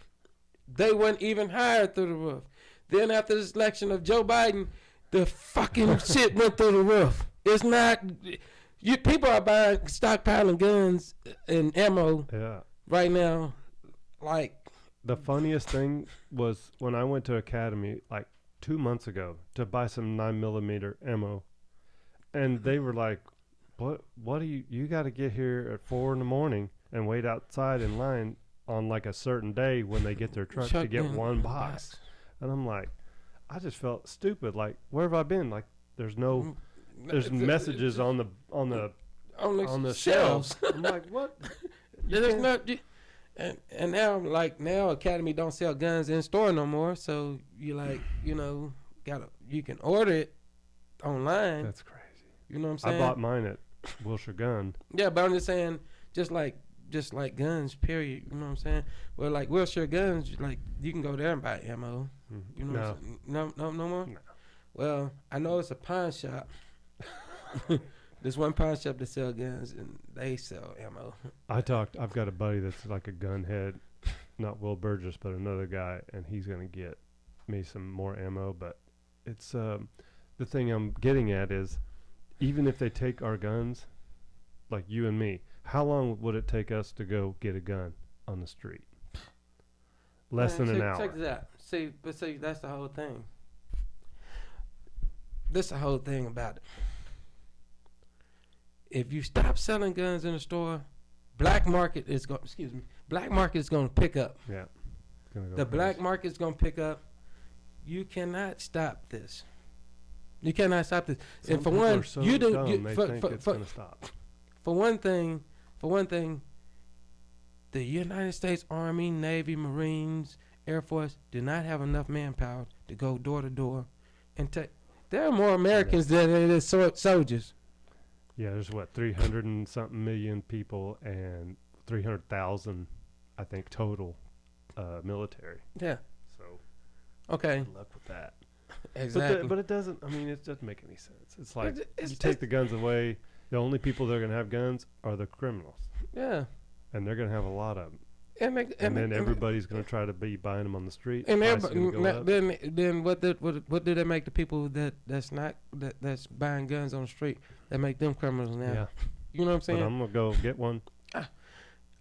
they went even higher through the roof. Then after this election of Joe Biden, the fucking shit went through the roof. It's not. People are buying, stockpiling guns and ammo right now. Like, the funniest thing was when I went to Academy, like 2 months ago to buy some 9mm ammo, and they were like, "What do you got to get here at 4 in the morning and wait outside in line on like a certain day when they get their truck to get one box?" And I'm like, I just felt stupid. Like, where have I been? Like, there's messages on the shelves. I'm like, what? There's not. And now Academy don't sell guns in store no more. So you you can order it online. That's crazy. You know what I'm saying? I bought mine at Wilshire Gun. Yeah, but I'm just saying, just like guns, period. You know what I'm saying? Well, like Wilshire Guns, like you can go there and buy ammo. Mm-hmm. You know what I'm saying? No more? No. Well, I know it's a pawn shop. There's one pawn shop that sell guns, and they sell ammo. I've got a buddy that's like a gun head, not Will Burgess, but another guy, and he's going to get me some more ammo. But it's the thing I'm getting at is, even if they take our guns, like you and me, how long would it take us to go get a gun on the street? Less than an hour. Check this out. See, that's the whole thing. This the whole thing about it. If you stop selling guns in the store, black market is going to pick up. Yeah. The black market is going to pick up. You cannot stop this. You cannot stop this. Some and for people one, are so you do. dumb, they think it's going to stop. For one thing, the United States Army, Navy, Marines, Air Force do not have enough manpower to go door to door and take. There are more Americans than there is soldiers. Yeah, there's 300 and something million people and 300,000, I think, total military. Yeah. So, okay. Good luck with that. Exactly. But it doesn't. I mean, it doesn't make any sense. It's like you take the guns away. The only people that are going to have guns are the criminals. Yeah. And they're going to have a lot of them. And then everybody's going to try to be buying them on the street. And then what do they make the people that's buying guns on the street? They make them criminals now. Yeah. You know what I'm saying? But I'm going to go get one.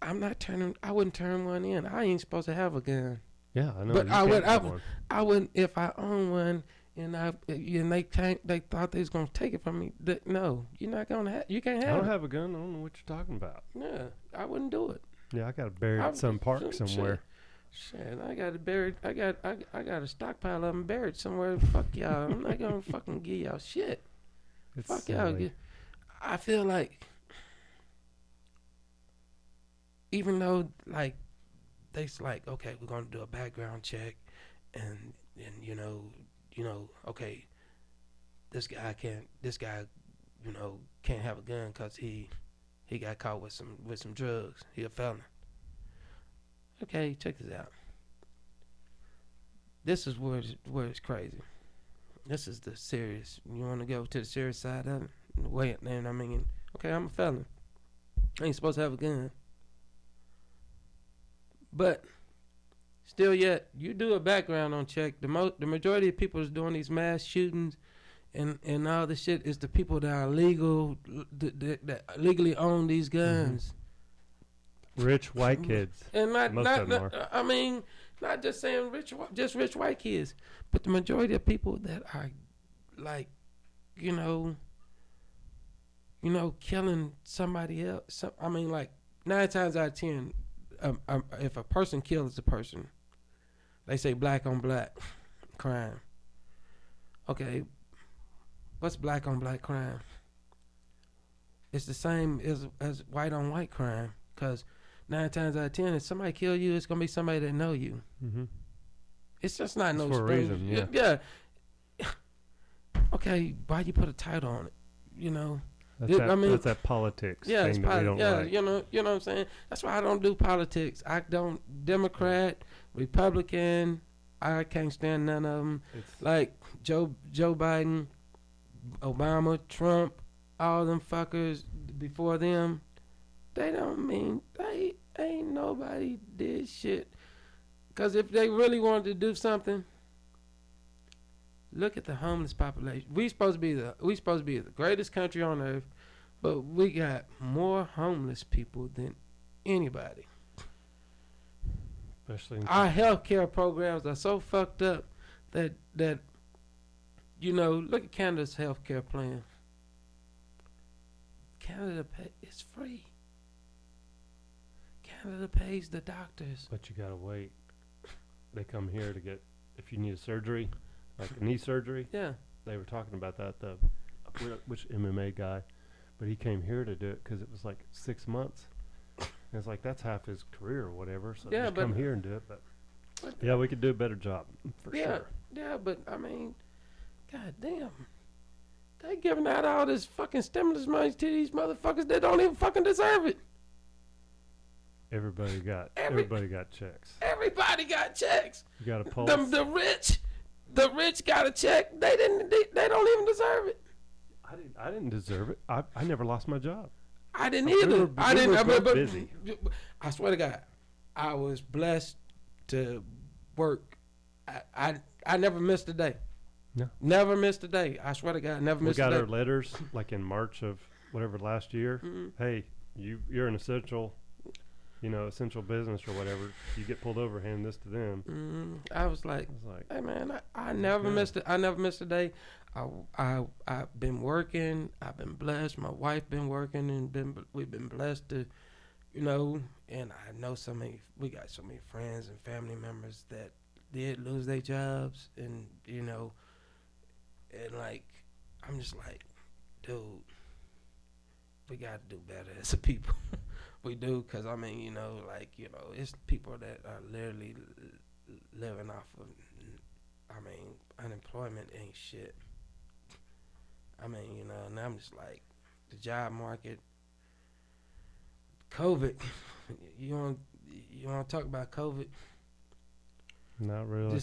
I wouldn't turn one in. I ain't supposed to have a gun. Yeah, I know. But I wouldn't if I own one and they thought they was gonna take it from me. No, you're not gonna have. You can't have. I don't have a gun. I don't know what you're talking about. Yeah, I wouldn't do it. Yeah, I got it buried in some park somewhere. Shit, I got it buried. I got a stockpile of them buried somewhere. Fuck y'all. I'm not gonna fucking give y'all shit. Fuck y'all. I feel like, even though like they's like, okay, we're gonna do a background check, and okay, this guy can't have a gun because he got caught with some drugs. He a felon. Okay, check this out. This is where it's crazy. This is the serious. You want to go to the serious side of it? Wait, man. I mean, okay, I'm a felon. I ain't supposed to have a gun. But still, yet you do a background on check. The majority of people that's doing these mass shootings and all this shit is the people that are legal, that legally own these guns. Mm-hmm. Rich white kids. And I mean, not just saying rich white kids, but the majority of people that are like, killing somebody else. I mean, like 9 times out of 10. If a person kills a person, they say black on black crime. Okay, what's black on black crime? It's the same as white on white crime, because 9 times out of 10, if somebody kill you, it's gonna be somebody that know you. Mm-hmm. It's just not it's for a reason. Yeah. Okay, why you put a title on it? That's that politics thing that we don't like. You know what I'm saying? That's why I don't do politics. I don't Democrat, Republican. I can't stand none of them. Like Joe Biden, Obama, Trump, all them fuckers before them. They ain't nobody did shit. Because if they really wanted to do something, look at the homeless population. We supposed to be the greatest country on earth, but we got more homeless people than anybody. Especially our healthcare programs are so fucked up that look at Canada's healthcare plan. Canada it's free. Canada pays the doctors. But you gotta wait. They come here to get, if you need a surgery, like a knee surgery. Yeah. They were talking about that, which MMA guy, but he came here to do it because it was like 6 months. And it's like, that's half his career or whatever. So just come here and do it. But yeah, we could do a better job for sure. Yeah, but I mean, god damn. They giving out all this fucking stimulus money to these motherfuckers that don't even fucking deserve it. Everybody got checks. Everybody got checks. You got a pulse. The rich got a check. They don't even deserve it. I didn't deserve it. I never lost my job. I didn't either. I didn't. Busy. I swear to God, I was blessed to work. I never missed a day. No. Never missed a day. I swear to God, never missed a day. We got our letters like in March of whatever last year. Mm-hmm. Hey, you're an essential business or whatever. You get pulled over, hand this to them. Mm-hmm. I was like, hey man, I never missed it. I never missed a day. I've been working. I've been blessed. My wife been working, and we've been blessed to, and I know we got so many friends and family members that did lose their jobs, and and like, I'm just like, dude, we got to do better as a people. We do, because, it's people that are literally living off of, unemployment ain't shit. And I'm just like, the job market, COVID, you want to talk about COVID? Not really.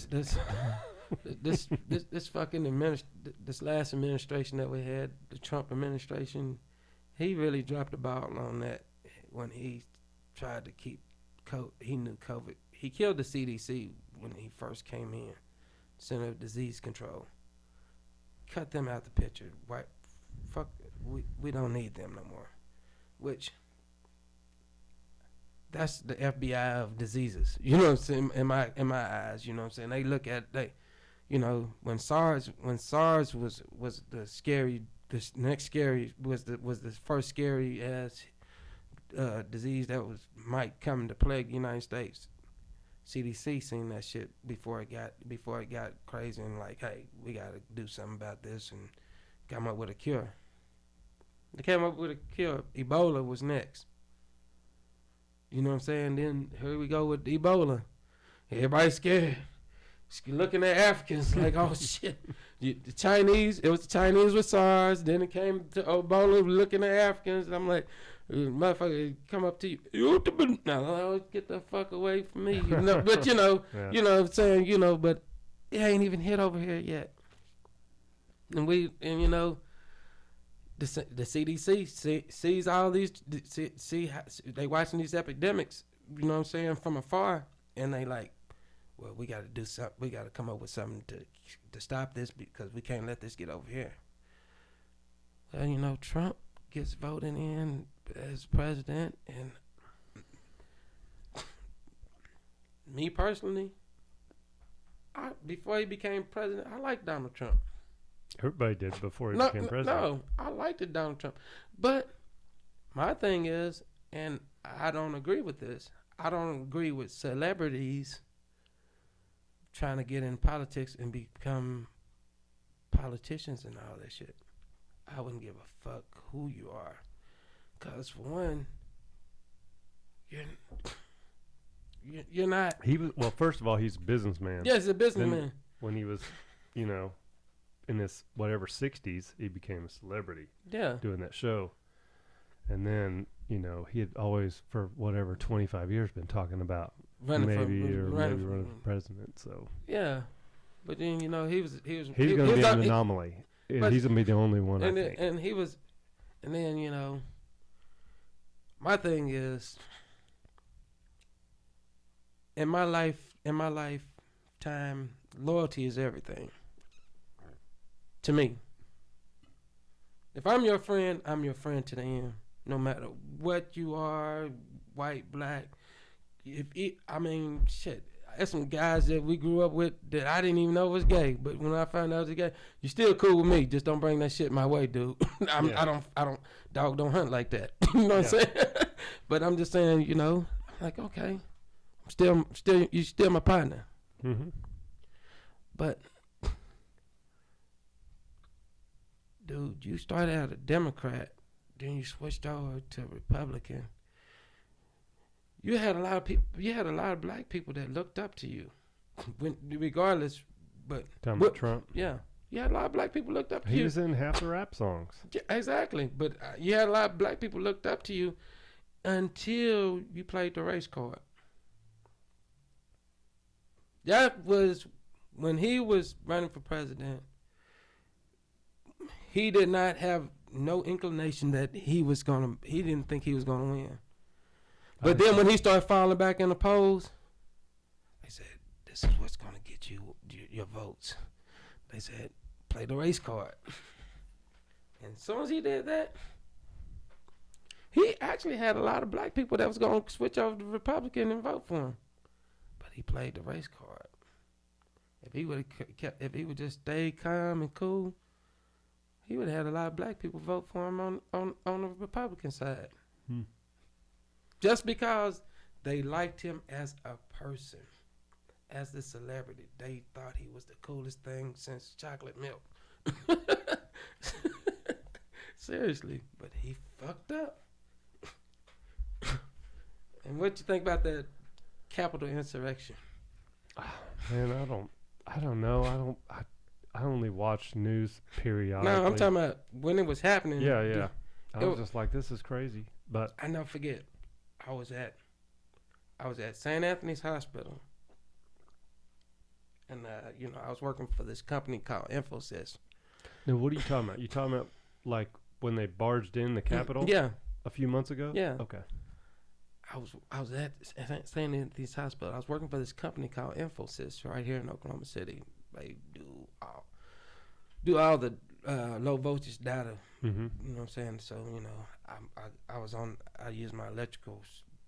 This fucking this last administration that we had, the Trump administration, he really dropped the ball on that when he tried to keep COVID. He knew COVID. He killed the CDC when he first came in, Center of Disease Control. Cut them out the picture. We don't need them no more. Which, that's the FBI of diseases. You know what I'm saying? In my eyes, you know what I'm saying? They look at when SARS was the scary. The next scary was the first scary ass disease that might come to plague the United States. CDC seen that shit before it got crazy and like, hey, we gotta do something about this, and come up with a cure. They came up with a cure. Ebola was next. You know what I'm saying? Then here we go with Ebola. Everybody's scared. Looking at Africans like, oh shit. The Chinese, it was the Chinese with SARS. Then it came to Ebola, looking at Africans. And I'm like, motherfucker, come up to you. No, get the fuck away from me. But yeah. You know what I'm saying, but it ain't even hit over here yet. And the CDC sees all these, see they watching these epidemics, you know what I'm saying, from afar, and they like, well, we got to do something. We got to come up with something to stop this, because we can't let this get over here. Well, Trump gets voted in as president, and me personally, before he became president, I liked Donald Trump. Everybody did before he became president. No, I liked it, Donald Trump. But my thing is, and I don't agree with this, I don't agree with celebrities trying to get in politics and become politicians and all that shit. I wouldn't give a fuck who you are. Because for one, you're not. Well, first of all, he's a businessman. Yeah, he's a businessman. Then when he was, in his whatever 60s, he became a celebrity. Yeah. Doing that show. And then, he had always, for whatever, 25 years been talking about running for president. So yeah, but then he was he's going to be an anomaly. He's going to be the only one. I think. And he was, and then my thing is, in my lifetime, loyalty is everything to me. If I'm your friend, I'm your friend to the end, no matter what you are, white, black. Shit. there's some guys that we grew up with that I didn't even know was gay. But when I found out was gay, you still cool with me. Just don't bring that shit my way, dude. I don't, dog don't hunt like that. You know what I'm saying? But I'm just saying, you know, I'm like, okay, you still my partner. Mm-hmm. But, dude, you started out a Democrat, then you switched over to Republican. You had a lot of people. You had a lot of black people that looked up to you, regardless. But Talking about Trump. Yeah, you had a lot of black people looked up to you. He was in half the rap songs. Yeah, exactly. But you had a lot of black people looked up to you until you played the race card. That was when he was running for president. He did not have no inclination that he didn't think he was gonna win. But then when he started falling back in the polls, they said, this is what's going to get you your votes. They said, play the race card. And as soon as he did that, he actually had a lot of black people that was going to switch over to Republican and vote for him. But he played the race card. If he would just stay calm and cool, he would have had a lot of black people vote for him on the Republican side. Just because they liked him as a person, as the celebrity. They thought he was the coolest thing since chocolate milk. Seriously, but he fucked up. And what you think about that Capitol insurrection? Man, I don't know. I only watch news periodically. No, I'm talking about when it was happening. Yeah. I was just like, this is crazy. But I never forget. I was at St. Anthony's Hospital, and I was working for this company called Infosys. Now, what are you talking about? You talking about like when they barged in the Capitol? Yeah. A few months ago? Yeah. Okay. I was at St. Anthony's Hospital. I was working for this company called Infosys right here in Oklahoma City. They do all the low voltage data. Mm-hmm. You know what I'm saying? So, you know, I used my electrical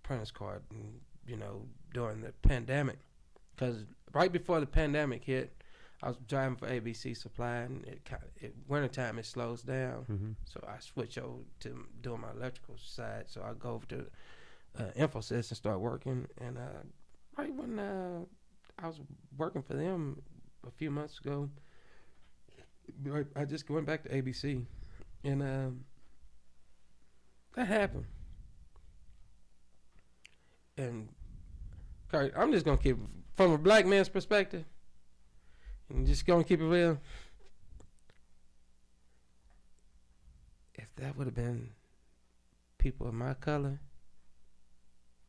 apprentice card, and, you know, during the pandemic. Because right before the pandemic hit, I was driving for ABC Supply, and wintertime it slows down. Mm-hmm. So I switch over to doing my electrical side. So I go over to Infosys and start working. And right when I was working for them a few months ago, I just went back to ABC, and that happened. And I'm just gonna keep it from a black man's perspective, and just gonna keep it real. If that would have been people of my color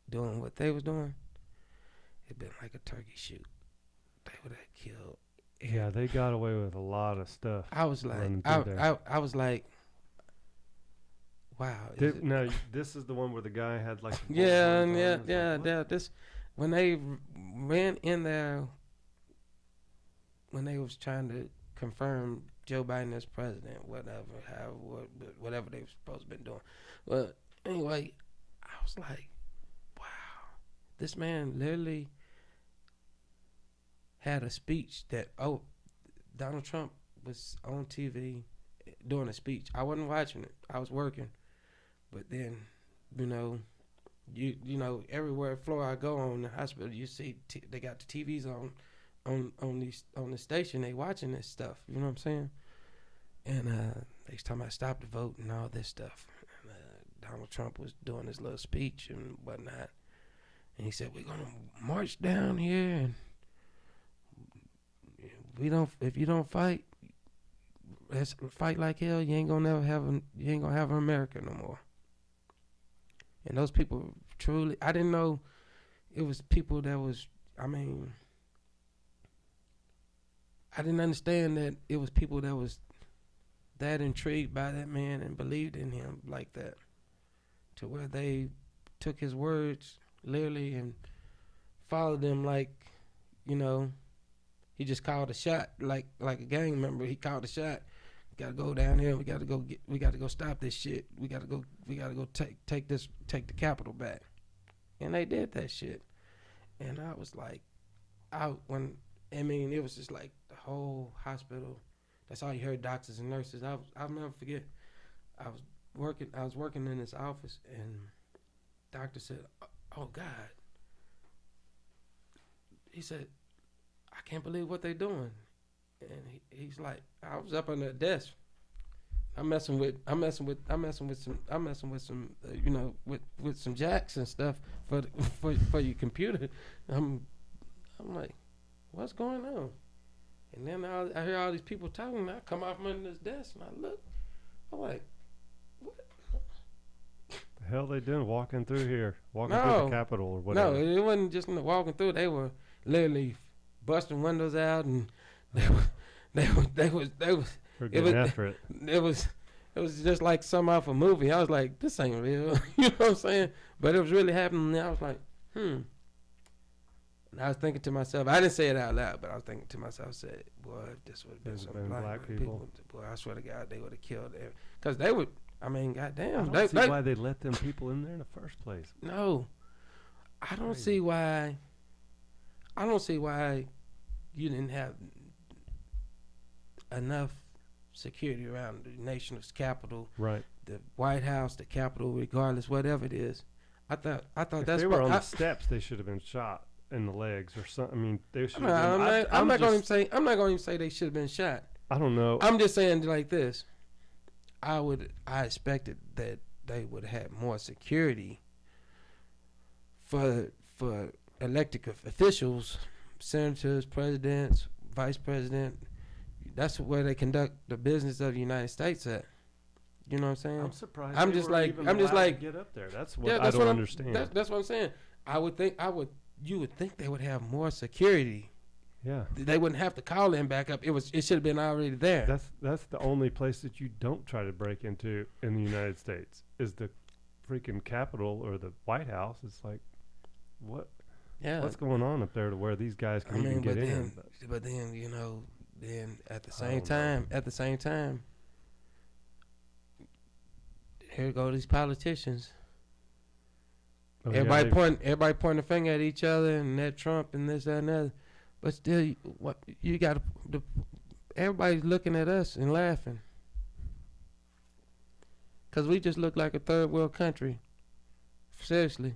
doing what they was doing, it'd been like a turkey shoot. They would have killed. Yeah, they got away with a lot of stuff. I was like, I was like, wow. No, this is the one where the guy had like. Yeah. This when they ran in there, when they was trying to confirm Joe Biden as president, whatever they were supposed to been doing. But anyway, I was like, wow, this man literally had a speech that Donald Trump was on TV doing a speech. I wasn't watching it. I was working. But then, you know, everywhere floor I go on the hospital, you see they got the TVs on the station. They watching this stuff. You know what I'm saying? And they was talking about stop the vote and all this stuff. And Donald Trump was doing his little speech and whatnot. And he said, "We're gonna march down here, and if you don't fight, let's fight like hell. You ain't gonna have an America no more." And those people truly, I didn't know it was people that was, I didn't understand that it was people that was that intrigued by that man and believed in him like that, to where they took his words literally and followed them like, you know, he just called a shot like a gang member. He called a shot. We gotta go down here. We gotta go stop this shit. We gotta go take the Capitol back. And they did that shit. And I was like, it was just like the whole hospital. That's all you heard, doctors and nurses. I'll never forget. I was working in this office, and doctor said, "Oh God," he said, "I can't believe what they're doing." And he's like, I was up on the desk. I'm messing with some, with some jacks and stuff for your computer. I'm like, what's going on? And then I hear all these people talking. And I come off under this desk and I look. I'm like, what? The hell they doing walking through here, through the Capitol or whatever? No, it wasn't just walking through. They were literally busting windows out, and they was. We're getting after it. It was just like some off a movie. I was like, this ain't real. You know what I'm saying? But it was really happening. And I was like, And I was thinking to myself, I didn't say it out loud, but I was thinking to myself, I said, boy, if this would have been some black people, boy, I swear to God, they would have killed them. Because they would, goddamn. I don't see why they let them people in there in the first place. No. I don't see why you didn't have enough security around the nation's capital, right? The White House, the Capitol, regardless, whatever it is. I thought if that's they were on the steps, they should have been shot in the legs or something. I mean, they should. I'm not going to even say they should have been shot. I don't know. I'm just saying like this. I expected that they would have more security for elected officials, senators, presidents, vice president. That's where they conduct the business of the United States at. You know what I'm saying? I'm surprised. I'm just like get up there. That's what I don't understand. That's what I'm saying. You would think they would have more security. Yeah. They wouldn't have to call them back up. It should have been already there. That's the only place that you don't try to break into in the United States is the freaking Capitol or the White House. It's like, what? Yeah. What's going on up there to where these guys can even get in? But then then at the same time, here go these politicians. Oh, everybody pointing a finger at each other, and that Trump and this, that, and that. But still, what you got? Everybody's looking at us and laughing, cause we just look like a third world country. Seriously,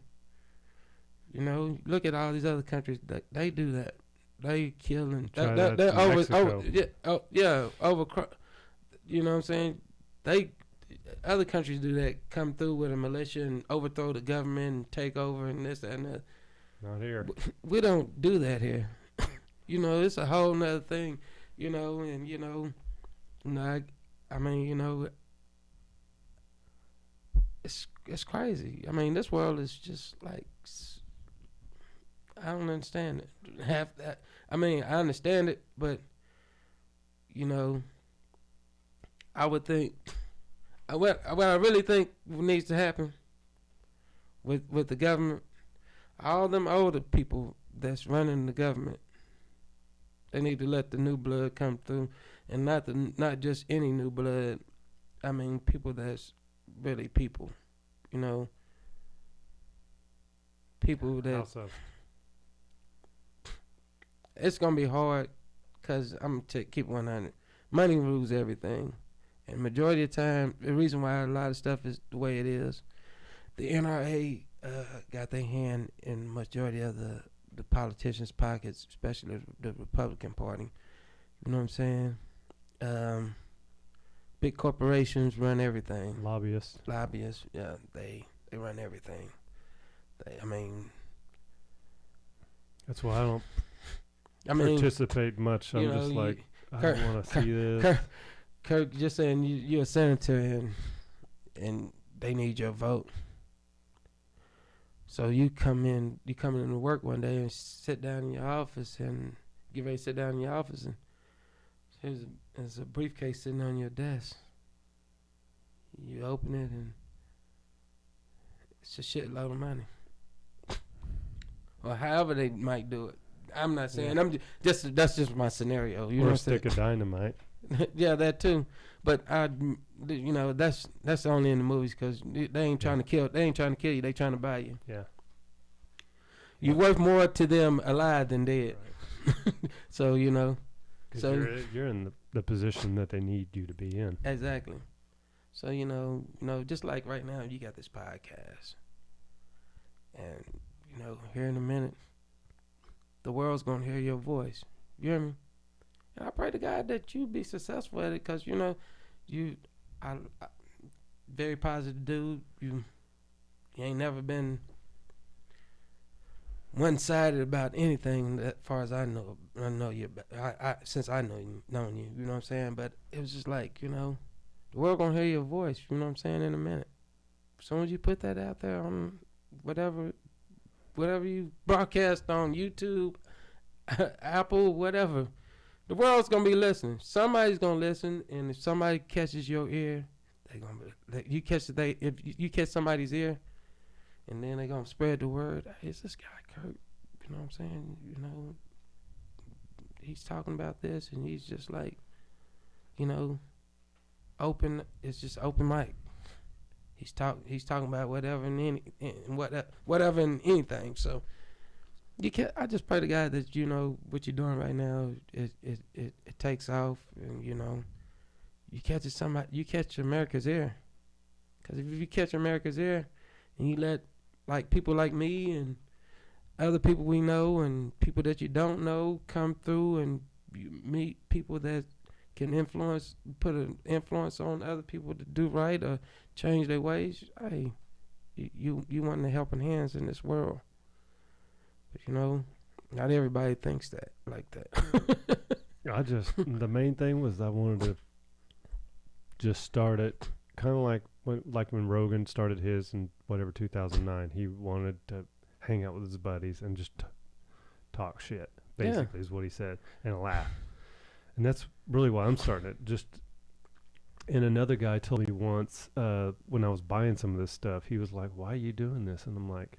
look at all these other countries. They do that. They killing. They're over. Yeah. Over. You know what I'm saying? Other countries do that. Come through with a militia and overthrow the government and take over and this, that, and that. Not here. We don't do that here. It's a whole nother thing. It's crazy. This world is just like, I don't understand it. Half that. I understand it, but I would think. What I really think needs to happen with the government, all them older people that's running the government, they need to let the new blood come through, and not just any new blood. People that's really people, people that. How so? It's gonna be hard, cause I'm gonna keep 100. Money rules everything. And majority of the time, the reason why a lot of stuff is the way it is, the NRA got their hand in majority of the politicians' pockets, especially the Republican Party. You know what I'm saying? Big corporations run everything. Lobbyists, yeah, they run everything. That's why I don't participate much. I'm just like, I don't want to see this. Kirk, just saying you're a senator and they need your vote. So you come in to work one day and sit down in your office and get ready to sit down in your office, and there's a briefcase sitting on your desk. You open it and it's a shitload of money. Or however they might do it. I'm not saying. That's just my scenario. You know what I'm saying? Or a stick of dynamite. Yeah, that too. But that's only in the movies, because they ain't trying to kill. They ain't trying to kill you. They trying to buy you. Yeah. You're worth more to them alive than dead. Right. So, 'Cause so you're in the position that they need you to be in. exactly. So, just like right now, you got this podcast. And, here in a minute, the world's going to hear your voice. You hear me? And I pray to God that you be successful at it because, I very positive dude. You ain't never been one-sided about anything as far as I know. I know you. Since I known you, you know what I'm saying? But it was just like, the world going to hear your voice, you know what I'm saying, in a minute. As soon as you put that out there on whatever you broadcast on YouTube, Apple, whatever, the world's gonna be listening. Somebody's gonna listen, and if somebody catches your ear, they gonna if you catch somebody's ear, and then they gonna spread the word. Hey, it's this guy Kurt. You know what I'm saying? He's talking about this, and he's just like, open. It's just open mic. He's talking about whatever and whatever and anything. So I just pray to God that what you're doing right now. It takes off, and you catch America's ear. Because if you catch America's ear, and you let like people like me and other people we know and people that you don't know come through, and you meet people that can put an influence on other people to do right or change their ways. Hey, you want the helping hands in this world. But not everybody thinks that like that. The main thing was I wanted to just start it kind of like when Rogan started his in 2009. He wanted to hang out with his buddies and just talk shit, basically, is what he said, and laugh. And that's really why I'm starting it. And another guy told me once when I was buying some of this stuff, he was like, "Why are you doing this?" And I'm like,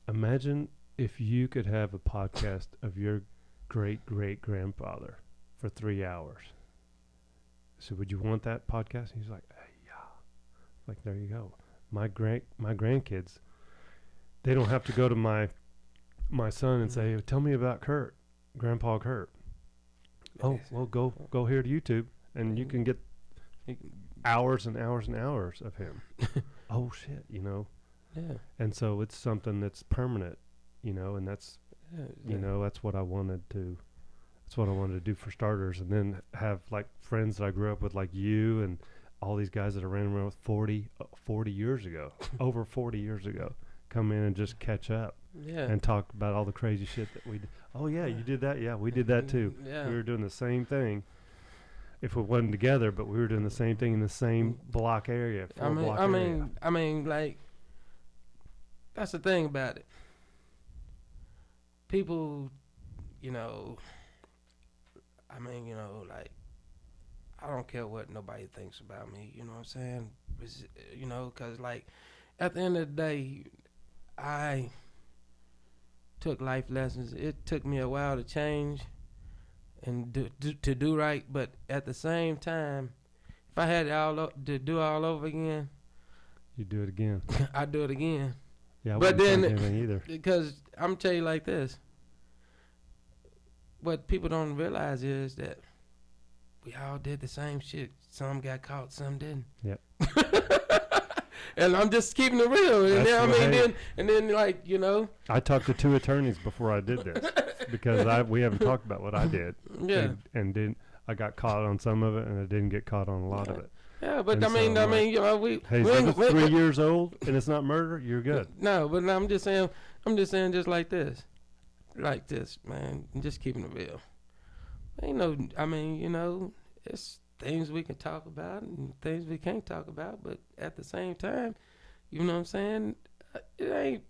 imagine if you could have a podcast of your great-great-grandfather for 3 hours. So would you want that podcast? And he's like, yeah. Like, there you go. My grandkids, they don't have to go to my son and say, "Tell me about Kurt, Grandpa Kurt." Oh, well, go here to YouTube, and you can get hours and hours and hours of him. Oh, shit, Yeah. And so it's something that's permanent, and that's, that's what I wanted to, do for starters. And then have, like, friends that I grew up with, like you and all these guys that I ran around with 40 years ago, over 40 years ago, come in and just catch up. Yeah. And talk about all the crazy shit that we did. Oh, yeah, you did that? Yeah, we did that too. Yeah. We were doing the same thing. If we wasn't together, but we were doing the same thing in the same block area. I mean, like, that's the thing about it. People, like, I don't care what nobody thinks about me. You know what I'm saying? Because, like, at the end of the day, I took life lessons. It took me a while to change and to do right, but at the same time, if I had to do all over again, you do it again. I'd do it again. Yeah, I but wouldn't then change anything either. Because I'm tell you like this, what people don't realize is that we all did the same shit. Some got caught, some didn't. Yep. And I'm just keeping it real. And then, I talked to 2 attorneys before I did this because we haven't talked about what I did. Yeah. And I got caught on some of it, and I didn't get caught on a lot of it. Yeah, but and Hey, so if it's 3 years old and it's not murder, you're good. No, but I'm just saying just like this, man. Just keeping it real. It's things we can talk about and things we can't talk about, but at the same time, you know what I'm saying? It ain't,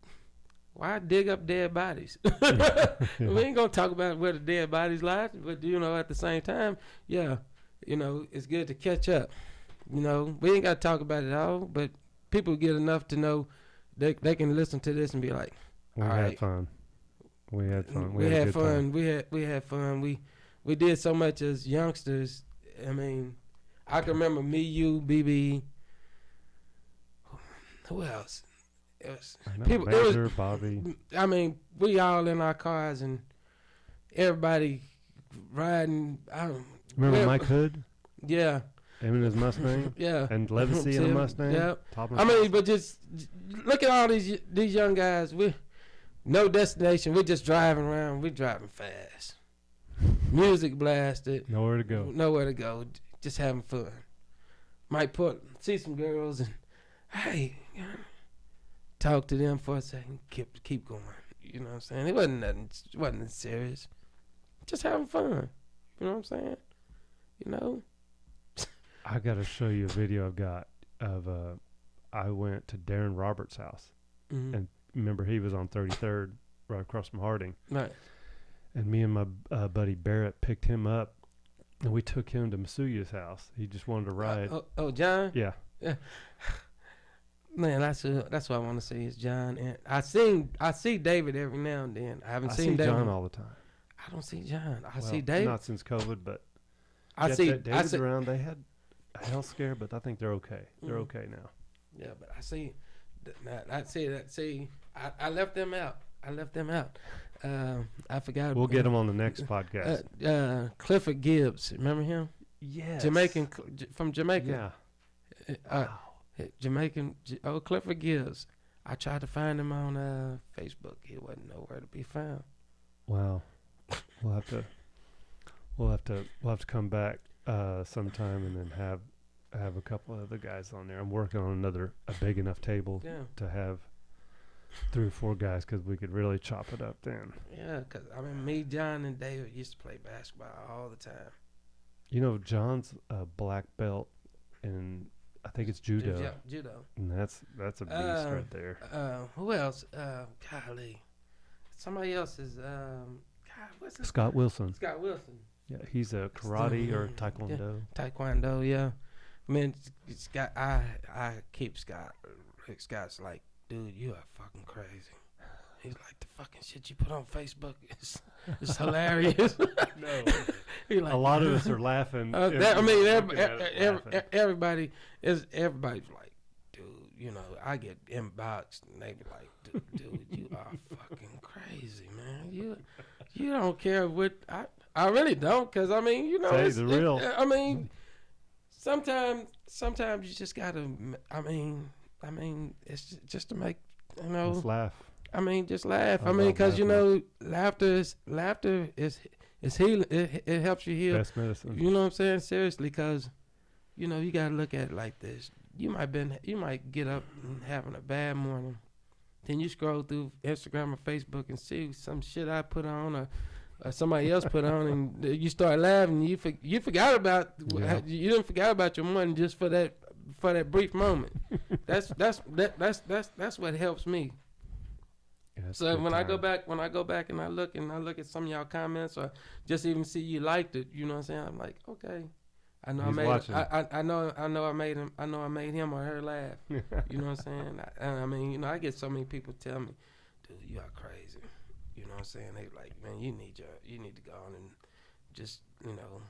why dig up dead bodies? We ain't gonna talk about where the dead bodies lie, but at the same time, it's good to catch up. We ain't gotta talk about it all, but people get enough to know they can listen to this and be like, We had fun. We had fun. We did so much as youngsters. I mean, I can remember me, you, BB. Who else? It was Bobby. I mean, we all in our cars and everybody riding. Remember Mike Hood? Yeah. Him and his Mustang? Yeah. And Legacy in a Mustang? Yeah. Top I mean, but just look at all these young guys. We no destination. We're just driving around. We're driving fast. Music blasted. Nowhere to go. Nowhere to go. Just having fun. Might see some girls and hey, talk to them for a second. Keep going. You know what I'm saying? It wasn't nothing. It wasn't serious. Just having fun. You know what I'm saying? You know. I gotta show you a video I've got of I went to Darren Roberts' house, and remember he was on 33rd, right across from Harding. Right. And me and my buddy Barrett picked him up, and we took him to Masuya's house. He just wanted to ride. John. Yeah. Man, that's what I want to see is John. And I see David every now and then. I haven't seen David. John all the time. I don't see John. I see David. Not since COVID, but David's around. They had a health scare, but I think they're okay. They're okay now. Yeah, but I see. I left them out. I forgot. We'll get him on the next podcast. Clifford Gibbs, remember him? Yes. Jamaican from Jamaica. Yeah. Wow. Jamaican. Clifford Gibbs. I tried to find him on Facebook. He wasn't nowhere to be found. Wow. We'll have to come back sometime and then have a couple of other guys on there. I'm working on a big enough table to have 3 or 4 guys because we could really chop it up then. Yeah, because me, John, and David used to play basketball all the time. You know, John's a black belt in I think it's judo. Judo. And that's a beast right there. Who else? Golly, somebody else is. What's his Scott Wilson. Scott Wilson. Yeah, he's a karate or taekwondo. Yeah, taekwondo, yeah. Man, Scott, I keep Scott. Scott's like, dude, you are fucking crazy. He's like, the fucking shit you put on Facebook is hilarious. No, like, a lot of us are laughing. Everybody's like, dude, you know, I get inboxed and they be like, dude, you are fucking crazy, man. You don't care what I really don't, cause I mean, you know, say the real. I mean, sometimes you just gotta. I mean, it's just to make Just laugh. I mean, just laugh. I mean, cause you know, laughter is healing. It helps you heal. Best medicine. You know what I'm saying? Seriously, cause you know you gotta look at it like this. You might get up and having a bad morning. Then you scroll through Instagram or Facebook and see some shit I put on or somebody else put on, and you start laughing. You forgot about you didn't forget about your morning just for that brief moment. That's what helps me. Yeah, so when I go back and I look at some of y'all comments or just even see you liked it, you know what I'm saying? I'm like, okay. I know I made him or her laugh. You know what I'm saying? I mean, you know, I get so many people tell me, dude, you are crazy. You know what I'm saying? They like, man, you need to go on and just, you know,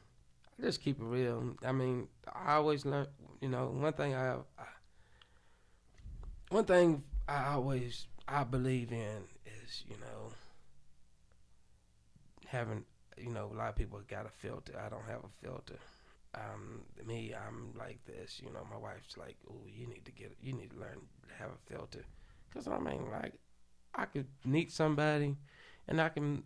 just keep it real. I mean, I always learn, you know, one thing I believe in is, you know, having, you know, a lot of people got a filter. I don't have a filter. I'm like this, you know. My wife's like, "Oh, you need to learn to have a filter," because I mean, like, I could meet somebody, and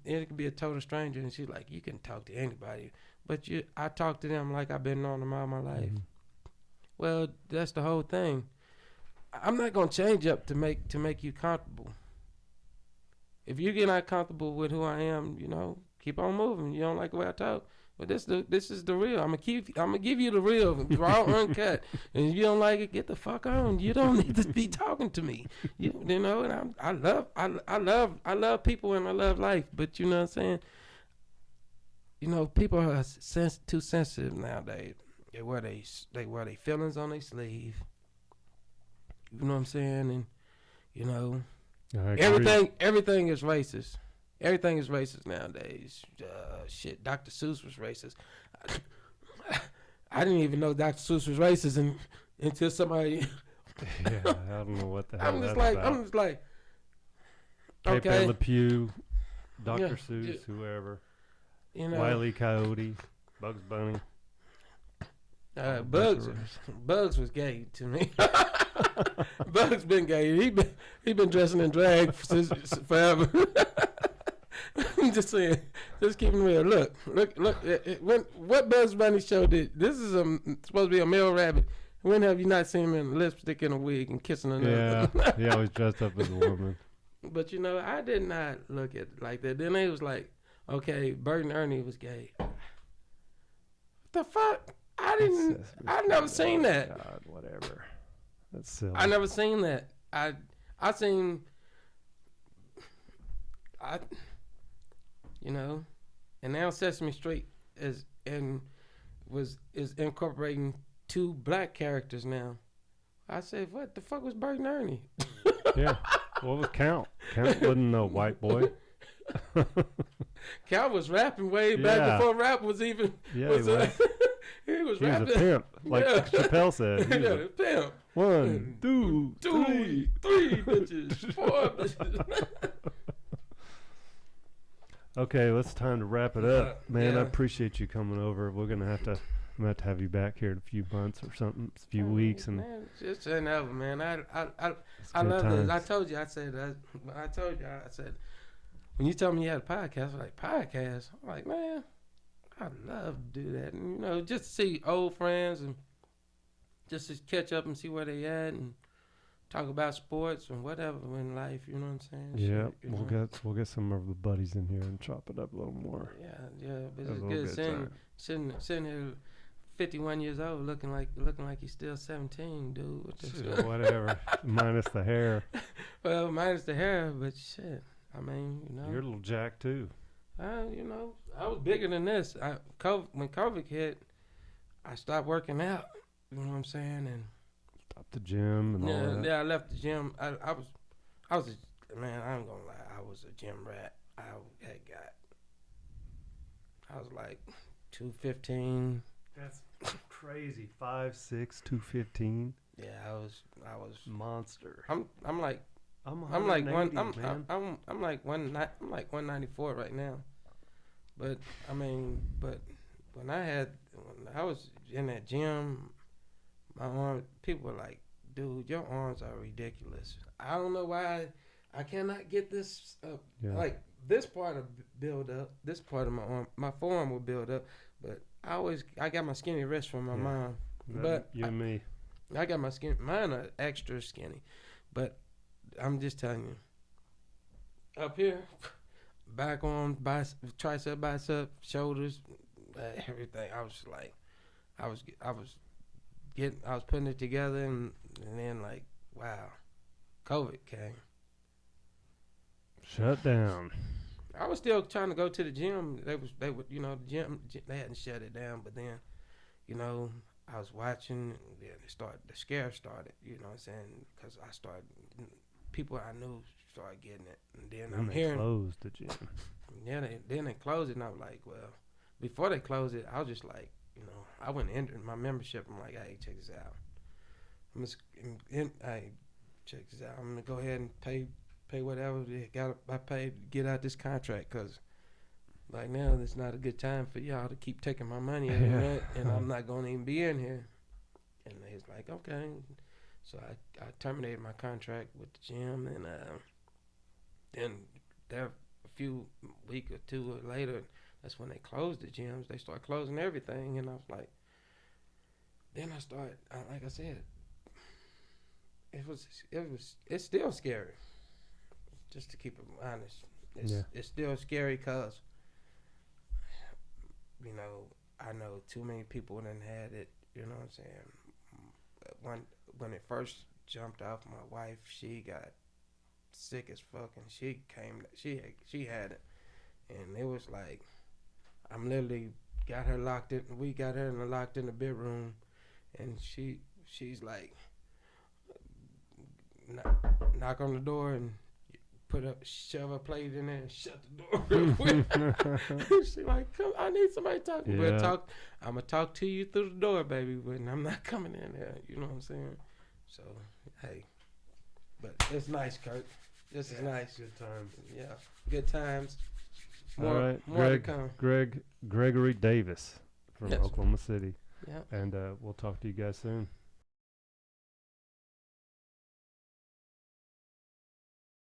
it could be a total stranger, and she's like, "You can talk to anybody," but I talk to them like I've been knowing them all my life. Mm-hmm. Well, that's the whole thing. I'm not gonna change up to make you comfortable. If you get not comfortable with who I am, you know, keep on moving. You don't like the way I talk. But this is the real. I'm gonna give you the real, raw, uncut. And if you don't like it, get the fuck on. You don't need to be talking to me. You know. And I love people and I love life. But you know what I'm saying. You know, people are too sensitive nowadays. They wear their feelings on their sleeve. You know what I'm saying? And you know, everything is racist. Everything is racist nowadays. Shit, Dr. Seuss was racist. I didn't even know Dr. Seuss was racist until somebody. Yeah, I don't know what the hell I'm just like, okay. okay. Le Pew, Dr. Seuss, whoever. You know, Wile E. Coyote, Bugs Bunny. Bugs was gay to me. Bugs been gay. He been dressing in drag since forever. I'm just saying, just keeping it real. Look. What Bugs Bunny show did? This is supposed to be a male rabbit. When have you not seen him in lipstick and a wig and kissing another? Yeah, he always dressed up as a woman. But I did not look at it like that. Then they was like, okay, Bert and Ernie was gay. The fuck? I never seen that. God, whatever. That's silly. I never seen that. I seen. And now Sesame Street is incorporating 2 black characters now. I said, what the fuck was Bert and Ernie? Yeah. What was Count? Count wasn't no white boy. Count was rapping way back before rap was even. Yeah, he was he rapping. was a pimp, like Chappelle said. He was a pimp. 1, 2, 3, 3 bitches, 4 bitches. Okay, well, it's time to wrap it up, man. Yeah. I appreciate you coming over. I'm gonna have to have you back here in a few months or something, a few weeks, and man, just ever, man. I love times. this. I told you. I said. When you told me you had a podcast, I was like, podcast. I'm like, man, I love to do that, and just to see old friends and just to catch up and see where they at and talk about sports and whatever in life. You know what I'm saying? yeah, Shit, we'll get some of the buddies in here and chop it up a little more. Yeah. But it's good sitting here, 51 years old, looking like he's still 17, dude. Whatever, minus the hair. Well, minus the hair, but shit. I mean, You're a little jack too. I was bigger than this. When COVID hit, I stopped working out. You know what I'm saying? And stopped the gym and all that. Yeah, I left the gym. I was man. I ain't gonna lie. I was a gym rat. I was like 215. That's crazy. 5'6", 215. Yeah, I was monster. I'm like 194 right now. But when I was in that gym, my arms, people were like, dude, your arms are ridiculous. I don't know why I cannot get this up. Yeah. Like this part of build up, this part of my arm, my forearm will build up, but I got my skinny wrist from my mom. But you and me. I got mine are extra skinny, but I'm just telling you, up here, back on, tricep, bicep, shoulders, everything. I was putting it together, and then like, wow, COVID came. Shut down. I was still trying to go to the gym. They would, the gym, they hadn't shut it down, but then, I was watching, and the scare started, you know what I'm saying? Because people I knew started getting it. And then I'm hearing. They closed the gym. Yeah, then they closed it, and I was like, well, before they closed it, I was just like, I went and entered my membership. I'm like, hey, check this out. Check this out. I'm going to go ahead and pay whatever I paid to get out this contract, because right now it's not a good time for y'all to keep taking my money and I'm not going to even be in here. And they was like, okay. So I terminated my contract with the gym, and then there a few week or two later, that's when they closed the gyms. They started closing everything, and I was like, then I started, like I said, it's still scary. Just to keep it honest, it's still scary because, I know too many people done had it. You know what I'm saying? When it first jumped off, my wife, she got sick as fuck, and she had it, and it was like, I'm literally got her locked in. We got her locked in the bedroom, and she's like, knock on the door and shove a plate in there and shut the door real quick. She like, come, I need somebody to talk. Yeah. I'm gonna talk to you through the door, baby, but I'm not coming in there. You know what I'm saying? So, hey, but it's nice, Kurt. This is nice. Good times. Yeah, good times. More, All right, more to come. Gregory Davis from Yes, sir. Oklahoma City, Yeah. and we'll talk to you guys soon.